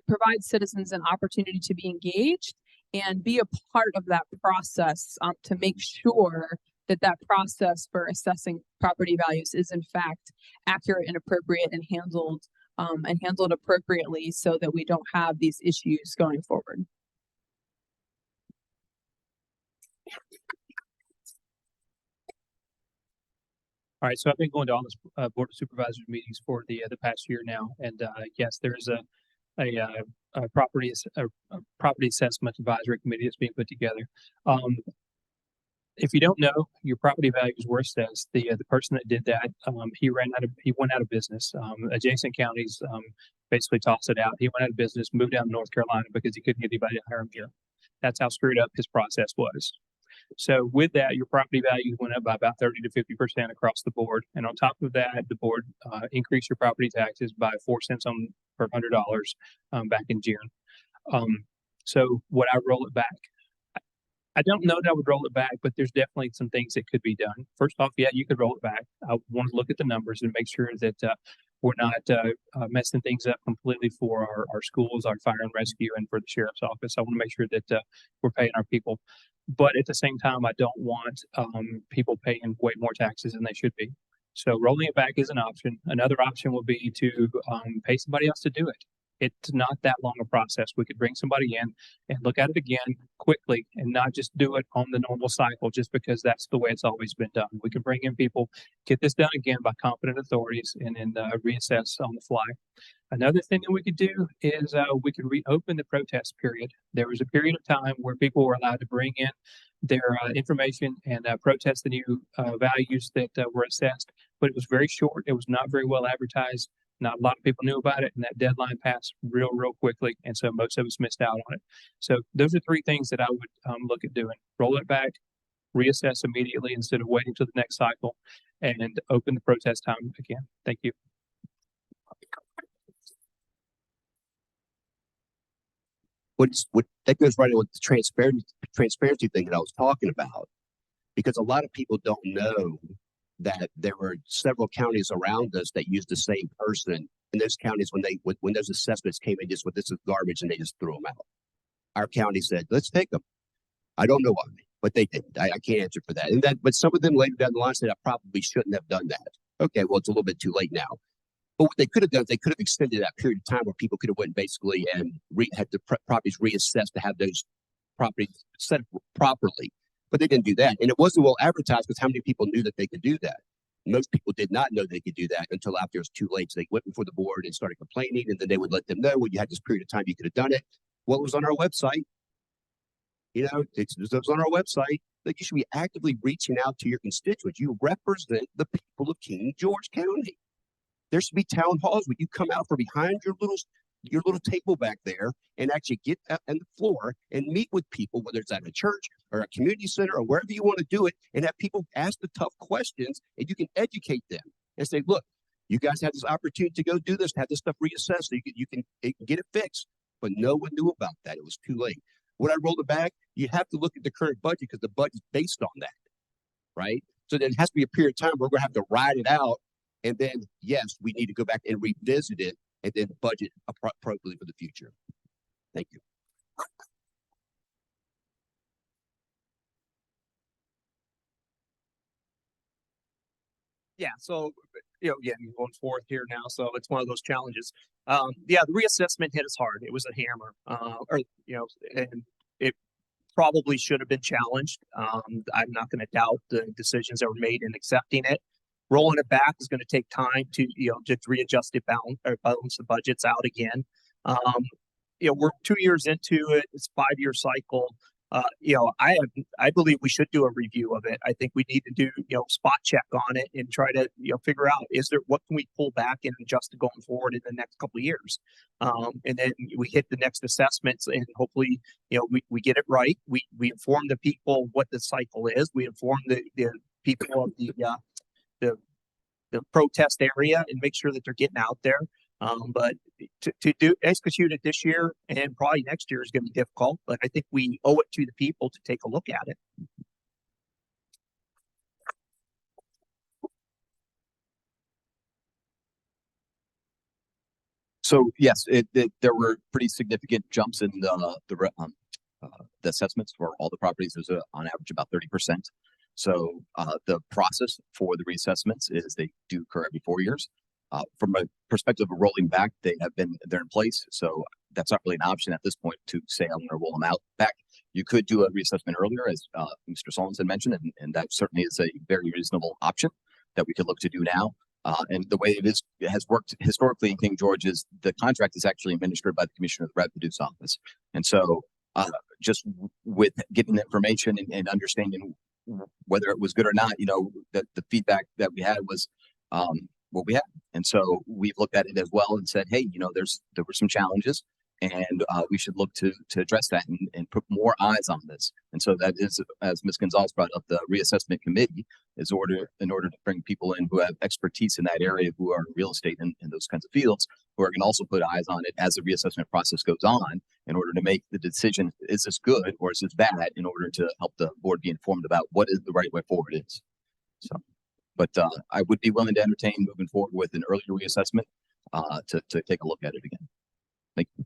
[SPEAKER 13] provide citizens an opportunity to be engaged and be a part of that process to make sure that process for assessing property values is in fact accurate and appropriate and handled appropriately so that we don't have these issues going forward.
[SPEAKER 12] All right, so I've been going to all this Board of Supervisors meetings for the past year now, and yes, there's a property assessment advisory committee that's being put together. If you don't know, your property values were assessed. The person that did that, he went out of business. Adjacent counties basically tossed it out. He went out of business, moved down to North Carolina because he couldn't get anybody to hire him here. That's how screwed up his process was. So with that, your property values went up by about 30 to 50% across the board. And on top of that, the board increased your property taxes by 4 cents per $100 back in June. So would I roll it back? I don't know that I would roll it back, but there's definitely some things that could be done. First off, yeah, you could roll it back. I want to look at the numbers and make sure that we're not messing things up completely for our schools, our fire and rescue, and for the sheriff's office. I want to make sure that we're paying our people. But at the same time, I don't want people paying way more taxes than they should be. So rolling it back is an option. Another option would be to pay somebody else to do it. It's not that long a process. We could bring somebody in and look at it again quickly and not just do it on the normal cycle just because that's the way it's always been done. We can bring in people, get this done again by competent authorities, and then reassess on the fly. Another thing that we could do is we could reopen the protest period. There was a period of time where people were allowed to bring in their information and protest the new values that were assessed, but it was very short. It was not very well advertised. Not a lot of people knew about it, and that deadline passed real quickly, and so most of us missed out on it. So those are three things that I would look at doing. Roll it back, reassess immediately instead of waiting till the next cycle, and open the protest time again. Thank you.
[SPEAKER 11] What that goes right in with the transparency thing that I was talking about, because a lot of people don't know that there were several counties around us that used the same person in those counties when those assessments came in, just with this is garbage, and they just threw them out. Our county said, let's take them. I don't know why, but they didn't. I can't answer for that. But some of them later down the line said I probably shouldn't have done that. Okay, well, it's a little bit too late now. But what they could have done, they could have extended that period of time where people could have went basically and had the properties reassessed to have those properties set up properly. But they didn't do that. And it wasn't well advertised because how many people knew that they could do that? Most people did not know they could do that until after it was too late. So they went before the board and started complaining, and then they would let them know, well, you had this period of time you could have done it. Well, it was on our website. It was on our website. Like, you should be actively reaching out to your constituents. You represent the people of King George County. There should be town halls where you come out from behind your little table back there and actually get up on the floor and meet with people, whether it's at a church or a community center or wherever you want to do it, and have people ask the tough questions, and you can educate them and say, look, you guys had this opportunity to go do this, have this stuff reassessed so you can get it fixed. But no one knew about that. It was too late. When I rolled it back, you have to look at the current budget because the budget's based on that, right? So then it has to be a period of time where we're going to have to ride it out. And then, yes, we need to go back and revisit it and then budget appropriately for the future. Thank you.
[SPEAKER 8] Yeah, so again, going forth here now, so it's one of those challenges. The reassessment hit us hard. It was a hammer, and it probably should have been challenged. I'm not going to doubt the decisions that were made in accepting it. Rolling it back is going to take time to, just readjust it, balance the budgets out again. We're 2 years into it. It's a 5-year cycle. I believe we should do a review of it. I think we need to do, spot check on it and try to, figure out, what can we pull back and adjust going forward in the next couple of years? And then we hit the next assessments and hopefully, we get it right. We inform the people what the cycle is. We inform the people of the protest area and make sure that they're getting out there. But to execute it this year and probably next year is going to be difficult, but I think we owe it to the people to take a look at it.
[SPEAKER 7] So yes, there were pretty significant jumps in the assessments for all the properties. There's on average about 30%. So the process for the reassessments is they do occur every 4 years. From a perspective of rolling back, they're in place. So that's not really an option at this point to say I'm going to roll them out back. You could do a reassessment earlier, as Mr. Solons had mentioned, and that certainly is a very reasonable option that we could look to do now. And the way it has worked historically in King George is the contract is actually administered by the Commissioner of the Revenue's office. And so just with getting the information and understanding whether it was good or not, the feedback that we had was what we had. And so we've looked at it as well and said, hey, there were some challenges and we should look to address that and put more eyes on this. And so that is, as Ms. Gonzalez brought up, the reassessment committee is in order to bring people in who have expertise in that area, who are in real estate and those kinds of fields, who are going to also put eyes on it as the reassessment process goes on in order to make the decision, is this good or is this bad, in order to help the board be informed about what is the right way forward is. So, but I would be willing to entertain moving forward with an earlier reassessment to take a look at it again. Thank you.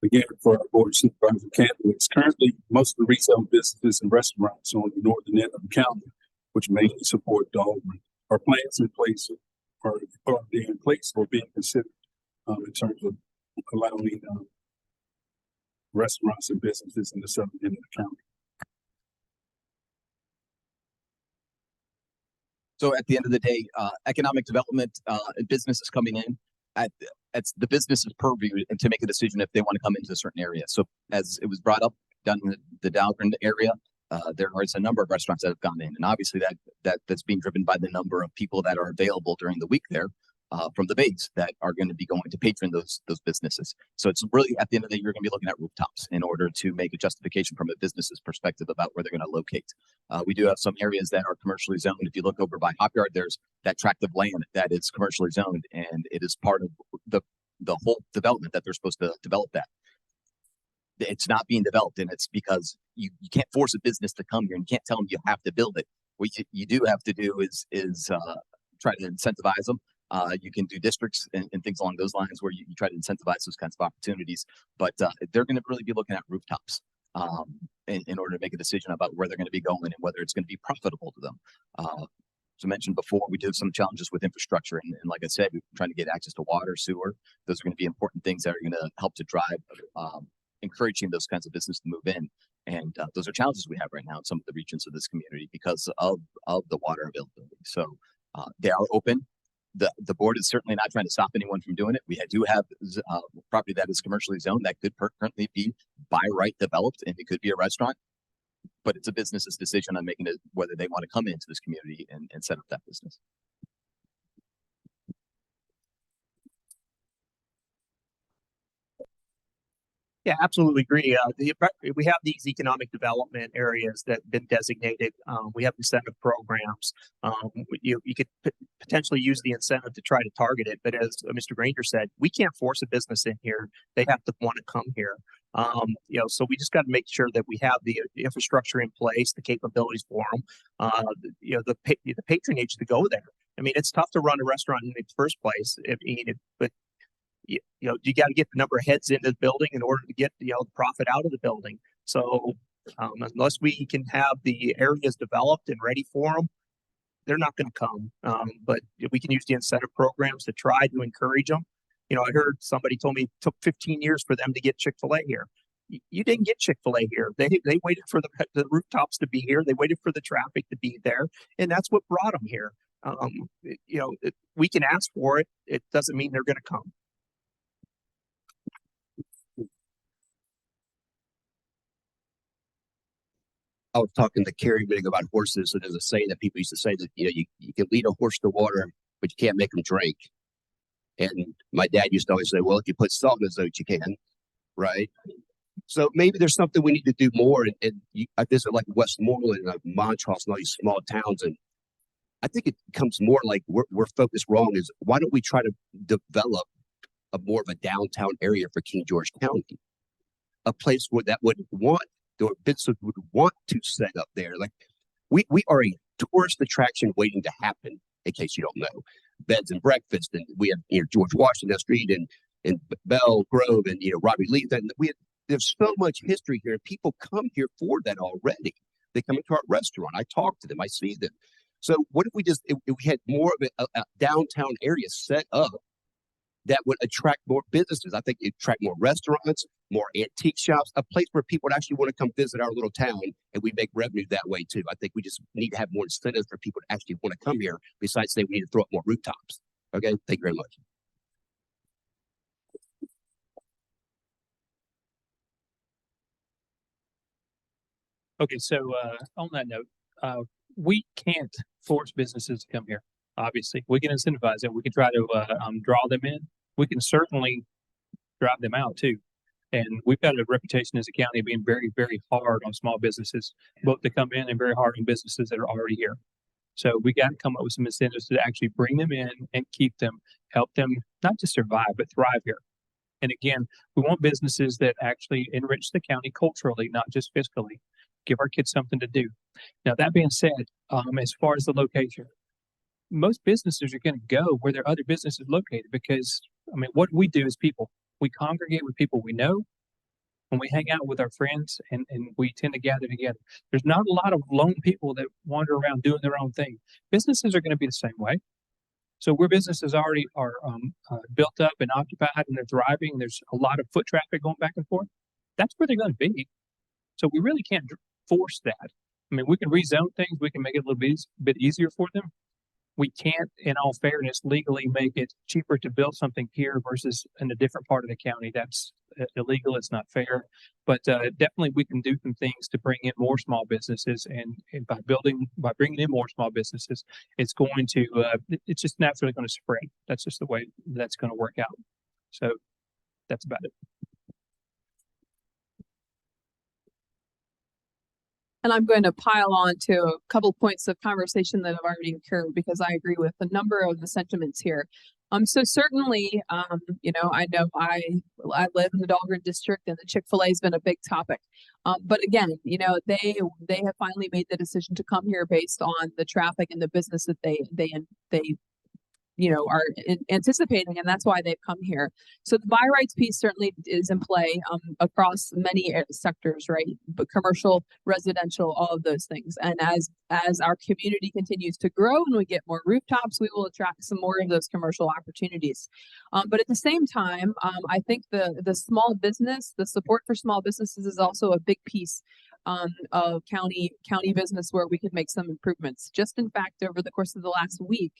[SPEAKER 3] Again, for our board of supervisor candidates, currently most of the retail businesses and restaurants on the northern end of the county, which mainly support Dahlgren, are plans in place or they're in place or being considered in terms of allowing restaurants and businesses in the southern end of the county.
[SPEAKER 7] So at the end of the day, economic development and businesses coming in, it's the business's purview and to make a decision if they want to come into a certain area. So as it was brought up down in the Dahlgren area, there is a number of restaurants that have gone in, and obviously that's being driven by the number of people that are available during the week there from the base that are going to be going to patron those businesses. So it's really, at the end of the day, you're going to be looking at rooftops in order to make a justification from a business's perspective about where they're going to locate. We do have some areas that are commercially zoned. If you look over by Hopyard, there's that tract of land that is commercially zoned, and it is part of the whole development that they're supposed to develop that. It's not being developed, and it's because you can't force a business to come here, and you can't tell them you have to build it. What you do have to do is try to incentivize them. You can do districts and things along those lines where you try to incentivize those kinds of opportunities, but they're going to really be looking at rooftops in order to make a decision about where they're going to be going and whether it's going to be profitable to them. As I mentioned before, we do have some challenges with infrastructure, and like I said, we're trying to get access to water, sewer. Those are going to be important things that are going to help to drive encouraging those kinds of business to move in. And those are challenges we have right now in some of the regions of this community because of the water availability. So they are open. The board is certainly not trying to stop anyone from doing it. We do have property that is commercially zoned that could currently be by right developed, and it could be a restaurant, but it's a business's decision on making it whether they want to come into this community and set up that business.
[SPEAKER 8] Yeah, absolutely agree. We have these economic development areas that have been designated. We have incentive programs. You could potentially use the incentive to try to target it. But as Mr. Granger said, we can't force a business in here. They have to want to come here. So we just got to make sure that we have the infrastructure in place, the capabilities for them, the patronage to go there. I mean, it's tough to run a restaurant in the first place. But you got to get the number of heads into the building in order to get the profit out of the building. So unless we can have the areas developed and ready for them, they're not going to come. But we can use the incentive programs to try to encourage them. You know, I heard somebody told me it took 15 years for them to get Chick-fil-A here. You didn't get Chick-fil-A here. They waited for the rooftops to be here. They waited for the traffic to be there, and that's what brought them here. You know, we can ask for it. It doesn't mean they're going to come.
[SPEAKER 11] I was talking to Carrie Big about horses. So there's a saying that people used to say that, you know, you can lead a horse to water, but you can't make them drink. And my dad used to always say, well, if you put salt in his oat, you can, right? So maybe there's something we need to do more. I visit like Westmoreland and Montrose and all these small towns. And I think it becomes more like we're focused wrong is why don't we try to develop a more of a downtown area for King George County? A place where that would want, or business would want to set up there. Like we are a tourist attraction waiting to happen, in case you don't know. Beds and breakfast, and we have, you know, George Washington Street and Bell Grove and, you know, Robbie Lee. And there's so much history here. People come here for that already. They come into our restaurant. I talk to them. I see them. So what if we just if we had more of a downtown area set up that would attract more businesses? I think it'd attract more restaurants, more antique shops, a place where people would actually want to come visit our little town, and we make revenue that way too. I think we just need to have more incentives for people to actually want to come here, besides saying we need to throw up more rooftops. Okay, thank you very much.
[SPEAKER 12] Okay, so on that note, we can't force businesses to come here. Obviously, we can incentivize it. We can try to draw them in. We can certainly drive them out too. And we've got a reputation as a county of being very, very hard on small businesses, both to come in and very hard on businesses that are already here. So we got to come up with some incentives to actually bring them in and keep them, help them not just survive, but thrive here. And again, we want businesses that actually enrich the county culturally, not just fiscally. Give our kids something to do. Now, that being said, as far as the location, most businesses are going to go where their other businesses located because, I mean, what we do as people, we congregate with people we know, and we hang out with our friends, and we tend to gather together. There's not a lot of lone people that wander around doing their own thing. Businesses are going to be the same way. So where businesses already are built up and occupied and they're thriving, there's a lot of foot traffic going back and forth. That's where they're going to be. So we really can't force that. I mean, we can rezone things. We can make it a little bit easier for them. We can't, in all fairness, legally make it cheaper to build something here versus in a different part of the county. That's illegal. It's not fair. But definitely, we can do some things to bring in more small businesses, and by bringing in more small businesses, it's going to it's just naturally going to spread. That's just the way that's going to work out. So that's about it.
[SPEAKER 13] And I'm going to pile on to a couple points of conversation that have already occurred because I agree with a number of the sentiments here. So certainly, you know I live in the Dahlgren district, and the Chick-fil-A has been a big topic. But again, you know, they have finally made the decision to come here based on the traffic and the business that they you know, are anticipating, and that's why they've come here. So the buy rights piece certainly is in play across many sectors, right? But commercial, residential, all of those things. And as our community continues to grow and we get more rooftops, we will attract some more of those commercial opportunities. But at the same time, I think the small business, the support for small businesses is also a big piece of county business where we could make some improvements. Just in fact, over the course of the last week,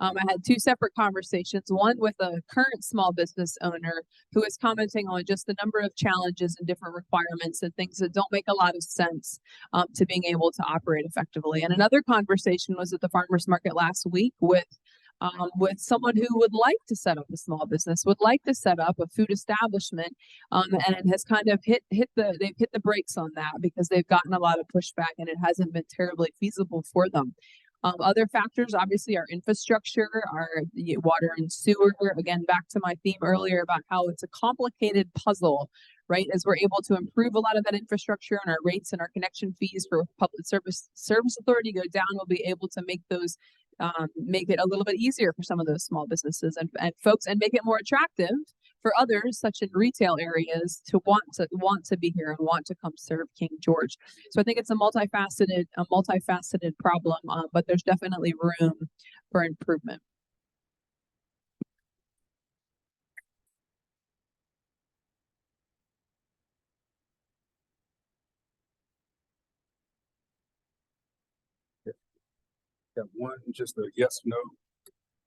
[SPEAKER 13] I had two separate conversations, one with a current small business owner who is commenting on just the number of challenges and different requirements and things that don't make a lot of sense to being able to operate effectively. And another conversation was at the farmers market last week with someone who would like to set up a small business, would like to set up a food establishment, and has kind of they've hit the brakes on that because they've gotten a lot of pushback and it hasn't been terribly feasible for them. Other factors, obviously, are infrastructure, our water and sewer. Again, back to my theme earlier about how it's a complicated puzzle, right? As we're able to improve a lot of that infrastructure and our rates and our connection fees for Public Service Authority go down, we'll be able to make those make it a little bit easier for some of those small businesses and folks, and make it more attractive for others, such in retail areas, to want to be here and want to come serve King George. So I think it's a multifaceted problem, but there's definitely room for improvement.
[SPEAKER 3] got one, just a yes, no,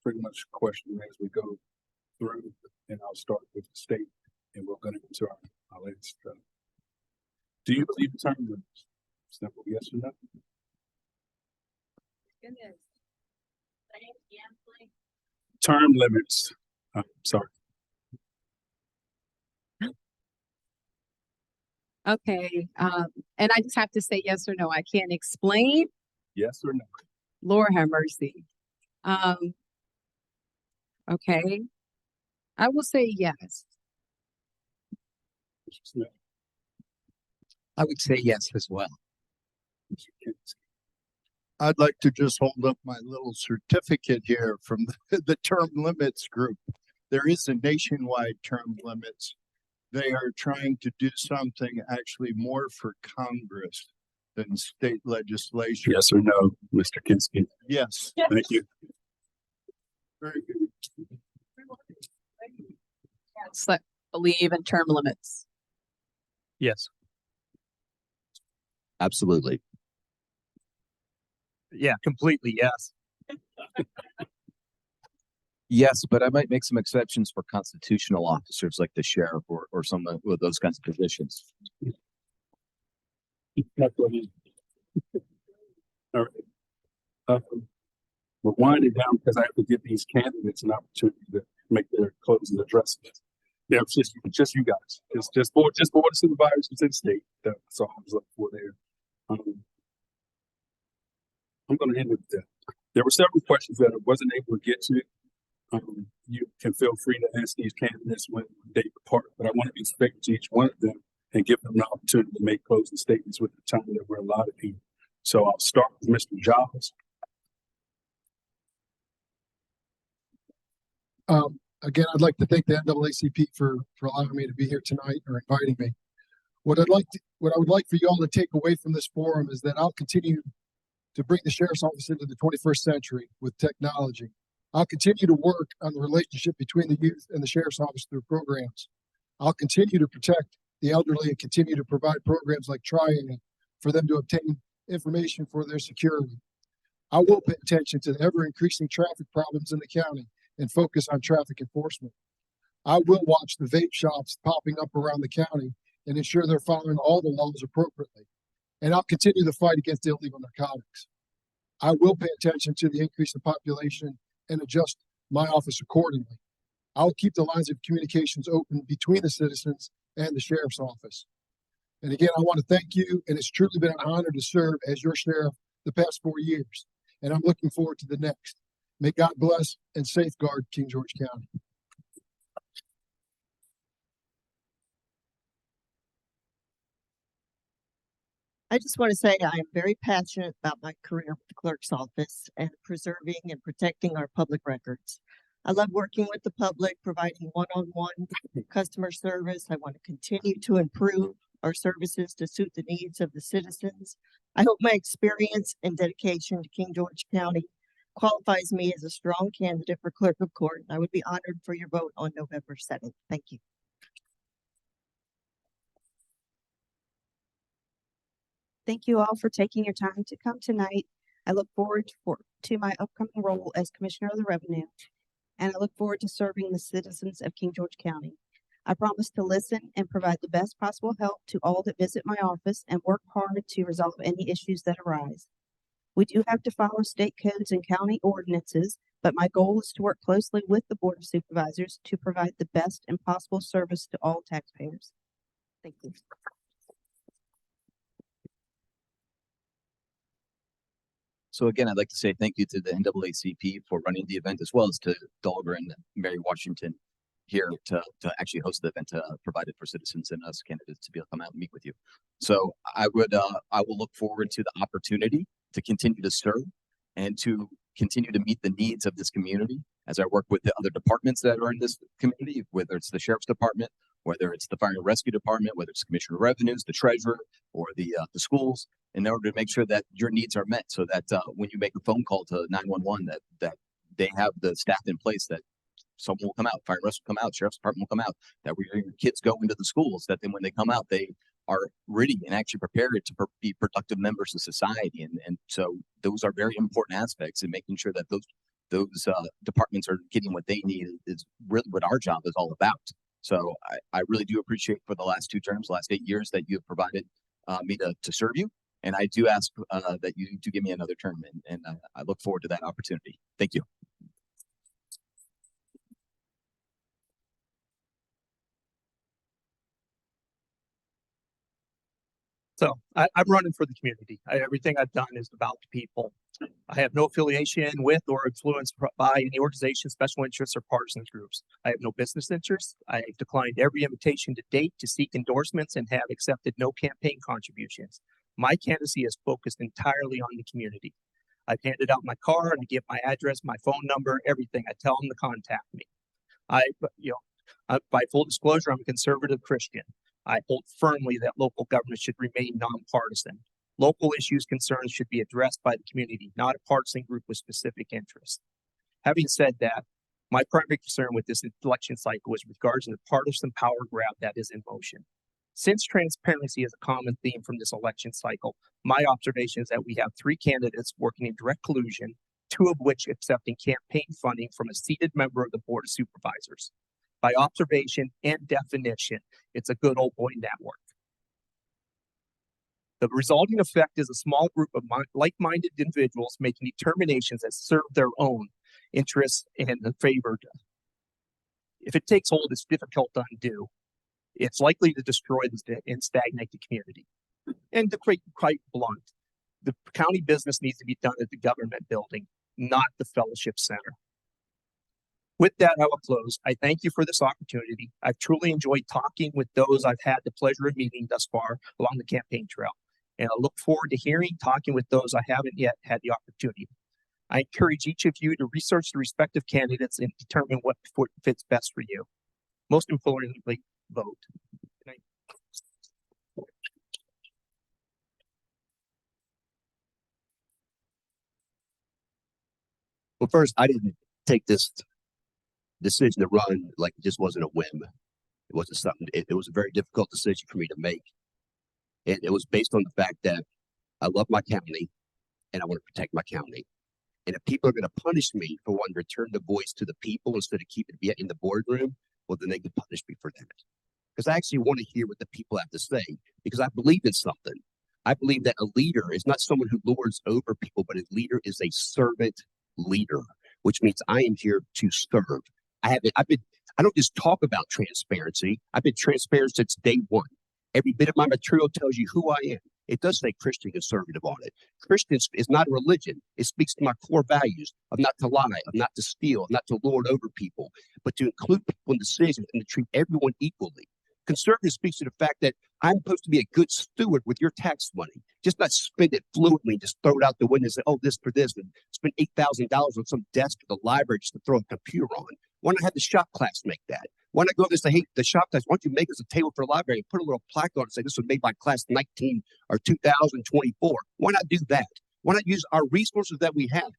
[SPEAKER 3] pretty much question as we go through, and I'll start with the state, and we're gonna go to our last. Do you believe in term limits? Simple yes or no?
[SPEAKER 17] Goodness. Say it again, please.
[SPEAKER 3] Term limits. Sorry.
[SPEAKER 16] Okay, and I just have to say yes or no. I can't explain.
[SPEAKER 3] Yes or no?
[SPEAKER 16] Lord have mercy. Okay. I will say yes.
[SPEAKER 3] Mr. Smith,
[SPEAKER 15] I would say yes as well.
[SPEAKER 3] Mr. Kensky.
[SPEAKER 14] I'd like to just hold up my little certificate here from the term limits group. There is a nationwide term limits. They are trying to do something actually more for Congress than state legislation.
[SPEAKER 3] Yes or no, Mr. Kinsky?
[SPEAKER 14] Yes.
[SPEAKER 3] Thank you. Very good.
[SPEAKER 13] Yes, I believe in term limits.
[SPEAKER 12] Yes.
[SPEAKER 11] Absolutely.
[SPEAKER 8] Yeah, completely, yes.
[SPEAKER 7] Yes, but I might make some exceptions for constitutional officers like the sheriff or some of those kinds of positions.
[SPEAKER 3] That's what it is. All right. We're winding down because I have to give these candidates an opportunity to make their closing addresses. Yeah, it's just you guys. Just board of supervisors within the state. That's all I was looking for there. I'm going to end it with that. There were several questions that I wasn't able to get to. You can feel free to ask these candidates when they depart, but I want to be respectful to each one of them and give them an opportunity to make closing statements with the time that we're allotted here. So I'll start with Mr. Giles.
[SPEAKER 4] Again, I'd like to thank the NAACP for allowing me to be here tonight or inviting me. What I would like for you all to take away from this forum is that I'll continue to bring the sheriff's office into the 21st century with technology. I'll continue to work on the relationship between the youth and the sheriff's office through programs. I'll continue to protect the elderly and continue to provide programs like Triangle for them to obtain information for their security. I will pay attention to the ever-increasing traffic problems in the county and focus on traffic enforcement. I will watch the vape shops popping up around the county and ensure they're following all the laws appropriately. And I'll continue the fight against illegal narcotics. I will pay attention to the increase in population and adjust my office accordingly. I'll keep the lines of communications open between the citizens and the sheriff's office. And again, I want to thank you, and it's truly been an honor to serve as your sheriff the past 4 years. And I'm looking forward to the next. May God bless and safeguard King George County.
[SPEAKER 5] I just want to say I am very passionate about my career with the clerk's office and preserving and protecting our public records. I love working with the public, providing one-on-one customer service. I want to continue to improve our services to suit the needs of the citizens. I hope my experience and dedication to King George County qualifies me as a strong candidate for clerk of court. I would be honored for your vote on November 7th. Thank you.
[SPEAKER 6] Thank you all for taking your time to come tonight. I look forward to my upcoming role as Commissioner of the Revenue, and I look forward to serving the citizens of King George County. I promise to listen and provide the best possible help to all that visit my office and work hard to resolve any issues that arise. We do have to follow state codes and county ordinances, but my goal is to work closely with the Board of Supervisors to provide the best and possible service to all taxpayers. Thank you.
[SPEAKER 7] So again, I'd like to say thank you to the NAACP for running the event, as well as to Dahlgren and Mary Washington here to actually host the event, provided for citizens and us candidates to be able to come out and meet with you. So I will look forward to the opportunity to continue to serve and to continue to meet the needs of this community as I work with the other departments that are in this community, whether it's the Sheriff's Department, whether it's the Fire and Rescue Department, whether it's Commissioner of Revenues, the Treasurer, or the schools, in order to make sure that your needs are met, so that when you make a phone call to 911, that they have the staff in place, that someone will come out, Fire and Rescue will come out, Sheriff's Department will come out, that when your kids go into the schools, that then when they come out, they are ready and actually prepared to be productive members of society. And so those are very important aspects in making sure that those departments are getting what they need is really what our job is all about. So I really do appreciate for the last 2 terms, last 8 years that you have provided me to serve you. And I do ask that you do give me another term, and I look forward to that opportunity. Thank you.
[SPEAKER 8] So I'm running for the community. Everything I've done is about the people. I have no affiliation with or influence by any organization, special interests, or partisan groups. I have no business interests. I have declined every invitation to date to seek endorsements and have accepted no campaign contributions. My candidacy is focused entirely on the community. I've handed out my card, I give my address, my phone number, everything. I tell them to contact me. By full disclosure, I'm a conservative Christian. I hold firmly that local government should remain nonpartisan. Local issues, concerns should be addressed by the community, not a partisan group with specific interests. Having said that, my primary concern with this election cycle is regards to the partisan power grab that is in motion. Since transparency is a common theme from this election cycle, my observation is that we have 3 candidates working in direct collusion, 2 of which accepting campaign funding from a seated member of the Board of Supervisors. By observation and definition, it's a good old boy network. The resulting effect is a small group of like-minded individuals making determinations that serve their own interests and favored. If it takes hold, it's difficult to undo. It's likely to destroy and stagnate the community. And to be quite blunt, the county business needs to be done at the government building, not the fellowship center. With that, I will close. I thank you for this opportunity. I've truly enjoyed talking with those I've had the pleasure of meeting thus far along the campaign trail. And I look forward to talking with those I haven't yet had the opportunity. I encourage each of you to research the respective candidates and determine what fits best for you. Most importantly, vote.
[SPEAKER 11] Well, first, I didn't take this decision to run like it just wasn't a whim. It wasn't something, it was a very difficult decision for me to make. And it was based on the fact that I love my county and I want to protect my county. And if people are going to punish me for wanting to return the voice to the people instead of keeping it in the boardroom, well, then they can punish me for that. Because I actually want to hear what the people have to say, because I believe in something. I believe that a leader is not someone who lords over people, but a leader is a servant leader, which means I am here to serve. I don't just talk about transparency. I've been transparent since day one. Every bit of my material tells you who I am. It does say Christian conservative on it. Christian is not a religion. It speaks to my core values of not to lie, of not to steal, not to lord over people, but to include people in decisions and to treat everyone equally. Conservative speaks to the fact that I'm supposed to be a good steward with your tax money, just not spend it fluently, just throw it out the window and say, oh, this for this, and spend $8,000 on some desk at the library just to throw a computer on. Why not have the shop class make that? Why not go there and say, hey, the shop class, why don't you make us a table for the library and put a little plaque on it and say this was made by class 19 or 2024? Why not do that? Why not use our resources that we have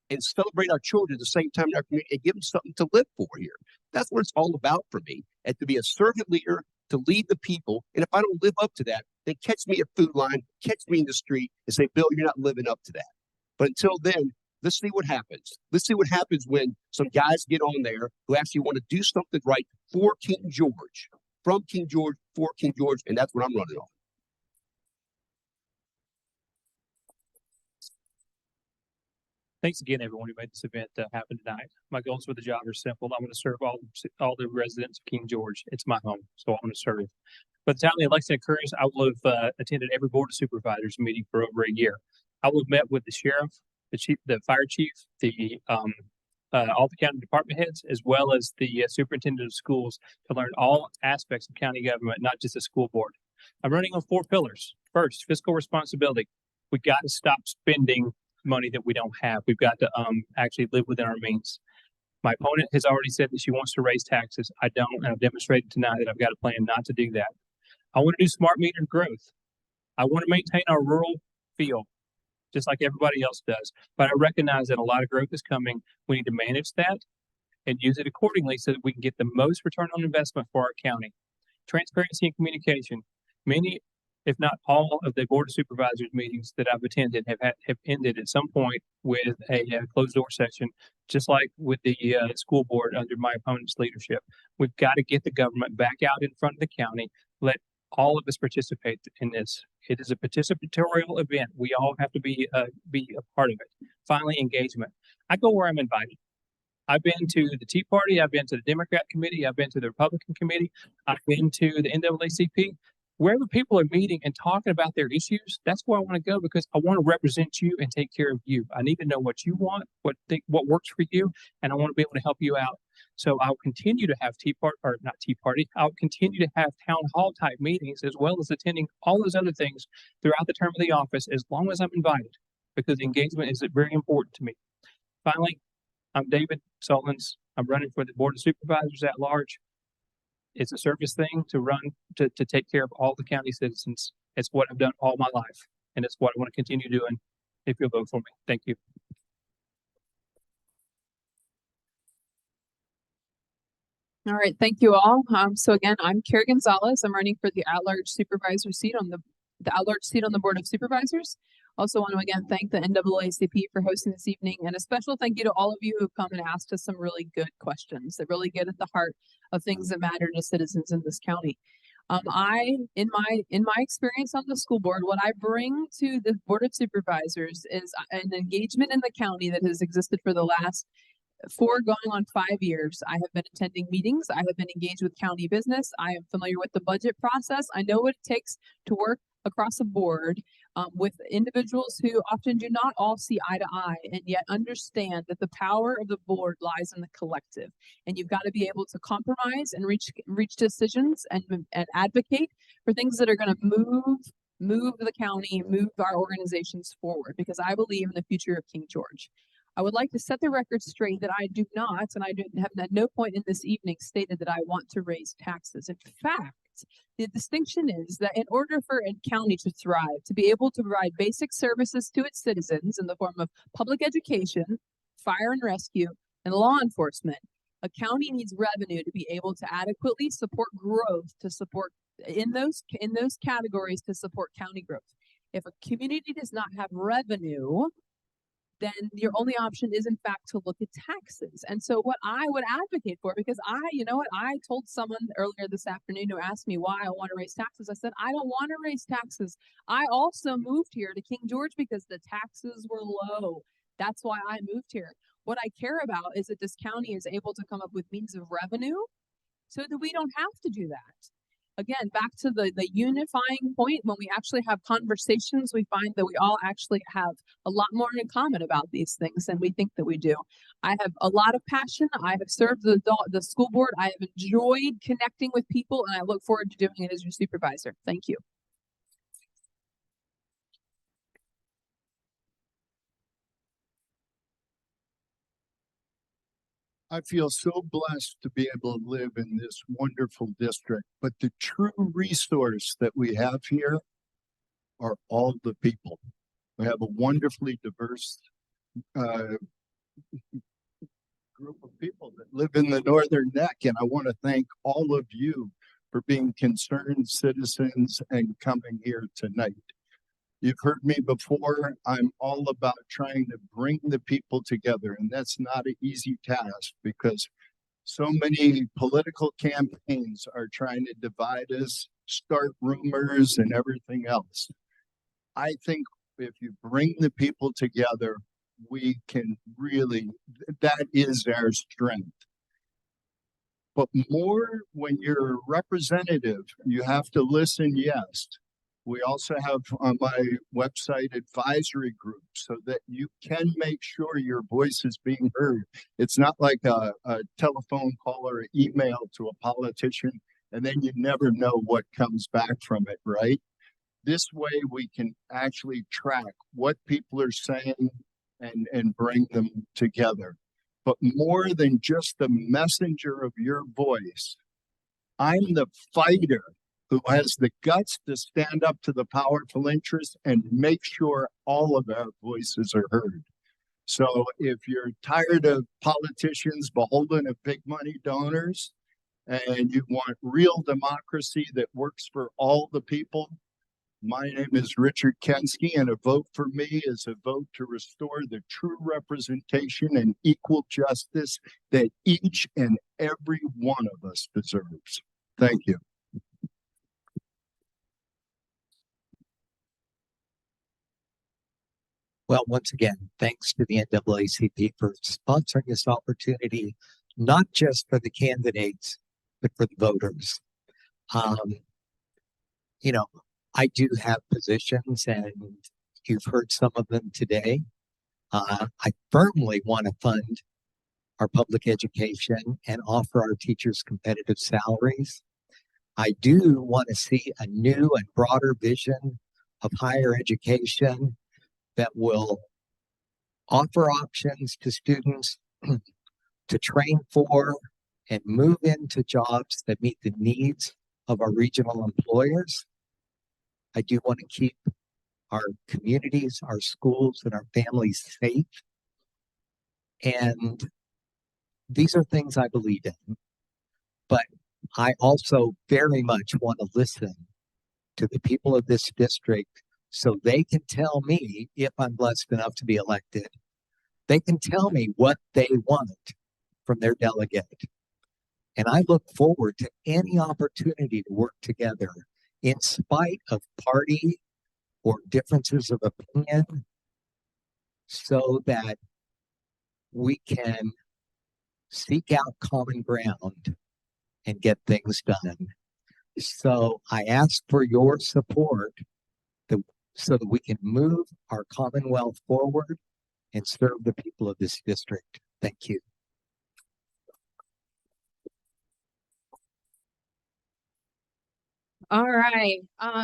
[SPEAKER 11] and celebrate our children at the same time in our community and give them something to live for here? That's what it's all about for me, and to be a servant leader, to lead the people. And if I don't live up to that, then catch me at Food Line, catch me in the street and say, Bill, you're not living up to that. But until then, let's see what happens. Let's see what happens when some guys get on there who actually want to do something right for King George, from King George, for King George, and that's what I'm running on.
[SPEAKER 12] Thanks again, everyone who made this event happen tonight. My goals for the job are simple. I want to serve all the residents of King George. It's my home, so I want to serve. By the time the election occurs, I will have attended every Board of Supervisors meeting for over a year. I will have met with the sheriff, the fire chief, all the county department heads, as well as the superintendent of schools, to learn all aspects of county government, not just the school board. I'm running on 4 pillars. First, fiscal responsibility. We got to stop spending money that we don't have. We've got to actually live within our means. My opponent has already said that she wants to raise taxes. I don't, and I've demonstrated tonight that I've got a plan not to do that. I want to do smart metered growth. I want to maintain our rural feel, just like everybody else does. But I recognize that a lot of growth is coming. We need to manage that and use it accordingly so that we can get the most return on investment for our county. Transparency and communication. Many if not all of the Board of Supervisors meetings that I've attended have ended at some point with a closed door session, just like with the school board under my opponent's leadership. We've got to get the government back out in front of the county. Let all of us participate in this. It is a participatorial event. We all have to be a part of it. Finally, engagement. I go where I'm invited. I've been to the Tea Party. I've been to the Democrat committee. I've been to the Republican committee. I've been to the NAACP. Wherever people are meeting and talking about their issues, that's where I want to go because I want to represent you and take care of you. I need to know what you want, what works for you, and I want to be able to help you out. So I'll continue to have I'll continue to have town hall type meetings as well as attending all those other things throughout the term of the office as long as I'm invited, because engagement is very important to me. Finally, I'm David Solons. I'm running for the Board of Supervisors at large. It's a service thing to run to take care of all the county citizens. It's what I've done all my life, and it's what I want to continue doing if you'll vote for me. Thank you.
[SPEAKER 13] All right, thank you all. So again, I'm Carrie Gonzalez. I'm running for the at-large supervisor seat on the at-large seat on the Board of Supervisors. Also want to again thank the NAACP for hosting this evening, and a special thank you to all of you who've come and asked us some really good questions that really get at the heart of things that matter to citizens in this county. In my experience on the school board, what I bring to the Board of Supervisors is an engagement in the county that has existed for the last 4 going on 5 years. I have been attending meetings. I have been engaged with county business. I am familiar with the budget process. I know what it takes to work across the board with individuals who often do not all see eye to eye and yet understand that the power of the board lies in the collective. And you've got to be able to compromise and reach decisions and advocate for things that are going to move the county, move our organizations forward, because I believe in the future of King George. I would like to set the record straight that I do not, and I have at no point in this evening stated that I want to raise taxes. In fact, the distinction is that in order for a county to thrive, to be able to provide basic services to its citizens in the form of public education, fire and rescue, and law enforcement, a county needs revenue to be able to adequately support growth, to support in those categories to support county growth. If a community does not have revenue, then your only option is in fact to look at taxes. And so what I would advocate for, because I told someone earlier this afternoon who asked me why I want to raise taxes. I said, I don't want to raise taxes. I also moved here to King George because the taxes were low. That's why I moved here. What I care about is that this county is able to come up with means of revenue so that we don't have to do that. Again, back to the unifying point, when we actually have conversations, we find that we all actually have a lot more in common about these things than we think that we do. I have a lot of passion. I have served the school board. I have enjoyed connecting with people, and I look forward to doing it as your supervisor. Thank you.
[SPEAKER 14] I feel so blessed to be able to live in this wonderful district, but the true resource that we have here are all the people. We have a wonderfully diverse group of people that live in the Northern Neck, and I want to thank all of you for being concerned citizens and coming here tonight. You've heard me before. I'm all about trying to bring the people together, and that's not an easy task because so many political campaigns are trying to divide us, start rumors and everything else. I think if you bring the people together, we can really, that is our strength. But more when you're a representative, you have to listen, yes. We also have on my website advisory groups so that you can make sure your voice is being heard. It's not like a telephone call or an email to a politician, and then you never know what comes back from it, right? This way we can actually track what people are saying and bring them together. But more than just the messenger of your voice, I'm the fighter who has the guts to stand up to the powerful interests and make sure all of our voices are heard. So if you're tired of politicians beholden to big money donors and you want real democracy that works for all the people, My name is Richard Kensky, and a vote for me is a vote to restore the true representation and equal justice that each and every one of us deserves. Thank you.
[SPEAKER 15] Well, once again, thanks to the NAACP for sponsoring this opportunity, not just for the candidates, but for the voters. You know, I do have positions, and you've heard some of them today. I firmly want to fund our public education and offer our teachers competitive salaries. I do want to see a new and broader vision of higher education that will offer options to students to train for and move into jobs that meet the needs of our regional employers. I do want to keep our communities, our schools, and our families safe. And these are things I believe in. But I also very much want to listen to the people of this district so they can tell me, if I'm blessed enough to be elected, they can tell me what they want from their delegate. And I look forward to any opportunity to work together in spite of party or differences of opinion so that we can seek out common ground and get things done. So I ask for your support so that we can move our Commonwealth forward and serve the people of this district. Thank you.
[SPEAKER 16] All right.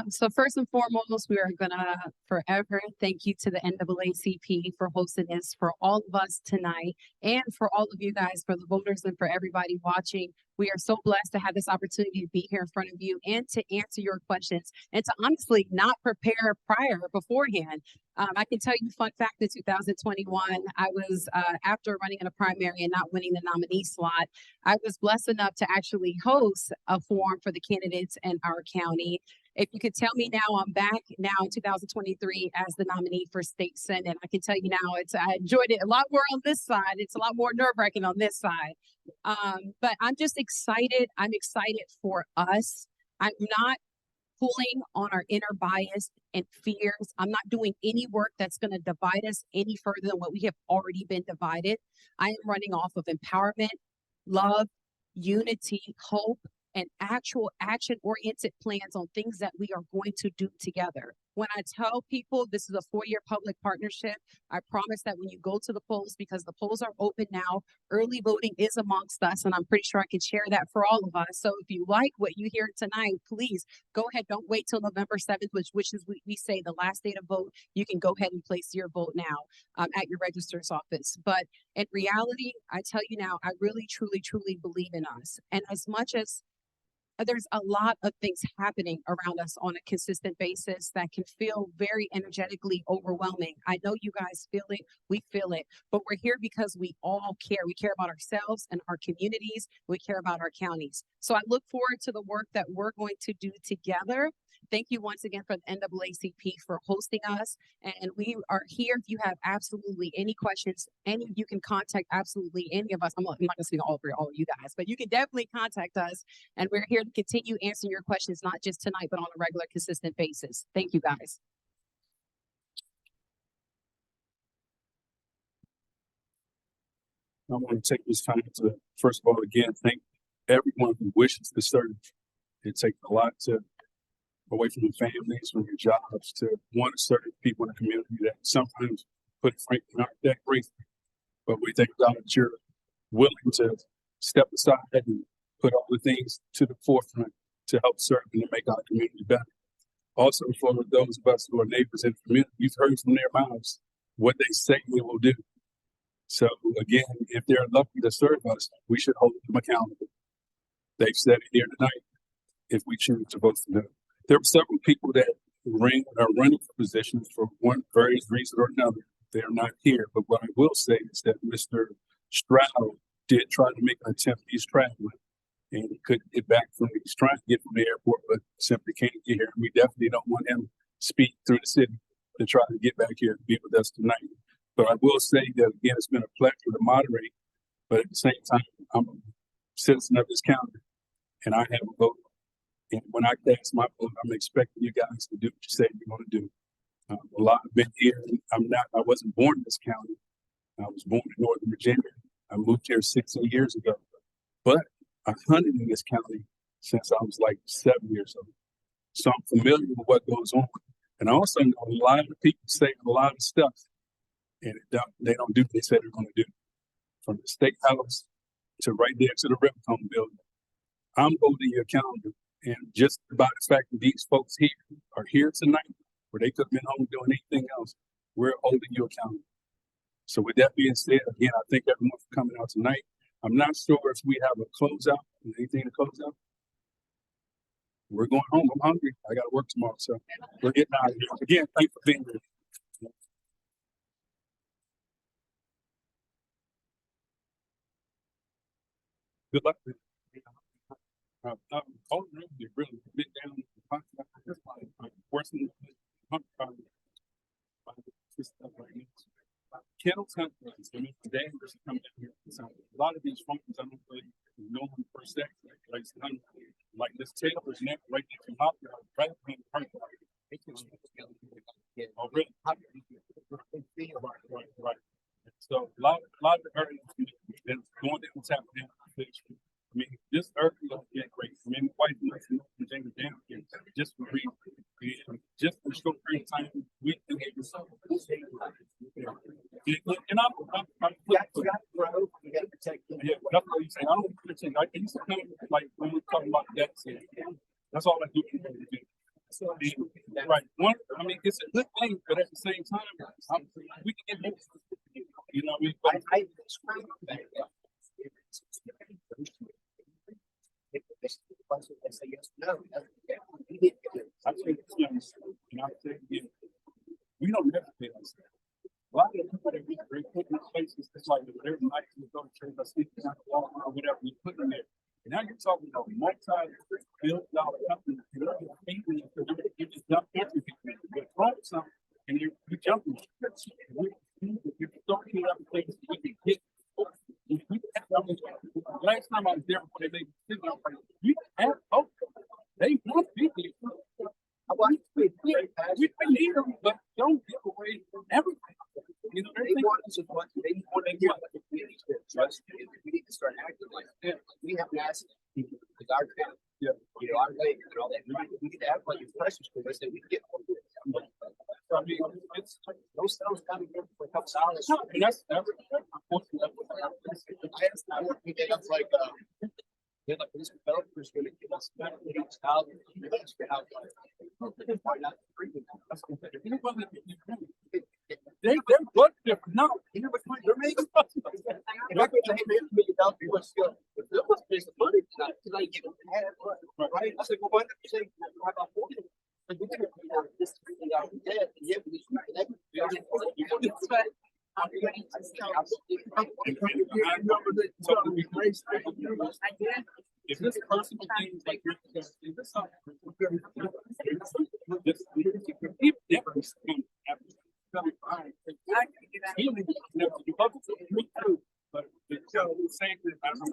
[SPEAKER 16] So first and foremost, we are gonna forever thank you to the NAACP for hosting this for all of us tonight, and for all of you guys, for the voters, and for everybody watching. We are so blessed to have this opportunity to be here in front of you and to answer your questions, and to honestly not prepare beforehand. I can tell you, fun fact, in 2021, I was, after running in a primary and not winning the nominee slot, I was blessed enough to actually host a forum for the candidates in our county. If you could tell me now, I'm back now in 2023 as the nominee for state senate. I can tell you now, I enjoyed it a lot more on this side. It's a lot more nerve-wracking on this side. But I'm just excited. I'm excited for us. I'm not pulling on our inner bias and fears. I'm not doing any work that's going to divide us any further than what we have already been divided. I am running off of empowerment, love, unity, hope, and actual action-oriented plans on things that we are going to do together. When I tell people this is a 4-year public partnership, I promise that when you go to the polls, because the polls are open now, early voting is amongst us, and I'm pretty sure I can share that for all of us. So if you like what you hear tonight, please go ahead. Don't wait till November 7th, which is we say the last day to vote. You can go ahead and place your vote now at your registrar's office. But in reality, I tell you now, I really, truly, truly believe in us. And as much as there's a lot of things happening around us on a consistent basis that can feel very energetically overwhelming. I know you guys feel it, we feel it, but we're here because we all care. We care about ourselves and our communities. We care about our counties. So I look forward to the work that we're going to do together. Thank you once again for the NAACP for hosting us. And we are here. If you have absolutely any questions, you can contact absolutely any of us. I'm not going to speak all of you guys, but you can definitely contact us. And we're here to continue answering your questions, not just tonight, but on a regular, consistent basis. Thank you, guys.
[SPEAKER 3] I want to take this time to, first of all, again, thank everyone who wishes to serve. It takes a lot to away from your families, from your jobs, to want to serve people in the community that sometimes, put it frankly, aren't that grateful. But we thank God that you're willing to step aside and put all the things to the forefront to help serve and to make our community better. Also, for those of us who are neighbors in the community, you've heard from their mouths what they say they will do. So again, if they're lucky to serve us, we should hold them accountable. They've said it here tonight, if we choose to vote for them. There were several people that are running for positions for one various reason or another. They're not here. But what I will say is that Mr. Stroud did try to make an attempt. He's traveling and he couldn't get back from, he's trying to get from the airport, but simply can't get here. We definitely don't want him speed through the city to try to get back here to be with us tonight. But I will say that again, it's been a pleasure to moderate, but at the same time, I'm a citizen of this county and I have a vote. And when I cast my vote, I'm expecting you guys to do what you say you're going to do. A lot have been here. I wasn't born in this county. I was born in Northern Virginia. I moved here 16 years ago, but I hunted in this county since I was like 7 years old. So I'm familiar with what goes on. And I also know a lot of people say a lot of stuff and they don't do what they say they're going to do. From the State House to right there to the Ripcon building. I'm holding you accountable. And just by the fact that these folks here are here tonight, where they could have been home doing anything else, we're holding you accountable. So with that being said, again, I thank everyone for coming out tonight. I'm not sure if we have a closeout, anything to close out. We're going home. I'm hungry. I got to work tomorrow, so we're getting out of here. Again, thanks for being here. Good luck. All the rooms are really big down. Worse than Kettle's hunt runs. I mean, today we're coming down here. So a lot of these functions I don't really know them per se. Like this Taylor's neck right there from Hop Yard, right behind the park. Oh, really? Right. So a lot of the areas that's going down the tap down. I mean, this earth is getting great. I mean, quite nice and Virginia down here just for reading. Just for a short period of time, we can get this. And I'm you got to protect them. Yeah, that's what you say. I don't protect. I used to come like when we talking about debts. That's all I do. Right. One, I mean, it's a good thing, but at the same time, we can get more. You know what I mean? We don't have to pay us. A lot of the people that we put in places, it's like whatever night we go to church, I sleep down the wall or whatever we put in there. And now you're talking about multi-billion-dollar companies. You just dump everything. You're throwing something and you're jumping. If you don't get up things, we can get. Last time I was there, they made you have hope. They want people. We need them, but don't give away everything. You know, they want us as much. They want to get we need to trust. We need to start acting like that. We have to ask people because our family, you know, our labor and all that. We need to act like it's precious for us that we get more. I mean, it's those things kind of good for a couple hours. And that's everything. Like this developer is going to give us better they're what different. No, they're making money tonight. Right? I said, well, why don't you say about 40? If this person thinks like if this something but the same thing, I don't know.